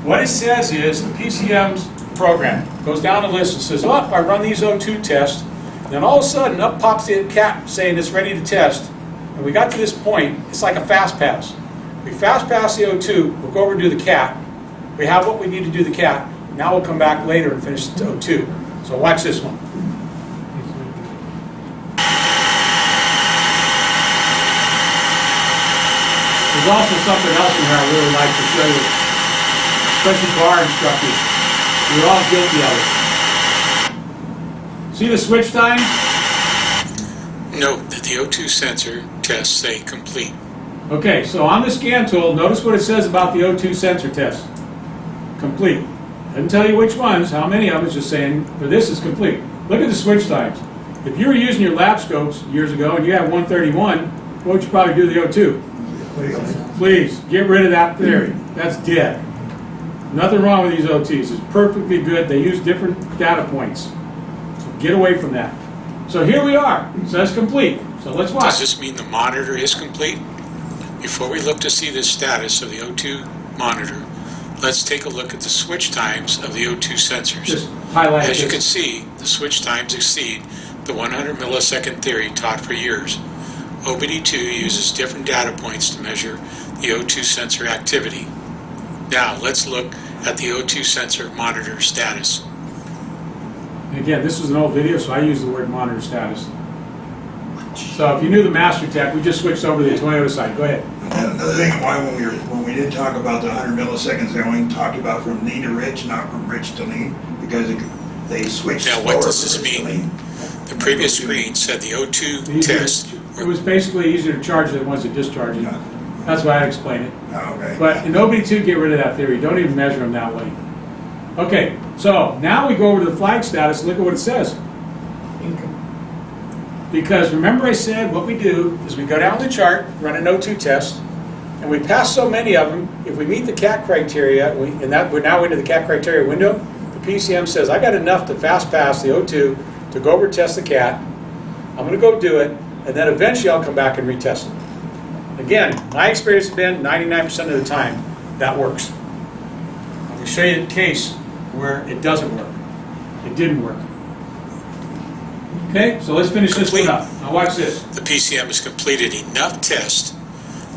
What it says is the PCM's program goes down the list and says, oh, I run these O2 tests, and then all of a sudden up pops the cat saying it's ready to test. And we got to this point, it's like a fast pass. We fast pass the O2, we'll go over and do the cat. We have what we need to do the cat. Now we'll come back later and finish the O2. So watch this one. There's also something else in here I really like to show you, especially bar instructors. We're all guilty of it. See the switch times? Note that the O2 sensor tests say complete. Okay, so on the scan tool, notice what it says about the O2 sensor test. Complete. Doesn't tell you which ones, how many of them, it's just saying, for this is complete. Look at the switch times. If you were using your lab scopes years ago and you have 131, what would you probably do to the O2? Please, get rid of that theory. That's dead. Nothing wrong with these O2s. It's perfectly good. They use different data points. So get away from that. So here we are. It says complete. So let's watch. Does this mean the monitor is complete? Before we look to see the status of the O2 monitor, let's take a look at the switch times of the O2 sensors. Just highlight As you this. can see, the switch times exceed the 100 millisecond theory taught for years. OBD2 uses different data points to measure the O2 sensor activity. Now, let's look at the O2 sensor monitor status. And again, this is an old video, so I use the word monitor status. So if you knew the Master Tech, we just switched over to the Toyota side. Go ahead. Another thing, why when we did talk about the 100 milliseconds, they only talked about from lean to rich, not from rich to lean, because they switched. Now, what does this mean? The previous screen said the O2 test. It was basically easier to charge than it was to discharge it. That's why I explained it. Oh, okay. But in OBD2, get rid of that theory. Don't even measure them that way. Okay, so now we go over to the flag status. Look at what it says. Because remember I said what we do is we go down the chart, run an O2 test, and we pass so many of them, if we meet the CAT criteria, and we're now into the CAT criteria window, the PCM says, I got enough to fast pass the O2 to go over and test the CAT. I'm going to go do it, and then eventually I'll come back and retest it. Again, my experience has been 99% of the time, that works. I'm going to show you a case where it doesn't work. It didn't work. Okay, so let's finish this one up. Now watch this. The PCM has completed enough tests,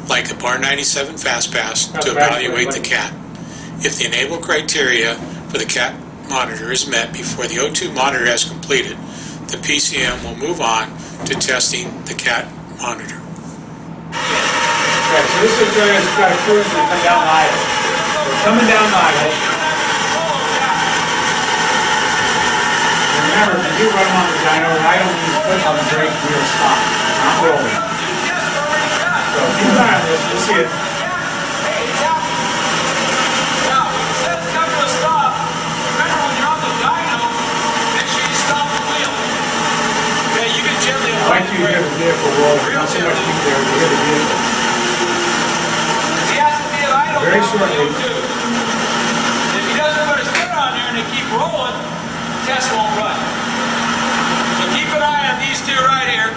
like the Bar 97 Fast Pass, That's to right, evaluate right. the CAT. If the enable criteria for the CAT monitor is met before the O2 monitor has completed, the PCM will move on to testing the CAT monitor. Okay, so this is got a cruise and come down the aisle. We're coming down the aisle. remember, if you do run them on the dyno, I don't need to put on the brake wheel stop, not rolling. So keep an eye on this, you'll see it. I like you to hear the vehicle roll, not so much people there, you hear the vehicle. Very shortly. If he doesn't put his foot on there and they keep rolling, the test won't run. So keep an eye on these two right here.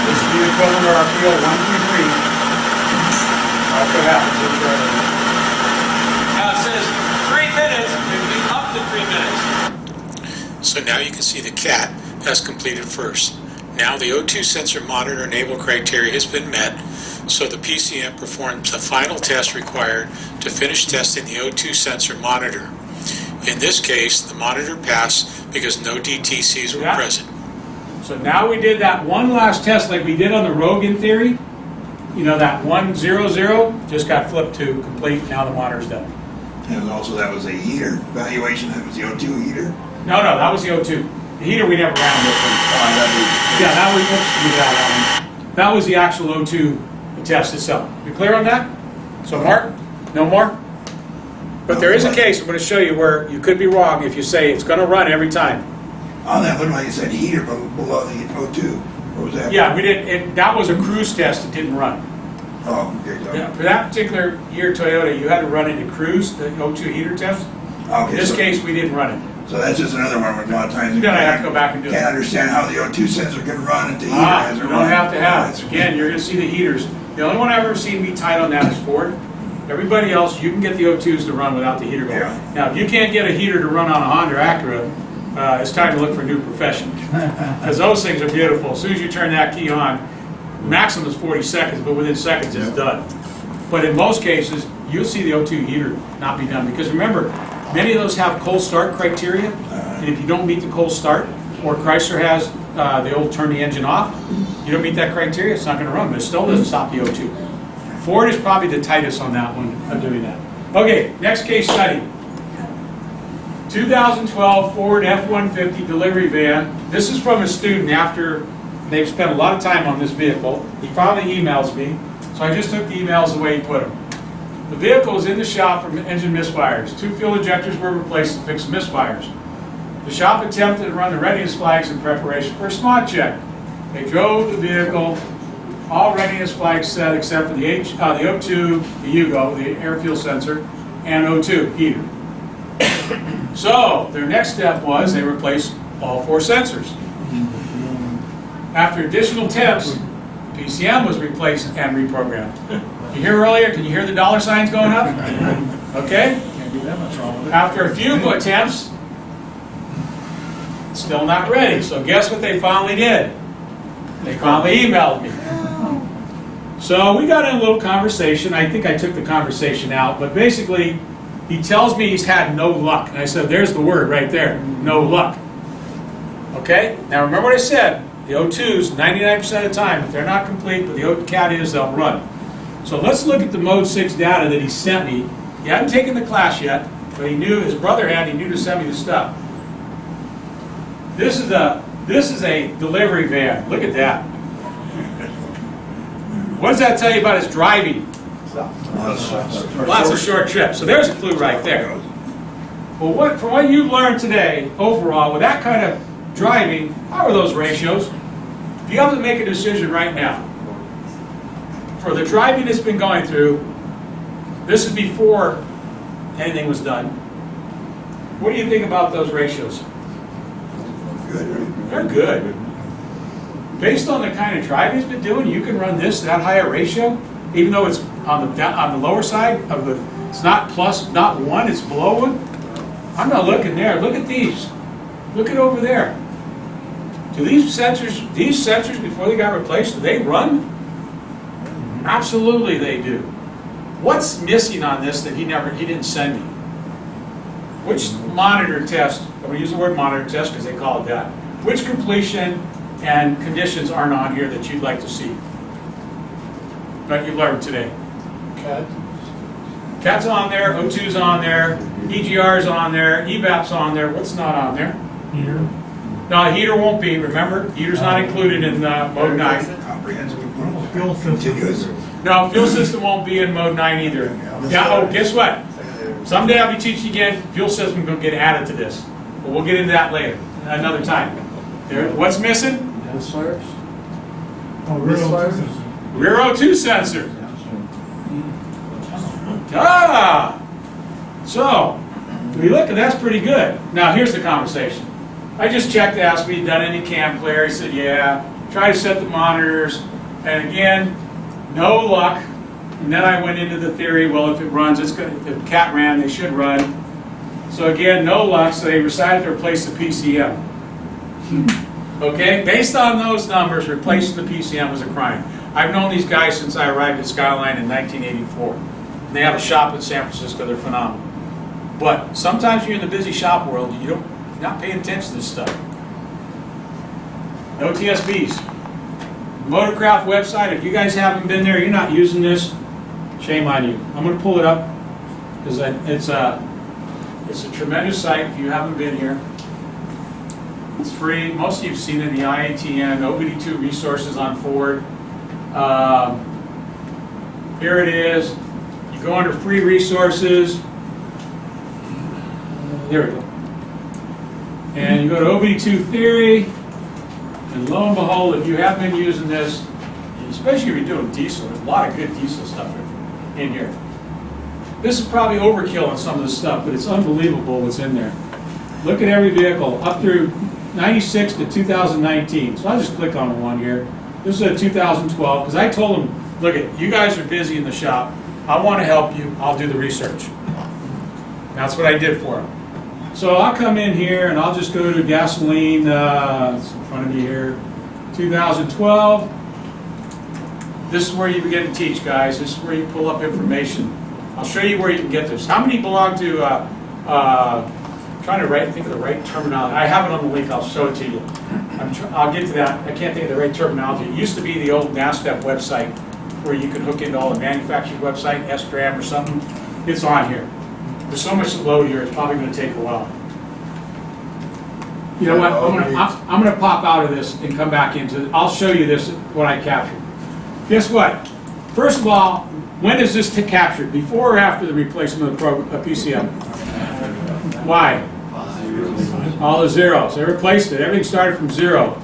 This is the equivalent of our field 1 through 3. Watch what happens. Now it says 3 minutes, it can be up to 3 minutes. So now you can see the CAT has completed first. Now the O2 sensor monitor enable criteria has been met, so the PCM performs the final test required to finish testing the O2 sensor monitor. In this case, the monitor passed because no DTCs were present. So now we did that one last test like we did on the Rogan theory. You know, that 100 just got flipped to complete, now the monitor's done. And also that was a heater evaluation, that was the O2 heater. No, that was the O2. The heater we never ran this one. Yeah, that was the actual O2 test itself. You clear on that? So Mark, no more? But there is a case I'm going to show you where you could be wrong if you say it's going to run every time. On that one, like you said, heater below the O2. What was that? Yeah, we did. That was a cruise test that didn't run. Oh, okay. Yeah, for that particular year Toyota, you had to run into cruise, the O2 heater test. Okay, In this so, case, we didn't run it. So that's just another one where a lot of times you Then I have to go back and do it. can't understand how the O2 sensor can run if the heater hasn't You run. don't have to have it. Again, you're going to see the heaters. The only one I've ever seen me tight on that is Ford. Everybody else, you can get the O2s to run without the heater going. Yeah. Now, if you can't get a heater to run on a Honda Acura, it's time to look for a new profession. Because those things are beautiful. As soon as you turn that key on, maximum is 40 seconds, but within seconds it's done. But in most cases, you'll see the O2 heater not be done. Because remember, many of those have cold start criteria. And if you don't meet the cold start, or Chrysler has the old turn the engine off, you don't meet that criteria, it's not going to run. But it still doesn't stop the O2. Ford is probably the tightest on that one of doing that. Okay, next case study. 2012 Ford F-150 delivery van. This is from a student after they've spent a lot of time on this vehicle. He finally emails me, so I just took the emails the way he put them. The vehicle is in the shop from engine misfires. 2 fuel injectors were replaced to fix misfires. The shop attempted to run the readiness flags in preparation for a smog check. They drove the vehicle, all readiness flags set except for the O2, the UGO, the air fuel sensor, and O2 heater. So their next step was they replaced all 4 sensors. After additional attempts, PCM was replaced and reprogrammed. You hear earlier? Can you hear the dollar signs going up? Okay. Can't be that much wrong with it. After a few attempts, still not ready. So guess what they finally did? They finally emailed me. So we got in a little conversation. I think I took the conversation out, but basically he tells me he's had no luck. And I said, there's the word right there, no luck. Okay? Now remember what I said. The O2s, 99% of the time, if they're not complete, but the CAT is, they'll run. So let's look at the Mode 6 data that he sent me. He hadn't taken the class yet, but he knew, his brother had, he knew to send me the stuff. This is a delivery van. Look at that. What does that tell you about his driving? Lots of short trips. So there's a clue right there. Well, from what you've learned today, overall, with that kind of driving, how are those ratios? If you have to make a decision right now, for the driving that's been going through, this is before anything was done. What do you think about those ratios? Good, right? They're good. Based on the kind of driving he's been doing, you can run this that higher ratio, even though it's on the lower side of the. It's not plus, not 1. It's below 1. I'm not looking there. Look at these. Look at over there. Do these sensors before they got replaced, do they run? Absolutely, they do. What's missing on this that he didn't send me? Which monitor test? I'm going to use the word monitor test because they call it that. Which completion and conditions aren't on here that you'd like to see? That you learned today. CAT's on there, O2's on there, EGR's on there, EVAP's on there. What's not on there? Heater. No, heater won't be, remember? Heater's not included in mode 9. Comprehensive. Fuel system. Continuous. No, fuel system won't be in mode 9 either. Yeah, oh, guess what? Someday I'll be teaching again, fuel system will get added to this. But we'll get into that later, another time. What's missing? Oh, rear O2 Rear O2 sensor. Ah! So, we look at that's pretty good. Now here's the conversation. I just checked to ask if he'd done any cam clear. He said, yeah. Try to set the monitors. And again, no luck. And then I went into the theory, well, if it runs, it's good. If the CAT ran, they should run. So again, no luck. So they decided to replace the PCM. Okay? Based on those numbers, replacing the PCM was a crime. I've known these guys since I arrived at Skyline in 1984. And they have a shop in San Francisco. They're phenomenal. But sometimes you're in the busy shop world, you're not paying attention to this stuff. No TSBs. Motorcraft website, if you guys haven't been there, you're not using this, shame on you. I'm going to pull it up because it's a tremendous site if you haven't been here. It's free. Most of you have seen it in the IATN, OBD2 resources on Ford. Here it is. You go under free resources. There we go. And you go to OBD2 theory, and lo and behold, if you have been using this, especially if you're doing diesel, there's a lot of good diesel stuff in here. This is probably overkill on some of this stuff, but it's unbelievable what's in there. Look at every vehicle up through 96 to 2019. So I'll just click on one here. This is a 2012, because I told them, look, you guys are busy in the shop. I want to help you. I'll do the research. That's what I did for them. So I'll come in here and I'll just go to gasoline, it's in front of me here, 2012. This is where you begin to teach, guys. This is where you pull up information. I'll show you where you can get this. How many belong to, trying to think of the right terminology. I have it on the link, I'll show it to you. I'll get to that. I can't think of the right terminology. It used to be the old NASTEP website where you could hook into all the manufacturer's website, SDRAM or something. It's on here. There's so much to load here, it's probably going to take a while. You know what, I'm going to pop out of this and come back into it. I'll show you this, what I captured. Guess what? First of all, when is this captured? Before or after the replacement of PCM? Why? All the zeros. They replaced it. Everything started from 0.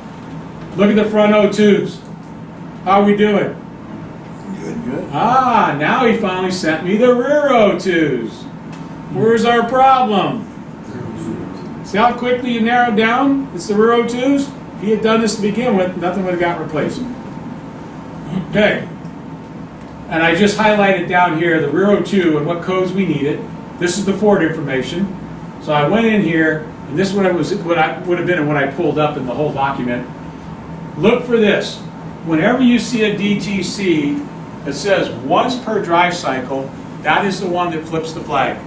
Look at the front O2s. How are we doing? Good. Ah, now he finally sent me the rear O2s. Where's our problem? See how quickly you narrowed down? It's the rear O2s. If he had done this to begin with, nothing would have got replaced. Okay. And I just highlighted down here the rear O2 and what codes we needed. This is the Ford information. So I went in here, and this is what would have been what I pulled up in the whole document. Look for this. Whenever you see a DTC that says once per drive cycle, that is the one that flips the flag.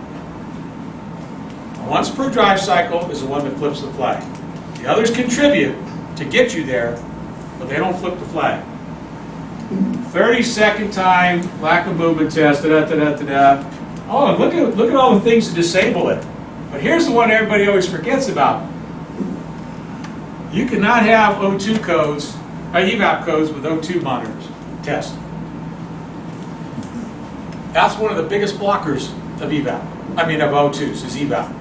Once per drive cycle is the one that flips the flag. The others contribute to get you there, but they don't flip the flag. 30-second time, lack of movement test, da-da-da-da-da-da. Oh, and look at all the things to disable it. But here's the one everybody always forgets about. You cannot have O2 codes, EVAP codes with O2 monitors. Test. That's one of the biggest blockers of EVAP. I mean of O2s is EVAP.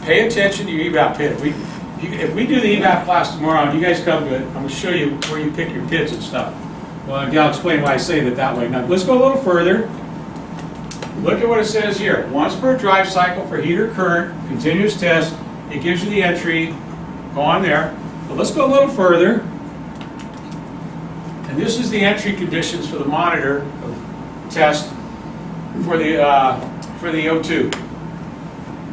Pay attention to your EVAP pin. If we do the EVAP class tomorrow and you guys come to it, I'm going to show you where you pick your pins and stuff. Well, I'll explain why I say that way. Now, let's go a little further. Look at what it says here. Once per drive cycle for heater current, continuous test. It gives you the entry. Go on there. But let's go a little further. And this is the entry conditions for the monitor test for the O2.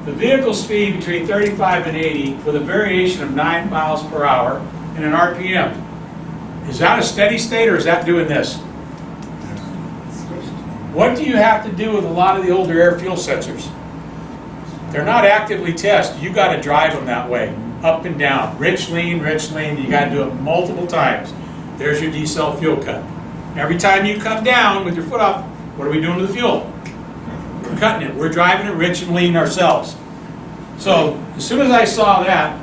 The vehicle speed between 35 and 80 with a variation of 9 miles per hour and an RPM. Is that a steady state or is that doing this? What do you have to do with a lot of the older air fuel sensors? They're not actively tested. You got to drive them that way, up and down, rich, lean, you got to do it multiple times. There's your decel fuel cut. Every time you come down with your foot up, what are we doing to the fuel? We're cutting it. We're driving it rich and lean ourselves. So as soon as I saw that,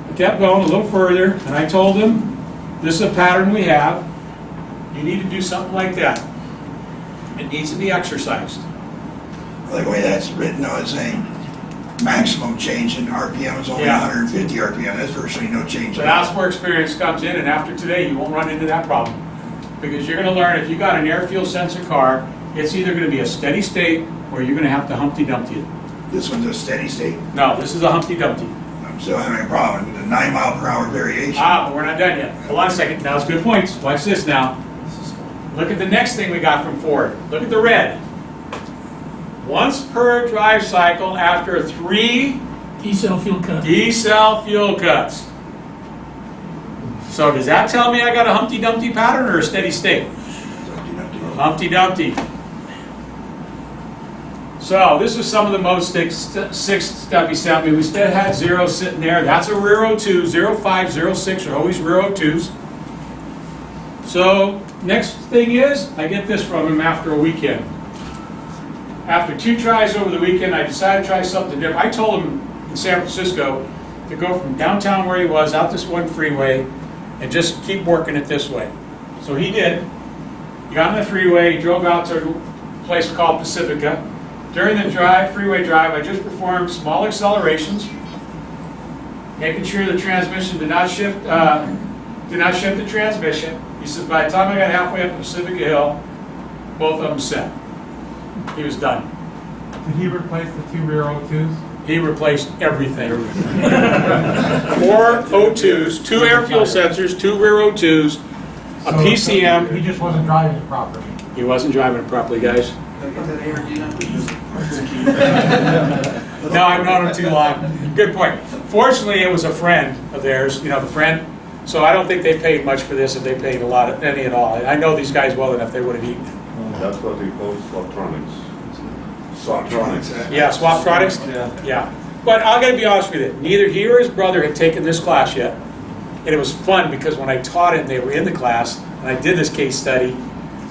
I kept going a little further, and I told him, this is a pattern we have. You need to do something like that. It needs to be exercised. The way that's written, though, is saying maximum change in RPM is only Yeah. 150 RPM. That's virtually no change. So that's where experience comes in, and after today, you won't run into that problem. Because you're going to learn, if you got an air fuel sensor car, it's either going to be a steady state, or you're going to have to Humpty Dumpty it. This one's a steady state. No, this is a Humpty Dumpty. I'm still having a problem with the 9 mile per hour variation. But we're not done yet. Hold on a second. Now it's good points. Watch this now. Look at the next thing we got from Ford. Look at the red. Once per drive cycle after 3 D-cell fuel cut. D-cell fuel cuts. So does that tell me I got a Humpty Dumpty pattern or a steady state? Humpty Dumpty. So this was some of the most six stuff he sent me. We still had 0 sitting there. That's a rear O2. 05, 06 are always rear O2s. So next thing is, I get this from him after a weekend. After 2 tries over the weekend, I decided to try something different. I told him in San Francisco to go from downtown where he was out this one freeway and just keep working it this way. So he did. He got on the freeway, he drove out to a place called Pacifica. During the freeway drive, I just performed small accelerations, making sure the transmission did not shift the transmission. He said, by the time I got halfway up Pacifica Hill, both of them set. He was done. Did he replace the 2 rear O2s? He replaced everything. 4 O2s, 2 air fuel sensors, 2 rear O2s, a PCM. He just wasn't driving it properly. He wasn't driving it properly, guys. No, I've known him too long. Good point. Fortunately, it was a friend of theirs, the friend. So I don't think they paid much for this, if they paid any at all. I know these guys well enough, they would have eaten it. That's what they call swaptronics. Swaptronics. Yeah, Swaptronics? Yeah. But I gotta be honest with you, neither he or his brother had taken this class yet. And it was fun because when I taught it, they were in the class, and I did this case study,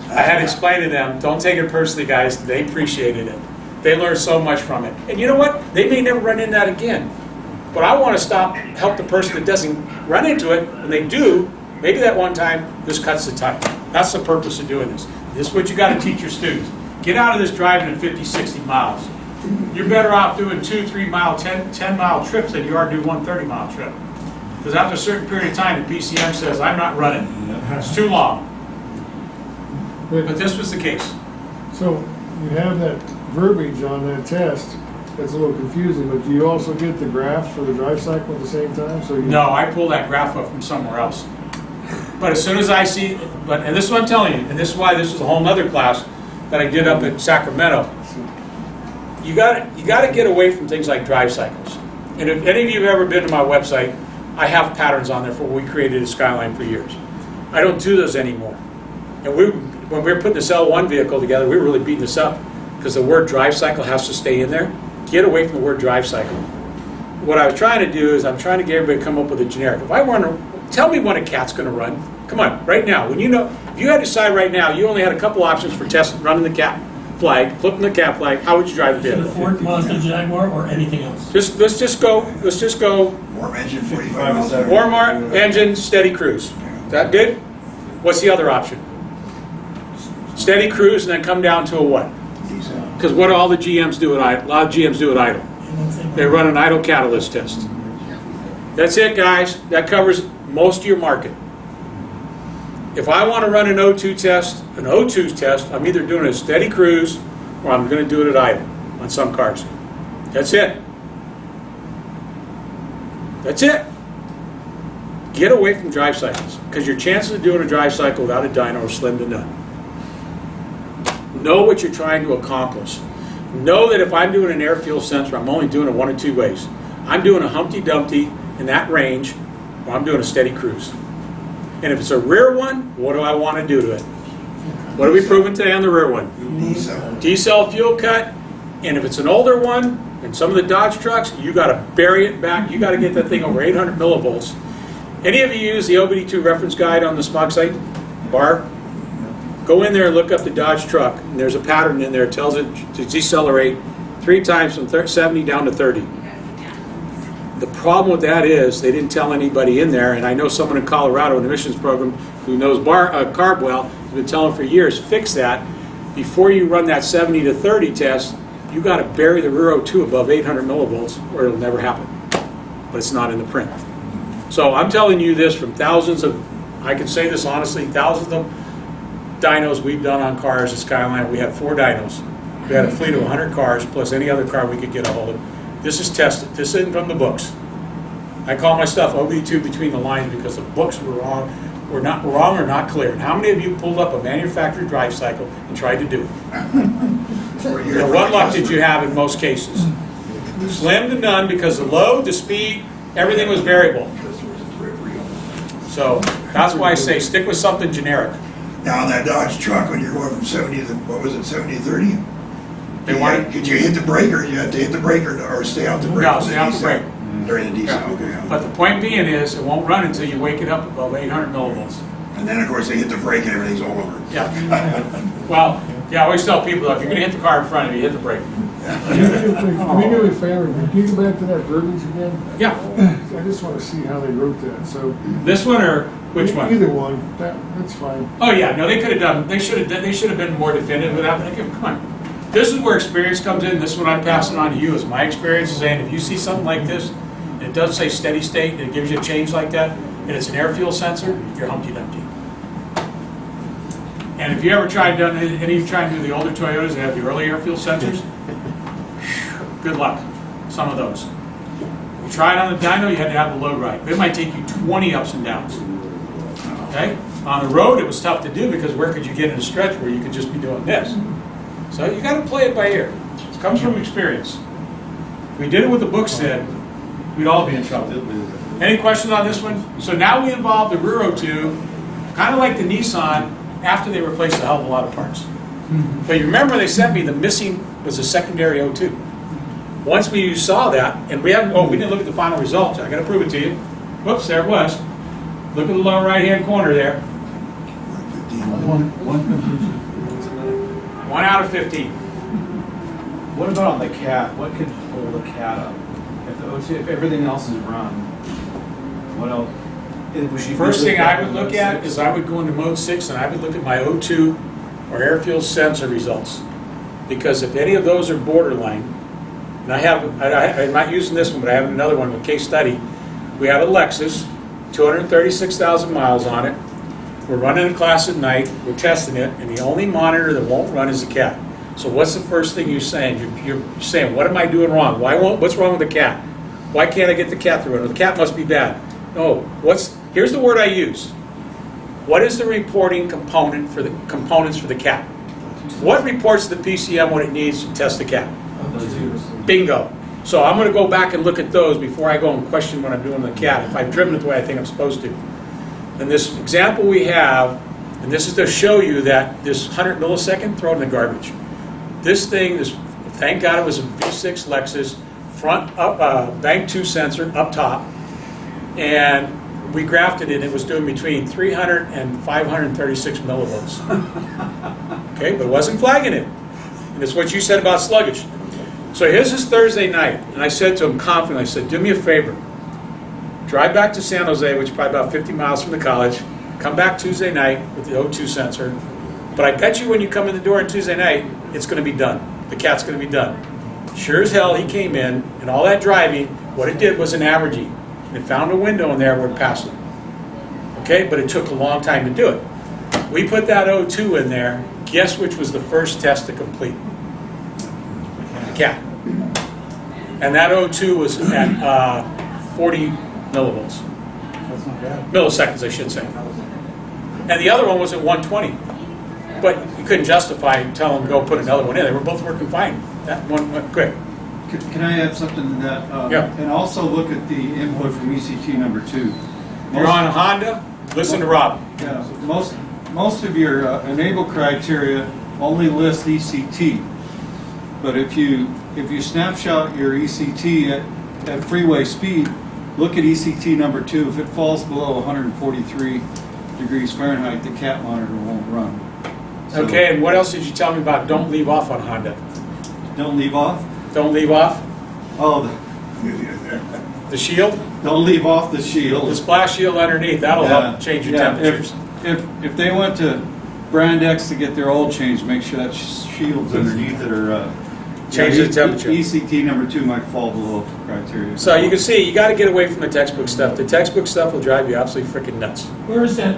I had to explain to them, don't take it personally, guys, they appreciated it. They learned so much from it. And you know what? They may never run into that again. But I want to help the person that doesn't run into it. When they do, maybe that one time, this cuts the time. That's the purpose of doing this. This is what you got to teach your students. Get out of this driving at 50, 60 miles. You're better off doing 2, 3 mile, 10 mile trips than you are doing 1 30 mile trip. Because after a certain period of time, the PCM says, I'm not running. It's too long. But this was the case. So you have that verbiage on that test that's a little confusing, but do you also get the graph for the drive cycle at the same time? So No, I pulled that graph up from somewhere else. But as soon as I see, and this is what I'm telling you, and this is why this was a whole nother class that I did up in Sacramento. You got to get away from things like drive cycles. And if any of you have ever been to my website, I have patterns on there for what we created at Skyline for years. I don't do those anymore. And when we were putting this L1 vehicle together, we were really beating this up because the word drive cycle has to stay in there. Get away from the word drive cycle. What I was trying to do is I'm trying to get everybody to come up with a generic. If I want to, tell me when a cat's going to run. Come on, right now. When if you had to decide right now, you only had a couple options for testing, running the cat flag, flipping the cat flag, how would you drive the The vehicle? Ford, Mazda, Jaguar, or anything else? Let's just go. Warm engine, 45 miles an hour. Warm engine, steady cruise. Is that good? What's the other option? Steady cruise and then come down to a what? Because what do all the GMs do at idle? A lot of GMs do at idle. They run an idle catalyst test. That's it, guys. That covers most of your market. If I want to run an O2 test, I'm either doing a steady cruise or I'm going to do it at idle on some cars. That's it. That's it. Get away from drive cycles because your chances of doing a drive cycle without a dyno are slim to none. Know what you're trying to accomplish. Know that if I'm doing an air fuel sensor, I'm only doing it 1 of 2 ways. I'm doing a Humpty Dumpty in that range, or I'm doing a steady cruise. And if it's a rear one, what do I want to do to it? What are we proving today on the rear one? D-cell fuel cut. And if it's an older one, and some of the Dodge trucks, you got to bury it back. You got to get that thing over 800 millivolts. Any of you use the OBD2 reference guide on the smog site? Bar? Go Go in there and look up the Dodge truck, and there's a pattern in there. It tells it to decelerate 3 times from 70 down to 30. The problem with that is they didn't tell anybody in there, and I know someone in Colorado in the emissions program who knows carb well, has been telling for years, fix that. Before you run that 70 to 30 test, you got to bury the rear O2 above 800 millivolts or it'll never happen. But it's not in the print. So I'm telling you this from thousands of, I can say this honestly, thousands of dynos we've done on cars at Skyline. We had 4 dynos. We had a fleet of 100 cars plus any other car we could get a hold of. This is tested. This isn't from the books. I call my stuff OB2 between the lines because the books were wrong or not clear. And how many of you pulled up a manufactured drive cycle and tried to do it? What luck did you have in most cases? Slim to none because the load, the speed, everything was variable. So that's why I say stick with something generic. Now on that Dodge truck, when you're going from 70 to, what was it, 70 to 30? Could you hit the brake, or you had to hit the brake, or stay out the brake? No, stay out the brake. During the diesel, Yeah. okay. But the point being is, it won't run until you wake it up above 800 millivolts. And then, of course, they hit the brake and everything's all over. Yeah. Well, yeah, I always tell people, if you're going to hit the car in front of you, hit the brake. Can you do me a favor? Can you go back to that verbiage again? Yeah. I just want to see how they wrote that, so. This one or which one? Either one, that's fine. Oh yeah, no, they could have done. They should have been more definitive with that. But come on, this is where experience comes in. This is what I'm passing on to you is my experience. Saying if you see something like this, and it does say steady state, and it gives you a change like that, and it's an air fuel sensor, you're Humpty Dumpty. And if you ever tried done any of you try and do the older Toyotas that have the early air fuel sensors, good luck. Some of those. You try it on the dyno, you had to have the load right. It might take you 20 ups and downs. Okay? On the road, it was tough to do because where could you get in a stretch where you could just be doing this? So you got to play it by ear. It comes from experience. If we did it what the book said, we'd all be in trouble. Any questions on this one? So now we involve the rear O2, kind of like the Nissan, after they replaced a hell of a lot of parts. But you remember they sent me the missing was a secondary O2. Once we saw that, and we didn't look at the final results. I got to prove it to you. Whoops, there it was. Look at the lower right-hand corner there. 1 out of 15. What about on the cat? What could hold a cat up? If the O2, if everything else is run, what else? First thing I would look at is I would go into mode 6 and I would look at my O2 or air fuel sensor results. Because if any of those are borderline, and I'm not using this one, but I have another one, a case study. We had a Lexus, 236,000 miles on it. We're running a class at night, we're testing it, and the only monitor that won't run is the cat. So what's the first thing you're saying? You're saying, what am I doing wrong? What's wrong with the cat? Why can't I get the cat to run? The cat must be bad. No, here's the word I use. What is the reporting components for the cat? What reports to the PCM what it needs to test the cat? Bingo. So I'm going to go back and look at those before I go and question what I'm doing with the cat, if I've driven it the way I think I'm supposed to. And this example we have, and this is to show you that this 100 millisecond, throw it in the garbage. This thing, thank God it was a V6 Lexus, front bank 2 sensor up top, and we graphed it and it was doing between 300 and 536 millivolts. Okay, but it wasn't flagging it. And it's what you said about sluggish. So this is Thursday night, and I said to him confidently, I said, do me a favor. Drive back to San Jose, which is probably about 50 miles from the college. Come back Tuesday night with the O2 sensor. But I bet you when you come in the door on Tuesday night, it's going to be done. The cat's going to be done. Sure as hell, he came in, and all that driving, what it did was an averaging. And it found a window in there where it passed it. Okay, but it took a long time to do it. We put that O2 in there. Guess which was the first test to complete? The cat. And that O2 was at 40 millivolts. That's not bad. Milliseconds, I should say. And the other one was at 120. But you couldn't justify telling them to go put another one in. They were both working fine. That one went quick. Can I add something to that? Yeah. And also look at the input from ECT number 2. If you're on a Honda, listen to Rob. Yeah, most of your enable criteria only list ECT. But if you snapshot your ECT at freeway speed, look at ECT number 2. If it falls below 143 degrees Fahrenheit, the cat monitor won't run. So- Okay, and what else did you tell me about don't leave off on Honda? Don't leave off. Don't leave off Oh, the shield? don't leave off the shield. The splash shield underneath, that'll help change your temperatures. If they went to Brand X to get their oil changed, make sure that shield's underneath it, or Change the temperature. ECT number 2 might fall below criteria. So you can see, you got to get away from the textbook stuff. The textbook stuff will drive you absolutely freaking nuts. Where is that,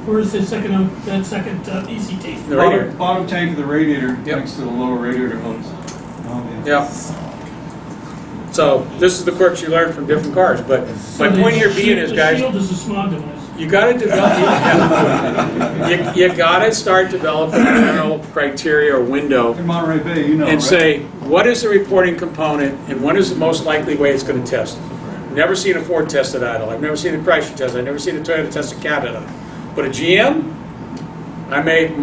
where is the second, ECT? The radiator. Bottom tank of the radiator, Yep. next to the lower radiator hose. Yeah. So this is the quirks you learn from different cars. But my point here being is, The guys, shield is a smog device. you got to develop. You got to start developing a general criteria or window, In Monterey Bay, you know, and right? say what is the reporting component and what is the most likely way it's going to test. Never seen a Ford test at idle. I've never seen a Chrysler test. I've never seen a Toyota test a cat at idle. But a GM,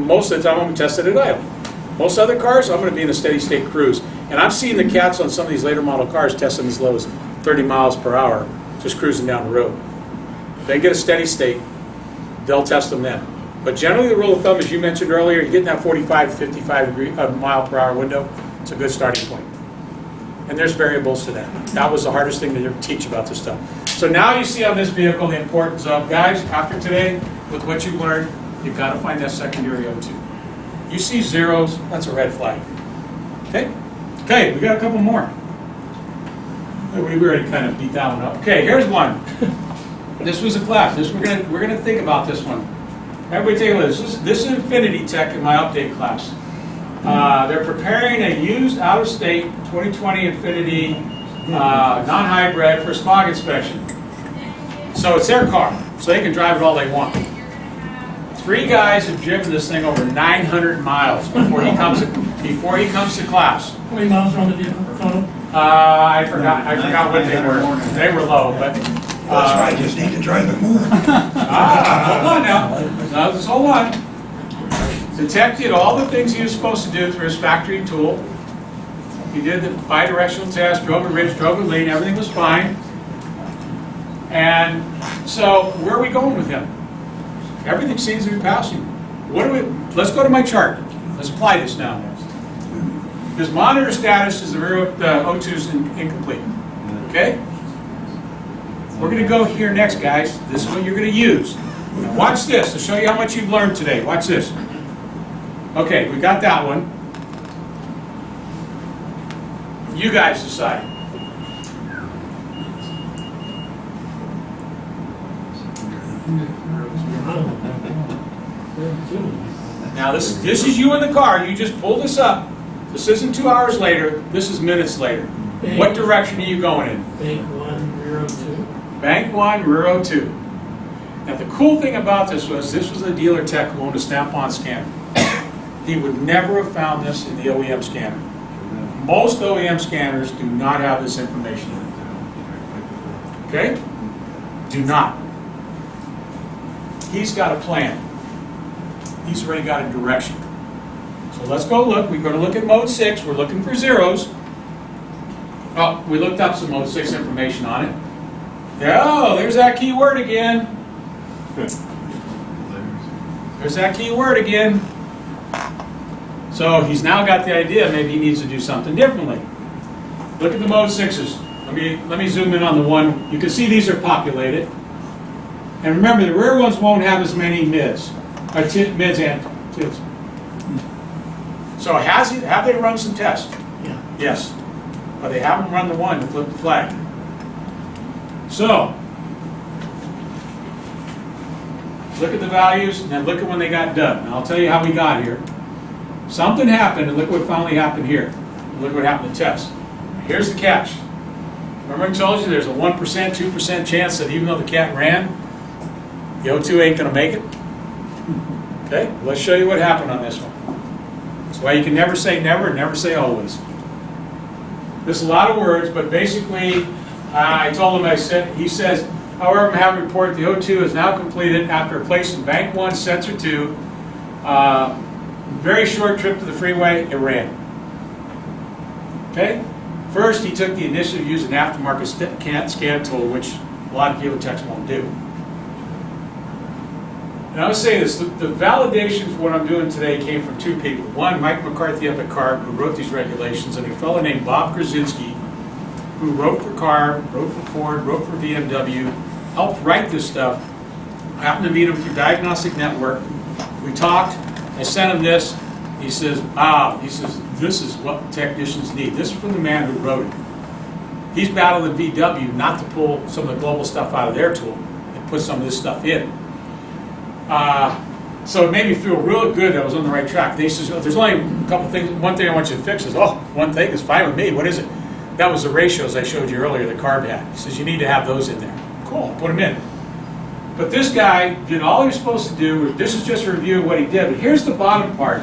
most of the time I'm going to test it at idle. Most other cars, I'm going to be in a steady state cruise. And I'm seeing the cats on some of these later model cars testing as low as 30 miles per hour, just cruising down the road. If they get a steady state, they'll test them then. But generally the rule of thumb, as you mentioned earlier, you get in that 45 to 55 mile per hour window, it's a good starting point. And there's variables to that. That was the hardest thing to teach about this stuff. So now you see on this vehicle the importance of, guys, after today, with what you've learned, you've got to find that secondary O2. You see zeros, that's a red flag. Okay? Okay, we got a couple more. We already kind of beat that one up. Okay, here's one. This was a class. We're gonna think about this one. Everybody take a look. This is Infinity Tech in my update class. They're preparing a used out-of-state 2020 Infinity non-hybrid for smog inspection. So it's their car, so they can drive it all they want. 3 guys have driven this thing over 900 miles before he comes to class. How many miles are on the vehicle total? I forgot what they were. They were low, but. That's why I just need to drive it more. Hold on now. No, just hold on. The tech did all the things he was supposed to do through his factory tool. He did the bidirectional test, drove a ridge, drove a lean, everything was fine. And so, where are we going with him? Everything seems to be passing. Let's go to my chart. Let's apply this now. His monitor status is the O2 is incomplete. Okay? We're going to go here next, guys. This is what you're going to use. Now watch this to show you how much you've learned today. Watch this. Okay, we got that one. You guys decide. Now this is you in the car. You just pull this up. This isn't 2 hours later. This is minutes later. What direction are you going in? Bank 1, rear 2. Bank 1, rear 2. Now the cool thing about this was a dealer tech who owned a snap-on scanner. He would never have found this in the OEM scanner. Most OEM scanners do not have this information in it. Okay? Do not. He's got a plan. He's already got a direction. So let's go look. We're going to look at mode 6. We're looking for zeros. Oh, we looked up some mode 6 information on it. Oh, there's that key word again. There's that key word again. So he's now got the idea maybe he needs to do something differently. Look at the mode 6s. Let me zoom in on the one. You can see these are populated. And remember, the rear ones won't have as many mids. Mids and tids. So have they run some tests? Yeah. Yes. But they haven't run the one to flip the flag. So, look at the values, and then look at when they got done. And I'll tell you how we got here. Something happened, and look what finally happened here. And look what happened to test. Here's the catch. Remember I told you there's a 1%, 2% chance that even though the cat ran, the O2 ain't going to make it? Okay, let's show you what happened on this one. That's why you can never say never and never say always. There's a lot of words, but basically, I told him, he says, however, I'm happy to report the O2 is now completed after replacing Bank 1, Sensor 2. Very short trip to the freeway, it ran. Okay? First, he took the initiative to use an aftermarket scan tool, which a lot of dealer techs won't do. And I would say this, the validation for what I'm doing today came from two people. One, Mike McCarthy up at CARB, who wrote these regulations, and a fellow named Bob Krasinski, who wrote for CARB, wrote for Ford, wrote for BMW, helped write this stuff. I happened to meet him through Diagnostic Network. We talked, I sent him this. He says, this is what technicians need. This is from the man who wrote it. He's battling VW not to pull some of the global stuff out of their tool and put some of this stuff in. So it made me feel real good that I was on the right track. He says, there's only a couple things, one thing I want you to fix is, one thing is fine with me, what is it? That was the ratios I showed you earlier that CARB had. He says, you need to have those in there. Cool, put them in. But this guy did all he was supposed to do. This is just a review of what he did. But here's the bottom part.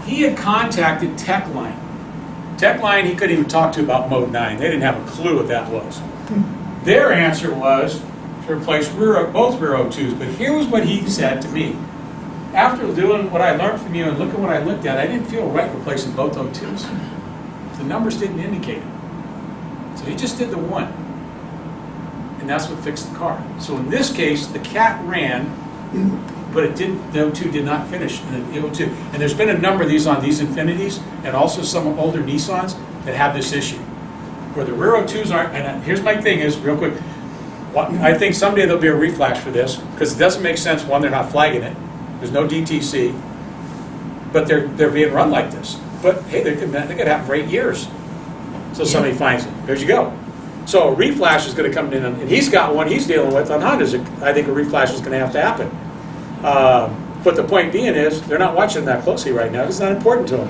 He had contacted Techline. Techline he couldn't even talk to about Mode 9. They didn't have a clue what that was. Their answer was to replace both rear O2s. But here was what he said to me. After doing what I learned from you and looking what I looked at, I didn't feel right replacing both O2s. The numbers didn't indicate it. So he just did the one. And that's what fixed the car. So in this case, the cat ran, but it didn't. The O2 did not finish in the O2. And there's been a number of these on these Infinities, and also some older Nissans that have this issue, where the rear O2s aren't. And here's my thing: is real quick. I think someday there'll be a reflash for this because it doesn't make sense. One, they're not flagging it. There's no DTC, but they're being run like this. But hey, they could happen for 8 years. So somebody finds it. There you go. So a reflash is going to come in, and he's got one he's dealing with on Hondas. I think a reflash is going to have to happen. But the point being is, they're not watching that closely right now. It's not important to them.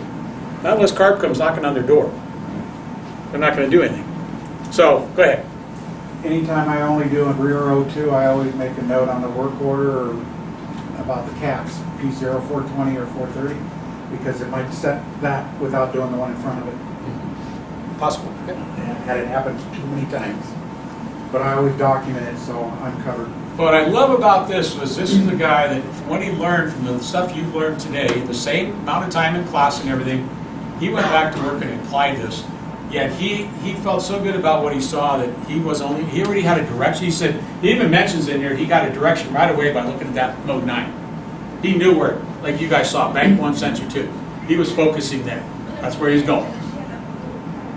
Not unless CARB comes knocking on their door. They're not going to do anything. So, go ahead. Anytime I only do a rear O2, I always make a note on the work order about the caps, P0420 or 430, because it might set that without doing the one in front of it. Possible. Yeah. Had it happen too many times. But I always document it, so I'm covered. But what I love about this is the guy that, from what he learned from the stuff you've learned today, the same amount of time in class and everything, he went back to work and applied this. Yet he felt so good about what he saw that he already had a direction. He said, he even mentions in here, he got a direction right away by looking at that Mode 9. He knew where, like you guys saw, Bank 1, Sensor 2. He was focusing there. That's where he's going.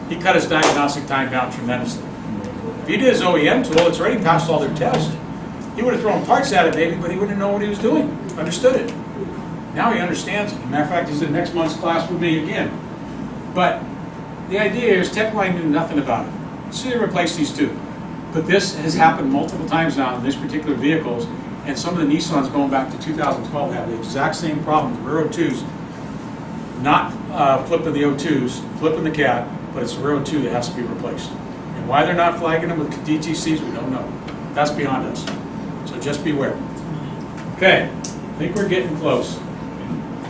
He cut his diagnostic time down tremendously. If he did his OEM tool, it's already passed all their tests. He would have thrown parts at it maybe, but he wouldn't know what he was doing. Understood it. Now he understands it. As a matter of fact, he's in next month's class with me again. But the idea is Techline knew nothing about it. So they replaced these two. But this has happened multiple times now in these particular vehicles, and some of the Nissans going back to 2012 have the exact same problem. The rear O2s, not flipping the O2s, flipping the cat, but it's the rear O2 that has to be replaced. And why they're not flagging them with DTCs, we don't know. That's beyond us. So just beware. Okay, I think we're getting close.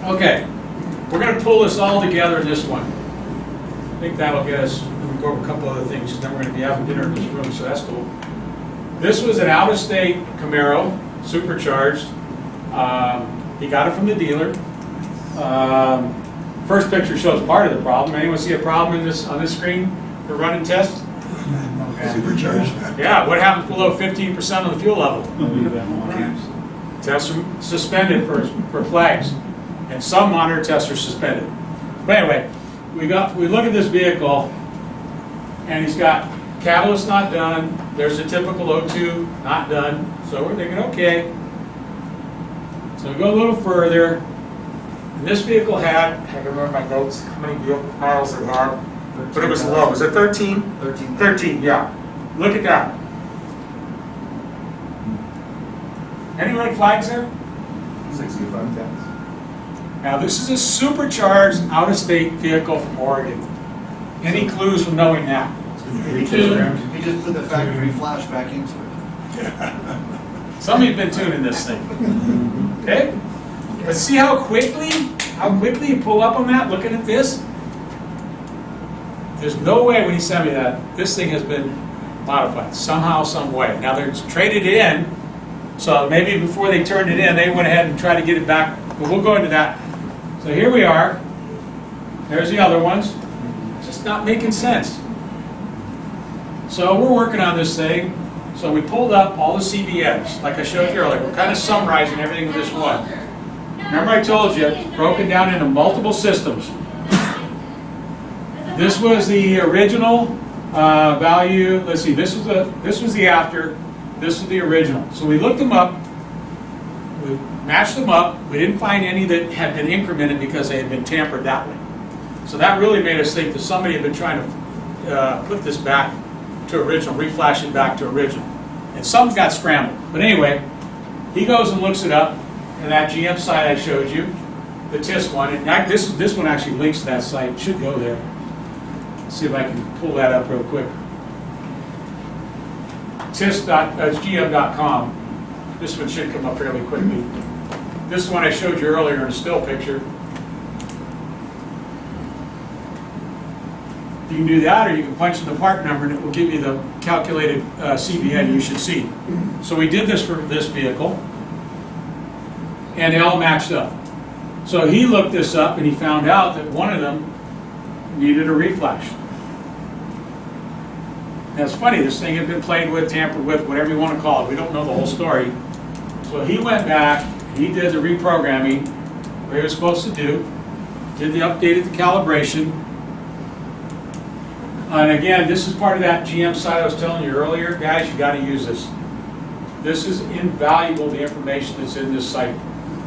Okay, we're going to pull this all together in this one. I think that'll get us, we'll go over a couple other things, and then we're going to be having dinner in this room, so that's cool. This was an out-of-state Camaro, supercharged. He got it from the dealer. First picture shows part of the problem. Anyone see a problem in on this screen for running test? Supercharged. Yeah, what happens below 15% of the fuel level? Tests are suspended for flags, and some monitor tests are suspended. But anyway, we look at this vehicle, and he's got catalyst not done. There's a typical O2 not done. So we're thinking, okay. So we go a little further. And this vehicle had, I can remember my notes, how many miles it had, but it was low. Was it 13? 13. 13, yeah. Look at that. Any red flags there? 65 tenths. Now this is a supercharged out-of-state vehicle from Oregon. Any clues from knowing that? He just put the factory flash back into it. Some of you have been tuning this thing. Okay? But see how quickly you pull up on that, looking at this? There's no way when he sent me that, this thing has been modified somehow, some way. Now they're traded in, so maybe before they turned it in, they went ahead and tried to get it back, but we'll go into that. So here we are. There's the other ones. Just not making sense. So we're working on this thing. So we pulled up all the CBNs, like I showed you earlier. We're kind of summarizing everything in this one. Remember I told you, it's broken down into multiple systems. This was the original value. Let's see, this was the after, this was the original. So we looked them up, we matched them up. We didn't find any that had been incremented because they had been tampered that way. So that really made us think that somebody had been trying to put this back to original, reflash it back to original. And some got scrambled. But anyway, he goes and looks it up, and that GM site I showed you, the TIS one, and this one actually links to that site. It should go there. Let's see if I can pull that up real quick. TIS.gm.com. This one should come up fairly quickly. This one I showed you earlier in a still picture. You can do that, or you can punch in the part number and it will give you the calculated CBN you should see. So we did this for this vehicle, and they all matched up. So he looked this up and he found out that one of them needed a reflash. That's funny, this thing had been played with, tampered with, whatever you want to call it. We don't know the whole story. So he went back, he did the reprogramming, what he was supposed to do, did the updated the calibration. And again, this is part of that GM site I was telling you earlier. Guys, you got to use this. This is invaluable, the information that's in this site.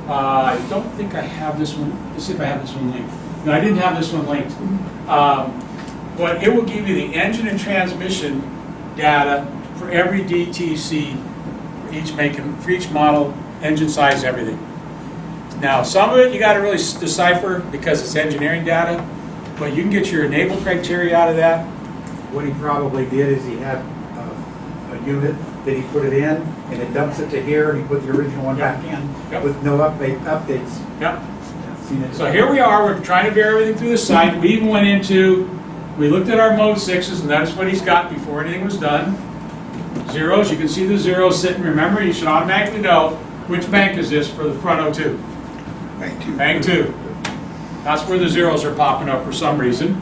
I don't think I have this one. Let's see if I have this one linked. No, I didn't have this one linked. But it will give you the engine and transmission data for every DTC, for each make and for each model, engine size, everything. Now, some of it you got to really decipher because it's engineering data. But you can get your enable criteria out of that. What he probably did is he had a unit that he put it in, and it dumps it to here, and he put the original one back in with no updates. Yep. So here we are. We're trying to bear everything through the site. We even went into, we looked at our mode 6s, and that's what he's got before anything was done. Zeros, you can see the zeros sitting. Remember, you should automatically know which bank is this for the front 02. Bank 2. Bank 2. That's where the zeros are popping up for some reason.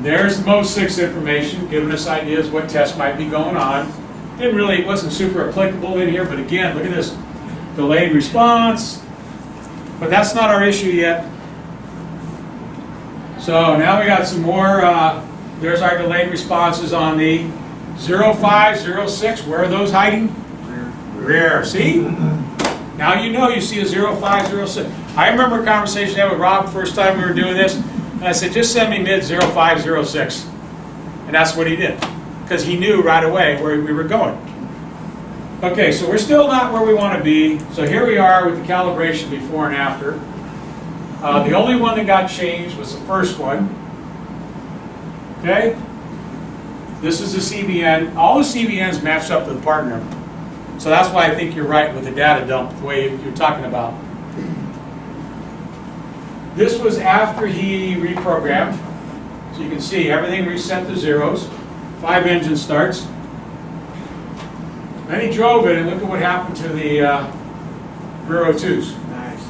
There's the mode 6 information, giving us ideas what tests might be going on. It wasn't super applicable in here, but again, look at this delayed response. But that's not our issue yet. So now we got some more, there's our delayed responses on the 05, 06. Where are those hiding? Rear. See? Now you know you see a 05, 06. I remember a conversation I had with Rob the first time we were doing this, and I said, just send me mid 05, 06. And that's what he did, because he knew right away where we were going. Okay, so we're still not where we want to be. So here we are with the calibration before and after. The only one that got changed was the first one. Okay? This is the CBN. All the CBNs matched up to the part number. So that's why I think you're right with the data dump, the way you're talking about. This was after he reprogrammed. So you can see everything reset to zeros. 5 engine starts. Then he drove it, and look at what happened to the rear O2s. Nice.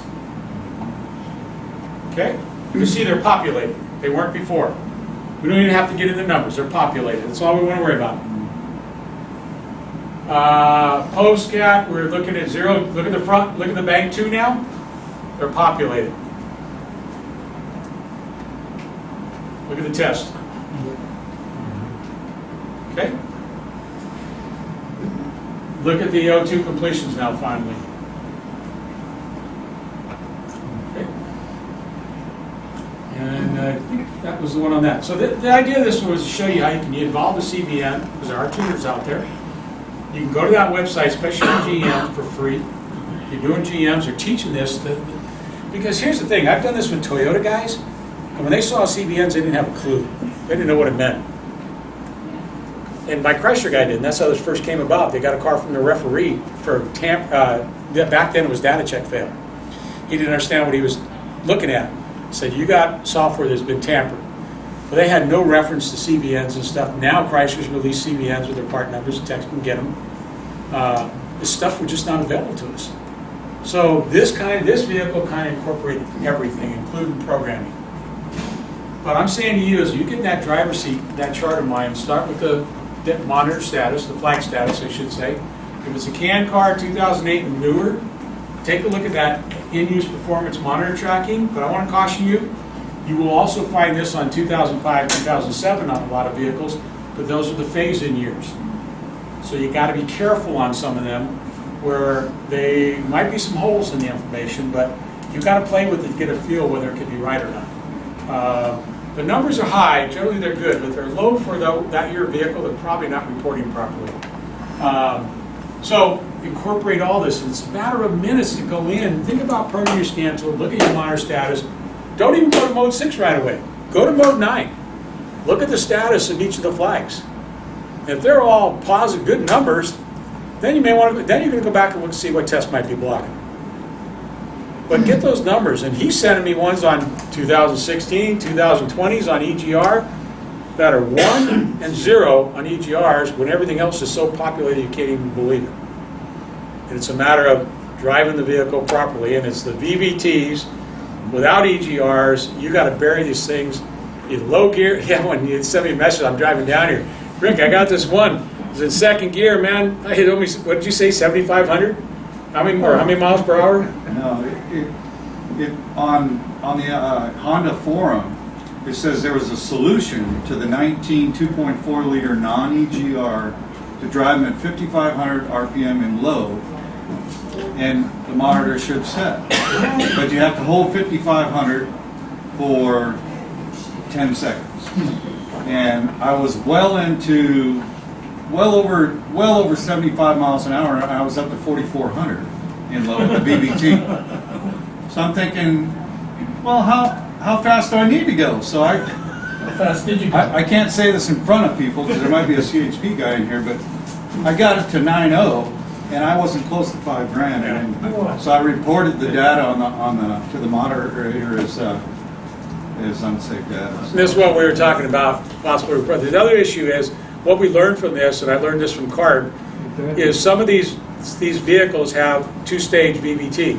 Okay? You see they're populated. They weren't before. We don't even have to get into numbers. They're populated. That's all we want to worry about. Post-cat, we're looking at zero. Look at the front. Look at the bank 2 now. They're populated. Look at the test. Okay? Look at the O2 completions now, finally. Okay. And I think that was the one on that. So the idea of this one was to show you how you can involve the CBN, because there are tutors out there. You can go to that website, especially on GM, for free. You're doing GMs, they're teaching this. Because here's the thing, I've done this with Toyota guys, and when they saw CBNs, they didn't have a clue. They didn't know what it meant. And my Chrysler guy did, and that's how this first came about. They got a car from the referee for back then it was data check fail. He didn't understand what he was looking at. He said, you got software that's been tampered. Well, they had no reference to CBNs and stuff. Now Chrysler's released CBNs with their part numbers, text and get them. This stuff was just not available to us. So this vehicle kind of incorporated everything, including programming. What I'm saying to you is, you get in that driver's seat, that chart of mine, start with the monitor status, the flag status, I should say. If it's a CAN car 2008 and newer, take a look at that in-use performance monitor tracking. But I want to caution you, you will also find this on 2005, 2007 on a lot of vehicles, but those are the phase-in years. So you got to be careful on some of them, where they might be some holes in the information, but you got to play with it to get a feel whether it could be right or not. The numbers are high, generally they're good, but they're low for that year vehicle. They're probably not reporting properly. So incorporate all this. It's a matter of minutes to go in. Think about putting your scan tool, look at your monitor status. Don't even go to mode 6 right away. Go to mode 9. Look at the status of each of the flags. If they're all positive, good numbers, then you may want to. Then you're going to go back and look to see what test might be blocking. But get those numbers. And he's sending me ones on 2016, 2020s on EGR that are 1 and 0 on EGRs when everything else is so populated you can't even believe it. And it's a matter of driving the vehicle properly. And it's the VVTs without EGRs. You got to bury these things in low gear. Yeah, when you send me a message, I'm driving down here. Rick, I got this one. It's in second gear, man. I hit only, what did you say, 7,500? How many miles per hour? No, on the Honda forum, it says there was a solution to the 19 2.4 liter non-EGR to drive them at 5,500 RPM in low, and the monitor should set. But you have to hold 5,500 for 10 seconds. And I was well over 75 miles an hour, and I was up to 4,400 in low with the BBT. So I'm thinking, well, how fast do I need to go? So How fast did you go? I can't say this in front of people because there might be a CHP guy in here, but I got it to 9.0, and I wasn't close to $5,000. And so I reported the data to the moderator as unsafe data. This is what we were talking about, possibly report. The other issue is, what we learned from this, and I learned this from CARB, is some of these vehicles have two-stage VVT.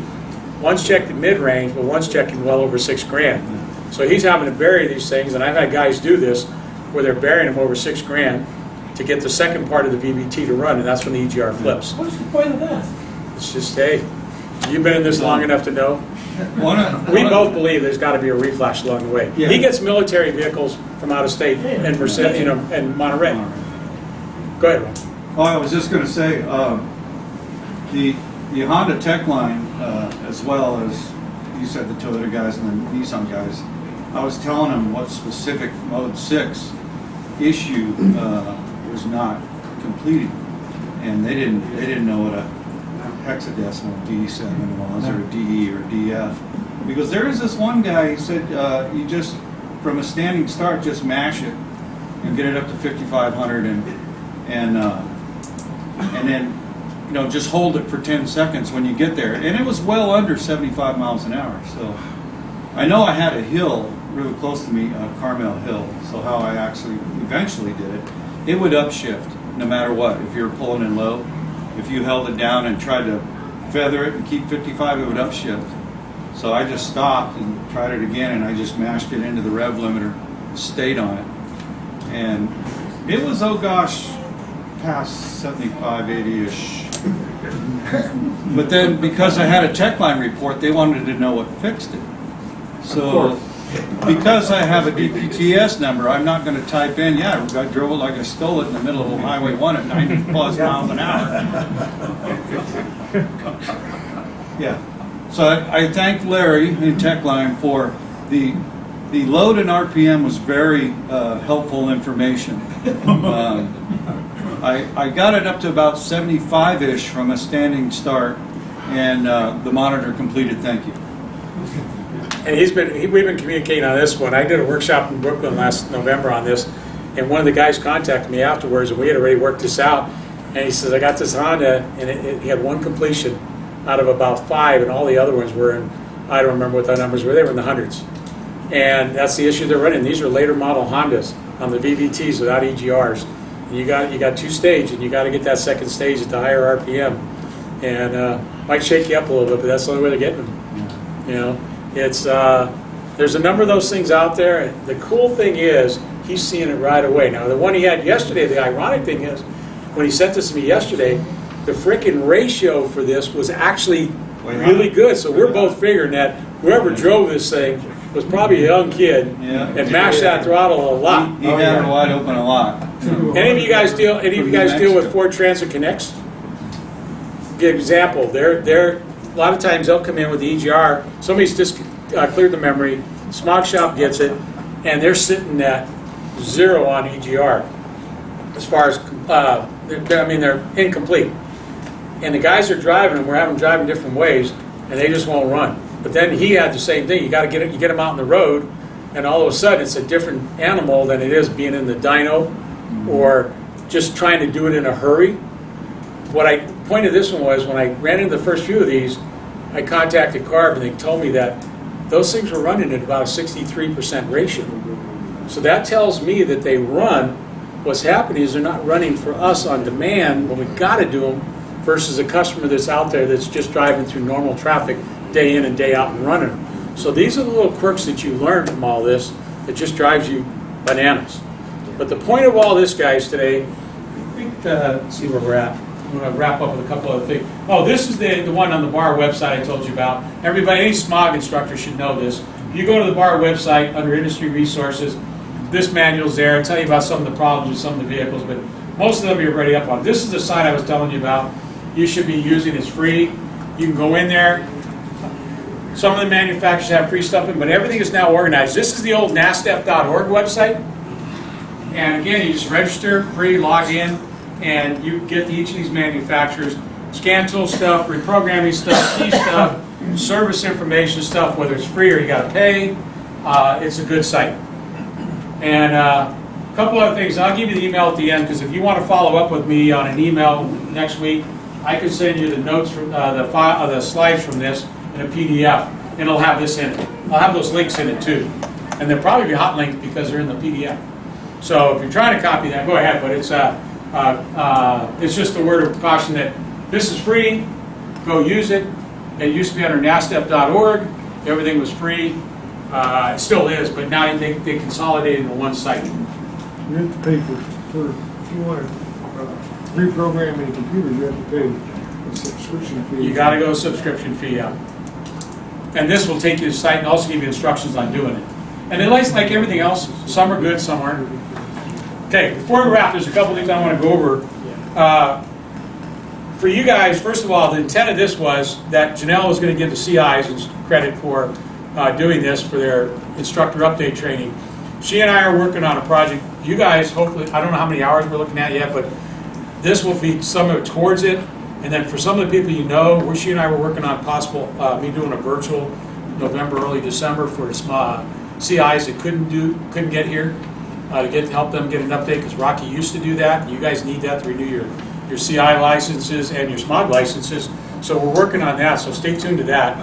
One's checked in mid-range, but one's checking well over $6,000. So he's having to bury these things, and I've had guys do this, where they're burying them over $6,000 to get the second part of the VVT to run, and that's when the EGR flips. What's the point of that? It's just, hey, you've been in this long enough to know. We both believe there's got to be a reflash along the way. Yeah. He gets military vehicles from out of state and and Monterey. Go ahead, Ron. Oh, I was just going to say, the Honda Tech line, as well as you said, the Toyota guys and the Nissan guys, I was telling them what specific Mode 6 issue was not completed, and they didn't know what a hexadecimal D7 was, or a DE or DF, because there is this one guy, he said you just, from a standing start, just mash it and get it up to 5,500 and then just hold it for 10 seconds when you get there, and it was well under 75 miles an hour. So I know I had a hill really close to me, Carmel Hill, so how I actually eventually did it, it would upshift no matter what. If you were pulling in low, if you held it down and tried to feather it and keep 55, it would upshift. So I just stopped and tried it again, and I just mashed it into the rev limiter, stayed on it, and it was, oh gosh, past 75, 80-ish. But then because I had a tech line report, they wanted to know what fixed it. So because I have a DPTS number, I'm not going to type in, yeah, I drove it like I stole it in the middle of Highway 1 at 90 plus miles an hour. Yeah. So I thank Larry in Techline for the load and RPM was very helpful information. I got it up to about 75-ish from a standing start, and the monitor completed. Thank you. And we've been communicating on this one. I did a workshop in Brooklyn last November on this, and one of the guys contacted me afterwards, and we had already worked this out. And he says, I got this Honda, and he had one completion out of about 5, and all the other ones were in, I don't remember what the numbers were, they were in the hundreds. And that's the issue they're running. These are later model Hondas on the VVTs without EGRs. And you got two stage, and you got to get that second stage at the higher RPM. And might shake you up a little bit, but that's the only way they're getting them. You know, it's there's a number of those things out there. The cool thing is he's seeing it right away. Now, the one he had yesterday, the ironic thing is, when he sent this to me yesterday, the frickin' ratio for this was actually really good. So we're both figuring that whoever drove this thing was probably a young kid and mashed that throttle a lot. He had it wide open a lot. Any of you guys deal with Ford Transit Connects? Good example. They're a lot of times they'll come in with the EGR. Somebody's just cleared the memory. Smog Shop gets it, and they're sitting at 0 on EGR. As far as they're incomplete. And the guys are driving them. We're having them driving different ways, and they just won't run. But then he had the same thing. You got to get them out on the road, and all of a sudden it's a different animal than it is being in the dyno or just trying to do it in a hurry. What I pointed this one was when I ran into the first few of these, I contacted CARB and they told me that those things were running at about a 63% ratio. So that tells me that they run. What's happening is they're not running for us on demand when we got to do them versus a customer that's out there that's just driving through normal traffic day in and day out and running them. So these are the little quirks that you learn from all this that just drives you bananas. But the point of all this, guys, today, I think, let's see where we're at. I'm going to wrap up with a couple other things. Oh, this is the one on the BAR website I told you about. Everybody, any smog instructor should know this. You go to the BAR website under Industry Resources, this manual's there. I tell you about some of the problems with some of the vehicles, but most of them you're already up on. This is the site I was telling you about. You should be using. It's free. You can go in there. Some of the manufacturers have free stuff in, but everything is now organized. This is the old nastep.org website. And again, you just register, free, log in, and you get to each of these manufacturers, scan tool stuff, reprogramming stuff, key stuff, service information stuff, whether it's free or you got to pay. It's a good site. And a couple other things. I'll give you the email at the end because if you want to follow up with me on an email next week, I can send you the notes from the slides from this in a PDF, and it'll have this in it. I'll have those links in it too, and they'll probably be hot linked because they're in the PDF. So if you're trying to copy that, go ahead. But it's just a word of caution that this is free. Go use it. It used to be under nastep.org. Everything was free. It still is, but now they consolidated into one site. You have to pay for if you want to reprogram any computers, you have to pay a subscription fee. You got to go subscription fee, yeah. And this will take you to the site and also give you instructions on doing it. And then like everything else, some are good, some aren't. Okay, before we wrap, there's a couple things I want to go over. For you guys, first of all, the intent of this was that Janelle was going to give the CIs credit for doing this for their instructor update training. She and I are working on a project. You guys, hopefully, I don't know how many hours we're looking at yet, but this will be some of it towards it. And then for some of the people you know, she and I were working on possible, me doing a virtual November, early December for CIs that couldn't get here to help them get an update because Rocky used to do that. You guys need that to renew your CI licenses and your smog licenses. So we're working on that, so stay tuned to that.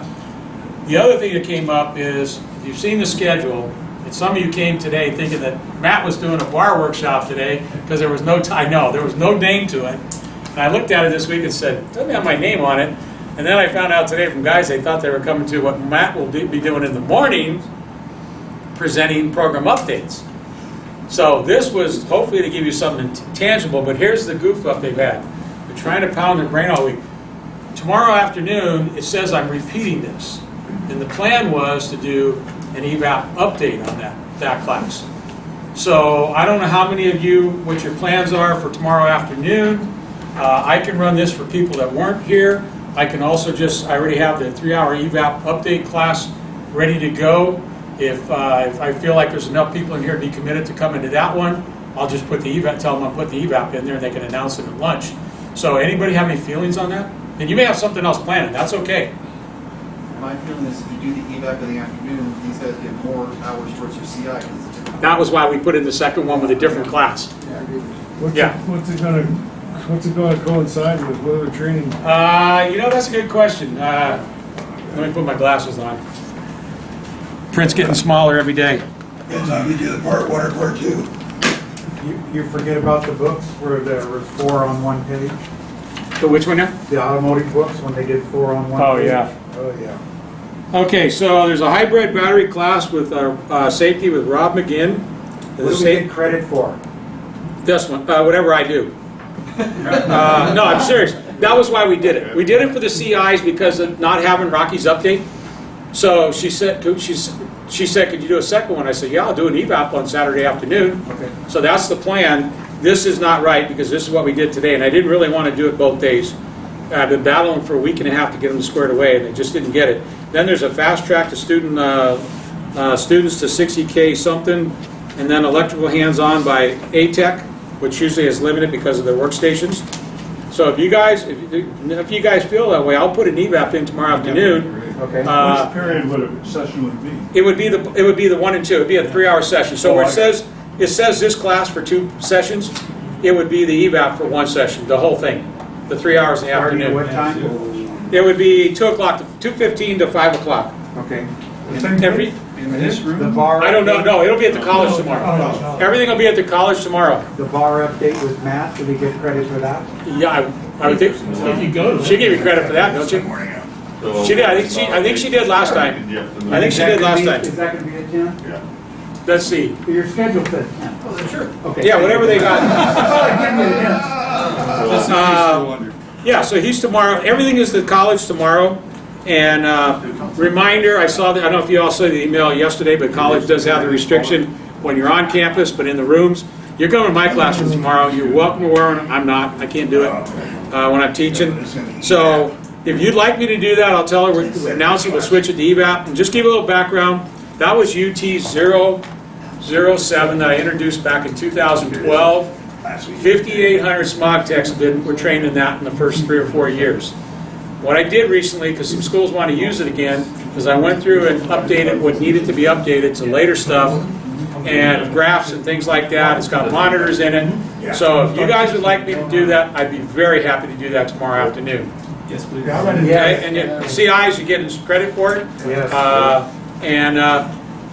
The other thing that came up is, if you've seen the schedule, and some of you came today thinking that Matt was doing a bar workshop today because there was no time. No, there was no name to it. And I looked at it this week and said, doesn't have my name on it. And then I found out today from guys they thought they were coming to what Matt will be doing in the morning, presenting program updates. So this was hopefully to give you something tangible, but here's the goof up they've had. They're trying to pound their brain all week. Tomorrow afternoon, it says I'm repeating this. And the plan was to do an evap update on that class. So I don't know how many of you, what your plans are for tomorrow afternoon. I can run this for people that weren't here. I can also I already have the 3-hour evap update class ready to go. If I feel like there's enough people in here to be committed to come into that one, I'll just put the evap, tell them I'll put the evap in there and they can announce it at lunch. So anybody have any feelings on that? And you may have something else planned, that's okay. My feeling is if you do the evap in the afternoon, these guys get more hours towards your CI because it's a different. That was why we put in the second one with a different class. What's it going to coincide with? What other training? That's a good question. Let me put my glasses on. Print's getting smaller every day. Depends on if you do the part 1 or part 2. You forget about the books where there was 4 on one page? So which one now? The automotive books when they did 4 on one page? Oh, yeah. Okay, so there's a hybrid battery class with safety with Rob McGinn. What do we get credit for? This one, whatever I do. No, I'm serious. That was why we did it. We did it for the CIs because of not having Rocky's update. So she said, could you do a second one? I said, yeah, I'll do an evap on Saturday afternoon. Okay. So that's the plan. This is not right because this is what we did today, and I didn't really want to do it both days. I've been battling for a week and a half to get them squared away, and they just didn't get it. Then there's a fast track to students to 60K something, and then electrical hands-on by ATEC, which usually is limited because of their workstations. So if you guys feel that way, I'll put an evap in tomorrow afternoon. Okay. Which period would a session would be? It would be the 1 and 2. It'd be a 3-hour session. So where it says this class for 2 sessions, it would be the evap for 1 session, the whole thing, the 3 hours in the Starting at afternoon. what time? It would be 2 o'clock, 2:15 to 5 o'clock. Okay. Every, In this room? The bar. I don't know. update- No, it'll be at the college tomorrow. Everything will be at the college tomorrow. The bar update with Matt, do we get credit for that? Yeah, I would think. If you go to She gave me credit for that, don't you? She did. I think she did last time. I think she did last time. Is that gonna be at 10? Yeah. Let's see. Your schedule said 10. Oh, sure. Okay. Yeah, whatever they got. Just in case you wondered. Yeah, so he's tomorrow. Everything is the college tomorrow. And reminder, I don't know if you all saw the email yesterday, but college does have the restriction when you're on campus, but in the rooms. You're going to my classroom tomorrow. You're welcome to wear one. I'm not. I can't do it when I'm teaching. So if you'd like me to do that, I'll tell her we're announcing we'll switch it to evap. And just give you a little background. That was UT 007 that I introduced back in 2012. 5,800 smog techs were trained in that in the first 3 or 4 years. What I did recently, because some schools want to use it again, is I went through and updated what needed to be updated to later stuff and graphs and things like that. It's got monitors in it. So if you guys would like me to do that, I'd be very happy to do that tomorrow afternoon. Yes, please. Okay? And you, CIs, you're getting credit for it. Yes.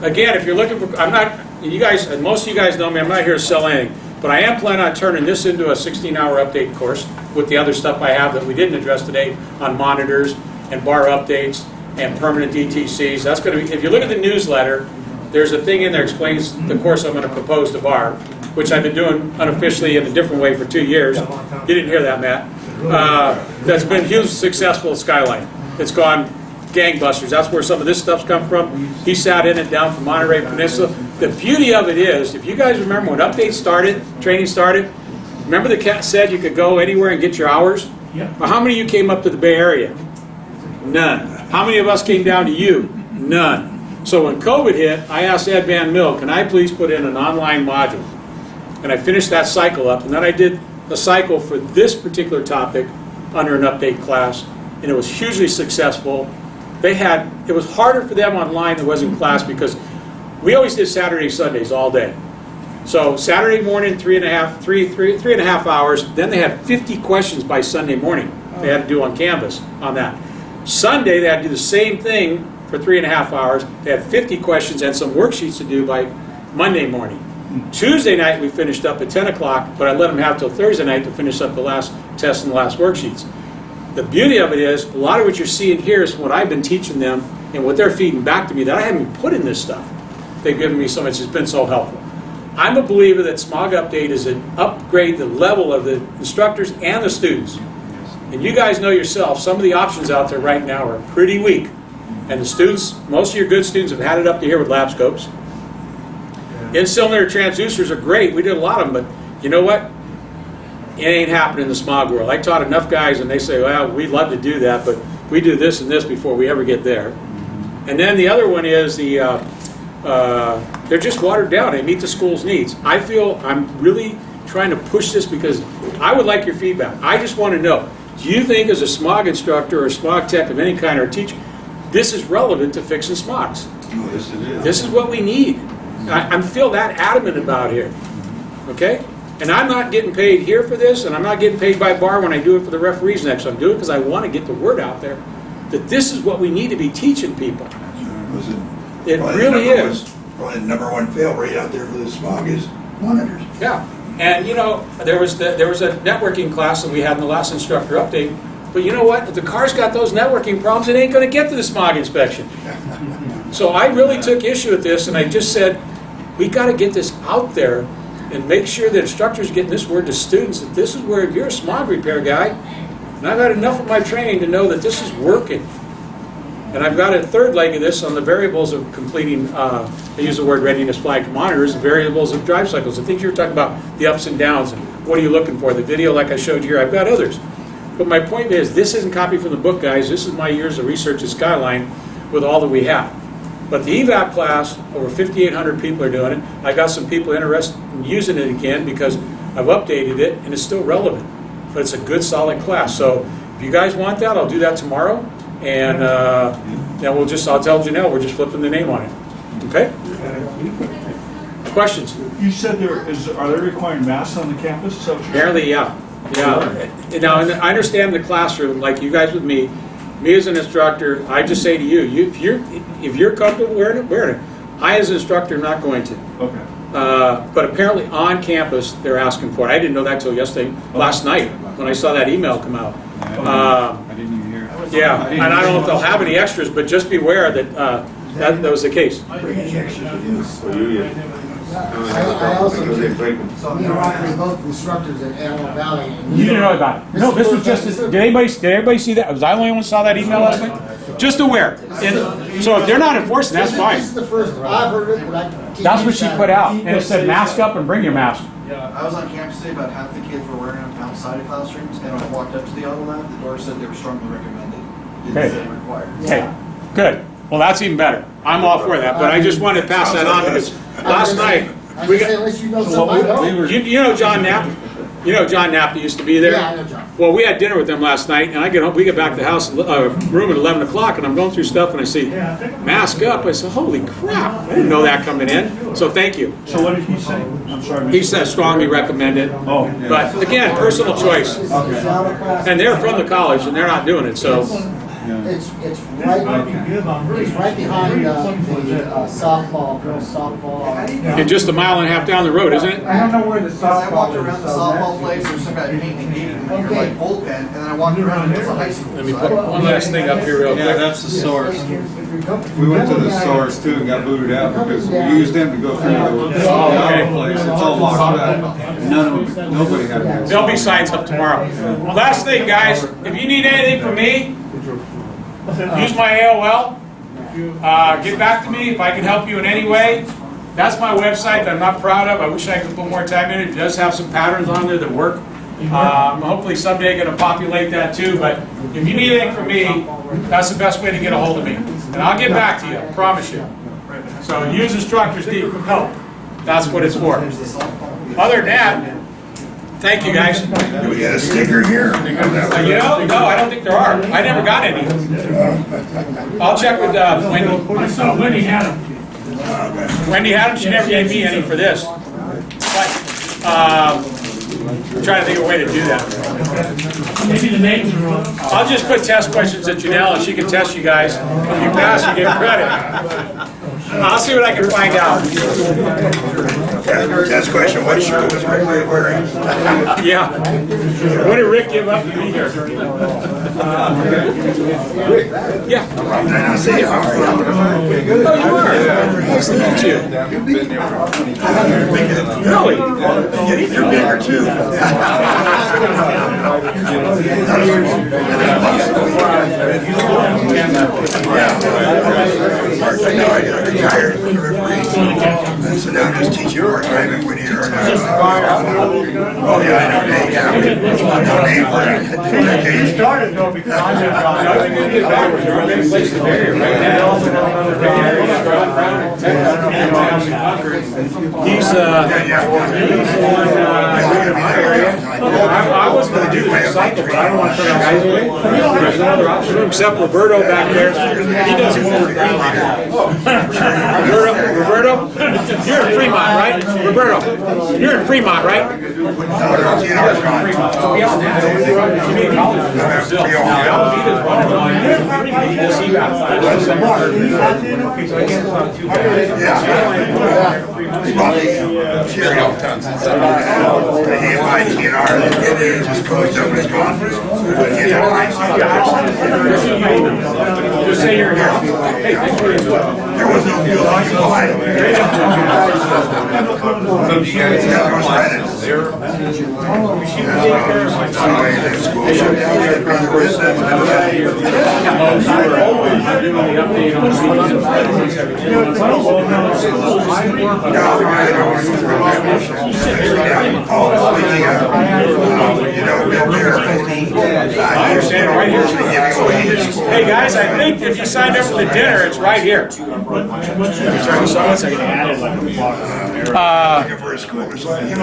Again, if you're looking for, I'm not, you guys, most of you guys know me, I'm not here to sell anything. But I am planning on turning this into a 16-hour update course with the other stuff I have that we didn't address today on monitors and bar updates and permanent DTCs. That's going to be, if you look at the newsletter, there's a thing in there that explains the course I'm going to propose to bar, which I've been doing unofficially in a different way for 2 years. You didn't hear that, Matt. That's been hugely successful at Skyline. It's gone gangbusters. That's where some of this stuff's come from. He sat in it down from Monterey Peninsula. The beauty of it is, if you guys remember when updates started, training started, remember the cat said you could go anywhere and get your hours? Yeah. Well, how many of you came up to the Bay Area? None. How many of us came down to you? None. So when COVID hit, I asked Ed Van Mill, can I please put in an online module? And I finished that cycle up, and then I did a cycle for this particular topic under an update class, and it was hugely successful. It was harder for them online than it was in class because we always did Saturday, Sundays all day. So Saturday morning, 3.5 hours. Then they had 50 questions by Sunday morning they had to do on Canvas on that. Sunday, they had to do the same thing for 3.5 hours. They had 50 questions and some worksheets to do by Monday morning. Tuesday night, we finished up at 10 o'clock, but I let them have till Thursday night to finish up the last test and the last worksheets. The beauty of it is, a lot of what you're seeing here is what I've been teaching them and what they're feeding back to me that I haven't put in this stuff. They've given me so much, it's been so helpful. I'm a believer that Smog Update is an upgrade the level of the instructors and the students. And you guys know yourself, some of the options out there right now are pretty weak. And the students, most of your good students have had it up to here with lab scopes. In-cylinder transducers are great, we did a lot of them, but you know what? It ain't happening in the smog world. I taught enough guys and they say, well, we'd love to do that, but we do this and this before we ever get there. And then the other one is they're just watered down. They meet the school's needs. I feel I'm really trying to push this because I would like your feedback. I just want to know, do you think as a smog instructor or a smog tech of any kind or teacher, this is relevant to fixing smogs? Oh, yes, it is. This is what we need. I feel that adamant about here. Okay? And I'm not getting paid here for this, and I'm not getting paid by bar when I do it for the referees next. I'm doing it because I want to get the word out there that this is what we need to be teaching people. It really is. Probably the #1 fail rate out there for the smog is monitors. Yeah. And you know, there was a networking class that we had in the last instructor update. But you know what? If the car's got those networking problems, it ain't going to get to the smog inspection. So I really took issue with this, and I just said, We got to get this out there and make sure that instructors are getting this word to students, that this is where, if you're a smog repair guy, and I've had enough of my training to know that this is working. And I've got a third leg of this on the variables of completing, I use the word readiness flag monitors, variables of drive cycles, the things you were talking about, the ups and downs, and what are you looking for? The video, like I showed you here, I've got others. But my point is, this isn't copied from the book, guys. This is my years of research at Skyline with all that we have. But the EVAP class, over 5,800 people are doing it. I got some people interested in using it again because I've updated it and it's still relevant. But it's a good, solid class. So if you guys want that, I'll do that tomorrow. And then I'll tell Janelle we're just flipping the name on it. Okay? Questions? You said are they requiring masks on the campus? Is that what you're saying? Apparently, yeah. Yeah. Now, I understand the classroom, like you guys with me as an instructor, I just say to you, if you're comfortable wearing it, wear it. I, as an instructor, am not going to. Okay. But apparently on campus, they're asking for it. I didn't know that till last night, when I saw that email come out. I didn't even hear it. Yeah, and I don't know if they'll have any extras, but just beware that that was the case. I also, me and Roger are both instructors at Antelope Valley. You didn't know about it. No, this was just, did everybody see that? Was I the only one who saw that email last night? Just aware. And so if they're not enforcing, that's fine. This is the first I've heard of it, but I... That's what she put out. And it said mask up and bring your mask. I was on campus today, about half the kids were wearing them outside of classrooms, and when I walked up to the auto lab, the door said they were strongly recommended. Didn't say required. Okay, good. Well, that's even better. I'm all for that, but I just wanted to pass that on because last night, we got, Unless you know somebody. you know John Knapp? You know John Knapp that used to be there? Yeah, I know John. Well, we had dinner with them last night, and I get home, we get back to the house, room at 11 o'clock, and I'm going through stuff, and I see, mask up. I said, holy crap, I didn't know that coming in. So thank you. So what did he say? I'm sorry. He said strongly recommended. Oh. But again, personal choice. And they're from the college, and they're not doing it, so. It's right behind the softball, girls softball. And just a mile and a half down the road, isn't it? I don't know where the softball is. I walked around the softball place, there's some guy painting a gate, and then you're like bullpen, and then I walked around and it was a high school. Let me put one last thing up here real Yeah, quick. that's the source. We went to the source too and got booted out because we used them to go through the auto place. It's all locked up. Nobody had a mask. There'll be signs up tomorrow. Last thing, guys, if you need anything from me, use my AOL. Get back to me if I can help you in any way. That's my website that I'm not proud of. I wish I could put more time in it. It does have some patterns on there that work. Hopefully someday going to populate that too. But if you need anything from me, that's the best way to get a hold of me. And I'll get back to you, I promise you. So use instructors need help. That's what it's for. Other than that, thank you guys. Do we get a sticker here? You know, no, I don't think there are. I never got any. I'll check with Wendy. I saw Wendy had them. Wendy had them. She never gave me any for this. But I'm trying to think of a way to do that. Maybe the names are wrong. I'll just put test questions at Janelle and she can test you guys. If you pass, you get credit. I'll see what I can find out. Test question, what shirt was Rick wearing? Yeah. When did Rick give up to be here? Yeah. I see you. Oh, you are? Nice to meet you. Really? You're bigger too. I know, I retired as a referee. So now I'm just teaching part time when you're oh yeah, I know Dave, yeah. No name for it. You started though because I'm going to get backwards. There are many places there right now. He's I wasn't going to do this cycle, but I don't want to turn guys away. There's another option, except Roberto back there. He does it over Roberto, you're in Fremont, right? Roberto, you're in Fremont, right? So beyond that, community college is still. Alameda's one of them. We'll see that. Just closed up his conference. Just say you're here. Hey, thanks for your input. There was no deal on you behind. I understand it right here. Hey guys, I think if you signed up for the dinner, it's right here. Looking for a school or something.